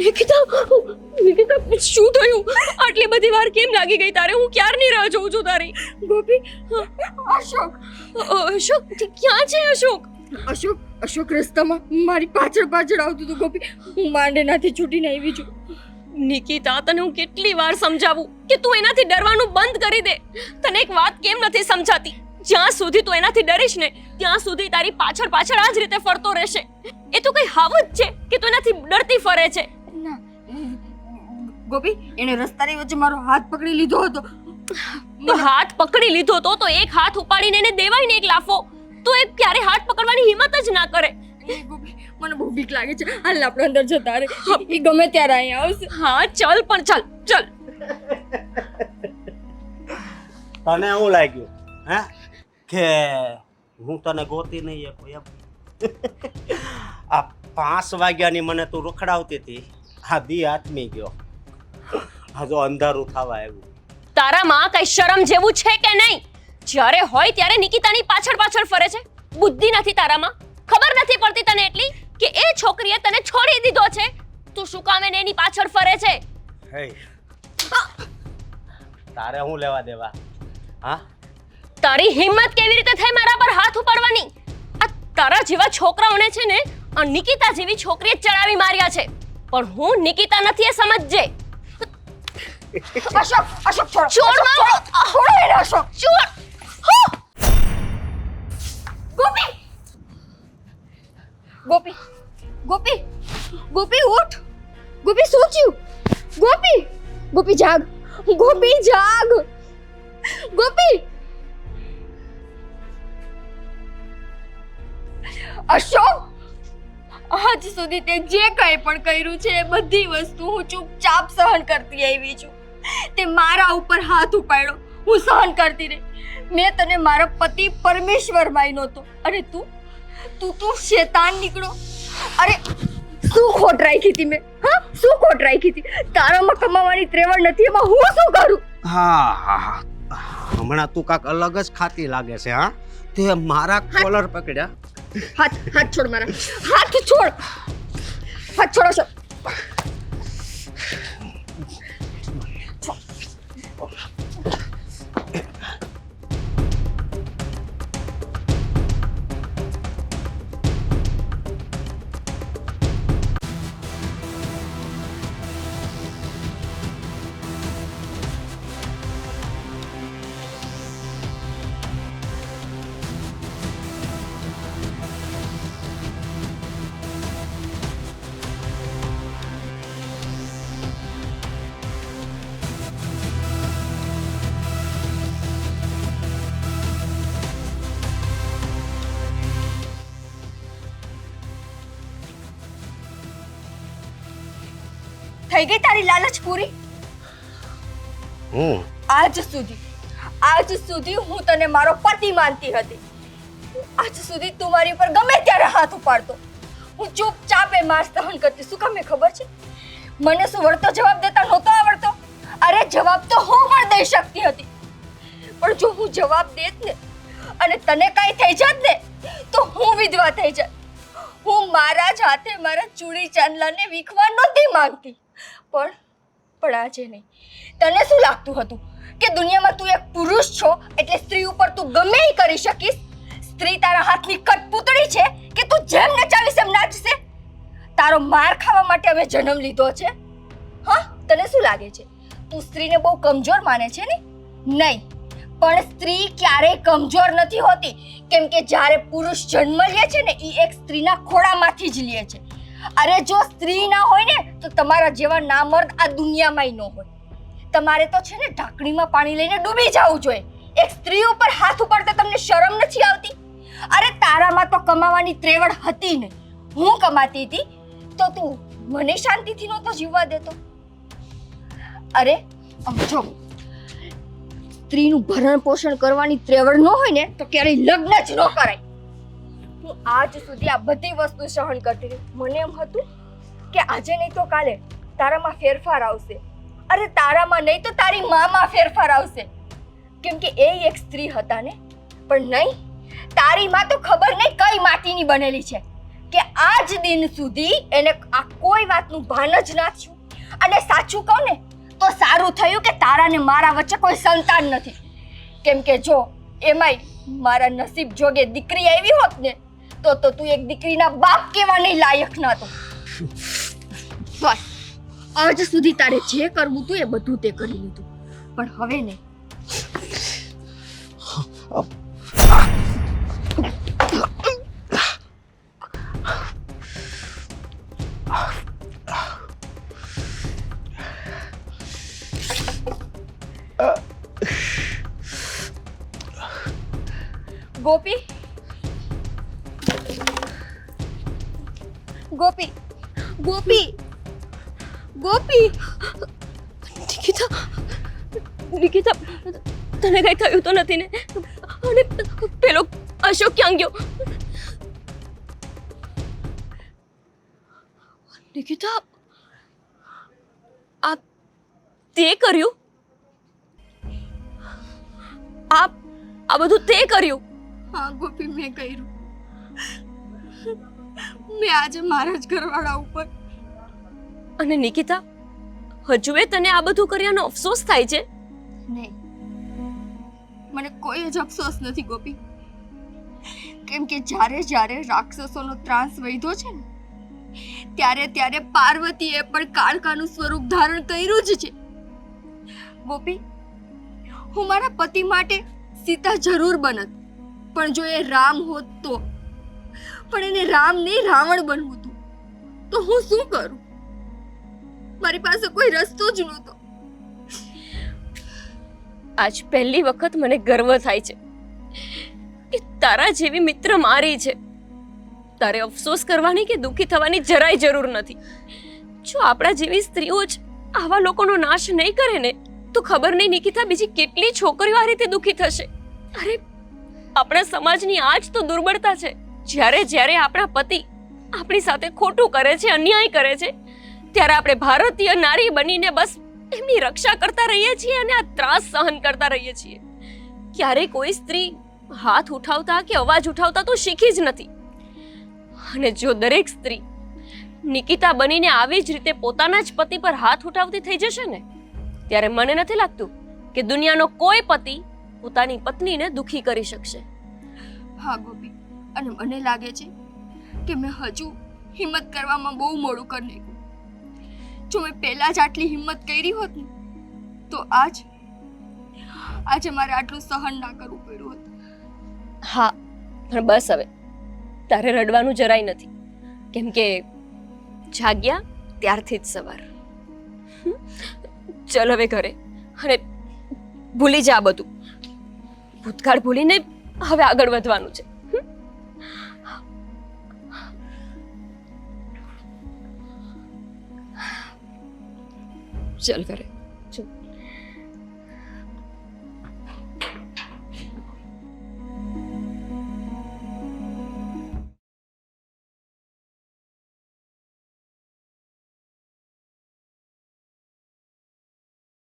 નિકિતા, નિકિતા શું થયું? આટલી બધી વાર કેમ લાગી ગઈ તારે? હું ક્યારની રાહ જોઉં છું તારી. ગોપી, અશોક અશોક ક્યાં છે? અશોક અશોક રસ્તામાં મારી પાછળ આવતું હતું ગોપી. હું માંડેનાથી છૂટીને આવી છું. નિકિતા, તને હું કેટલી વાર સમજાવું કે તું એનાથી ડરવાનું બંધ કરી દે. તને એક વાત કેમ નથી સમજાતી? જ્યાં સુધી તું એનાથી ડરીશ ને ત્યાં સુધી તારી પાછળ પાછળ આ જ રીતે ફરતો રહેશે. એ તો કઈ હાવત છે કે તું એનાથી ડરતી ફરે છે? ના ગોપી, એને રસ્તાની વચ્ચે મારો હાથ પકડી લીધો હતો. તો હાથ પકડી લીધો તો એક હાથ ઉપાડીને એને દેવાય ને એક લાફો. તો એ ક્યારે હાથ પકડવાની હિંમત જ ના કરે. ગોપી, મને બહુ બીક લાગે છે. હાલ આપણે અંદર જતા રહે. એ ગમે ત્યારે અહીંયા આવશે. હા ચાલ, પણ ચાલ ચાલ. તને શું લાગ્યું હે કે હું તને ગોતી નહીં એકું એમ? આ 5 વાગ્યાની મને તું રખડાવતી હતી, આ દી આથમી ગયો, આ જો અંધારું થવા આવ્યું. તારામાં કઈ શરમ જેવું છે કે નહીં? જ્યારે હોય ત્યારે નિકિતાની પાછળ પાછળ ફરે છે. બુદ્ધિ નથી તારામાં? ખબર નથી પડતી તને એટલી કે એ છોકરીએ તને છોડી દીધો છે? તું શું કામ એની પાછળ ફરે છે? હે, તારે શું લેવા દેવા? હા, તારી હિંમત કેવી રીતે થઈ મારા પર હાથ ઉપાડવાની? આ તારા જેવા છોકરાઓને છે ને આ નિકિતા જેવી છોકરીએ ચડાવી માર્યા છે. પણ હું નિકિતા નથી, એ સમજજે. અશોક, અશોક છોડો. છોડ મારો. છોડો એને અશોક. છોડ. ગોપી, ગોપી, ગોપી, ગોપી ઉઠ. ગોપી શું થયું? ગોપી, ગોપી જાગ. ગોપી જાગ. ગોપી. અશોક, આજ સુધી તે જે કંઈ પણ કર્યું છે એ બધી વસ્તુ હું ચૂપચાપ સહન કરતી આવી છું. તે મારા ઉપર હાથ ઉપાડ્યો, હું સહન કરતી રહી. મેં તને મારો પતિ પરમેશ્વર માન્યો હતો અને તું શેતાન નીકળો. અરે શું ખોટ રાખી હતી મેં? હા, શું ખોટ રાખી હતી? તારામાં કમાવાની ત્રેવડ નથી, એમાં હું શું કરું? હા હા હા, હમણાં તું કાક અલગ જ ખાતી લાગે છે. હા, તે મારા કોલર પકડ્યા. હાથ છોડ મારા. હાથ છોડ. હાથ છોડો છો. થઈ ગઈ તારી લાલચ પૂરી? આજ સુધી હું તને મારો પતિ માનતી હતી. આજ સુધી તું મારી ઉપર ગમે ત્યારે હાથ ઉપાડતો. હું ચૂપચાપ એ માર સહન કરતી. શું કામ? ખબર છે મને શું વળતો જવાબ દેતા નહોતો આવડતો? અરે જવાબ તો હું પણ દઈ શકતી હતી, પણ જો હું જવાબ દેત ને અને તને કાંઈ થઈ જાત ને તો હું વિધવા થઈ જાત. હું મારા જ હાથે મારા ચૂડી ચાંદલાને વીખવા નહોતી માંગતી, પણ આજે નહીં. તને શું લાગતું હતું કે દુનિયામાં તું એક પુરુષ છો એટલે સ્ત્રી ઉપર તું ગમે એ કરી શકીશ? સ્ત્રી તારા હાથની કઠપૂતળી છે કે તું જેમ નચાવીશ એમ નાચી તારો માર ખાવા માટે અમે જન્મ લીધો છે? હા, તને શું લાગે છે તું સ્ત્રીને બહુ કમજોર માને છે ને? નહીં, પણ સ્ત્રી ક્યારેય કમજોર નથી હોતી, કેમ કે જ્યારે પુરુષ જન્મ લે છે ને એ એક સ્ત્રીના ખોળામાંથી જ લે છે. અરે જો સ્ત્રી ના હોય ને તો તમારા જેવા નામર્દ આ દુનિયામાંય ન હોય. તમારે તો છે ને ઢાંકણીમાં પાણી લઈને ડૂબી જવું જોઈએ. એક સ્ત્રી ઉપર હાથ ઉપાડતા તમને શરમ નથી આવતી? અરે તારામાં તો કમાવાની ત્રેવડ હતી ને, હું કમાતી હતી તો તું મને શાંતિથી નહોતો જીવવા દેતો. અરે જો સ્ત્રીનું ભરણ પોષણ કરવાની ત્રેવડ ન હોય ને તો ક્યારેય લગ્ન જ ન કરાય. હું આજ સુધી આ બધી વસ્તુ સહન કરતી રહી. મને એમ હતું કે આજે નહીં તો કાલે તારામાં ફેરફાર આવશે. અરે તારામાં નહીં તો તારી મામાં ફેરફાર આવશે, કેમ કે એ એક સ્ત્રી હતા ને. પણ નહીં, તારી માં તો ખબર નહીં કઈ માટીની બનેલી છે કે આજ દિન સુધી એને આ કોઈ વાતનું ભાન જ ના થયું. અને સાચું કહું ને તો સારું થયું કે તારા ને મારા વચ્ચે કોઈ સંતાન નથી, કેમ કે જો એમાંય મારા નસીબ જોગે દીકરી આવી હોત ને તો તું એક દીકરીના બાપ કહેવાની લાયક નહોતો. બસ આજ સુધી તારે જે કરવું હતું એ બધું તે કરી લીધું, પણ હવે નહીં. ગોપી, ગોપી, ગોપી, ગોપી. નિકિતા, નિકિતા, તને કઈ થયું તો નથી ને? અને પેલો અશોક ક્યાં ગયો? નિકિતા, આ તે કર્યું? આ બધું તે કર્યું? હા ગોપી, મેં કર્યું. મેં આજે મારા જ ઘરવાળા ઉપર. અને નિકિતા, હજુ એ તને આ બધું કર્યાનો અફસોસ થાય છે? નહીં, મને કોઈ જ અફસોસ નથી ગોપી, કેમ કે જ્યારે જ્યારે રાક્ષસોનો ત્રાસ વધ્યો છે ને ત્યારે પાર્વતીએ પણ કાળકાનું સ્વરૂપ ધારણ કર્યું જ છે. ગોપી, હું મારા પતિ માટે સીતા જરૂર બનત, પણ જો એ રામ હોત તો. પણ એને રામ નહીં રાવણ બનવું હતું, તો હું શું કરું? મારી પાસે કોઈ રસ્તો જ નહોતો. આજ પહેલી વખત મને ગર્વ થાય છે કે તારા જેવી મિત્ર મારી છે. તારે અફસોસ કરવાની કે દુઃખી થવાની જરાય જરૂર નથી. જો આપણા જેવી સ્ત્રીઓ જ આવા લોકોનો નાશ નહીં કરે ને તો ખબર નહીં નિકિતા બીજી કેટલી છોકરીઓ આ રીતે દુઃખી થશે. અરે આપણા સમાજની આ જ તો દુર્બળતા છે. જ્યારે જ્યારે આપણા પતિ આપણી સાથે ખોટું કરે છે, અન્યાય કરે છે, ત્યારે આપણે ભારતીય નારી બનીને બસ એમની રક્ષા કરતા રહીએ છીએ અને આ ત્રાસ સહન કરતા રહીએ છીએ. ક્યારેય કોઈ સ્ત્રી હાથ ઉઠાવતા કે અવાજ ઉઠાવતા તો શીખી જ નથી. અને જો દરેક સ્ત્રી નિકિતા બનીને આવી જ રીતે પોતાના જ પતિ પર હાથ ઉઠાવતી થઈ જશે ને ત્યારે મને નથી લાગતું કે દુનિયાનો કોઈ પતિ પોતાની પત્નીને દુખી કરી શકશે. હા ગોપી, અને મને લાગે છે કે મેં હજુ હિંમત કરવામાં બહુ મોડું કરી નાખ્યું. જો મેં પહેલા જ આટલી હિંમત કરી હોત ને તો આજે મારે આટલું સહન ના કરવું પડ્યું હોત. હા, પણ બસ હવે તારે રડવાનું જરાય નથી, કેમ કે જાગ્યા ત્યારથી જ સવાર. ચલ હવે ઘરે અને ભૂલી જા બધું. ભૂતકાળ ભૂલીને હવે આગળ વધવાનું છે. ચલ ઘરે. ચલ.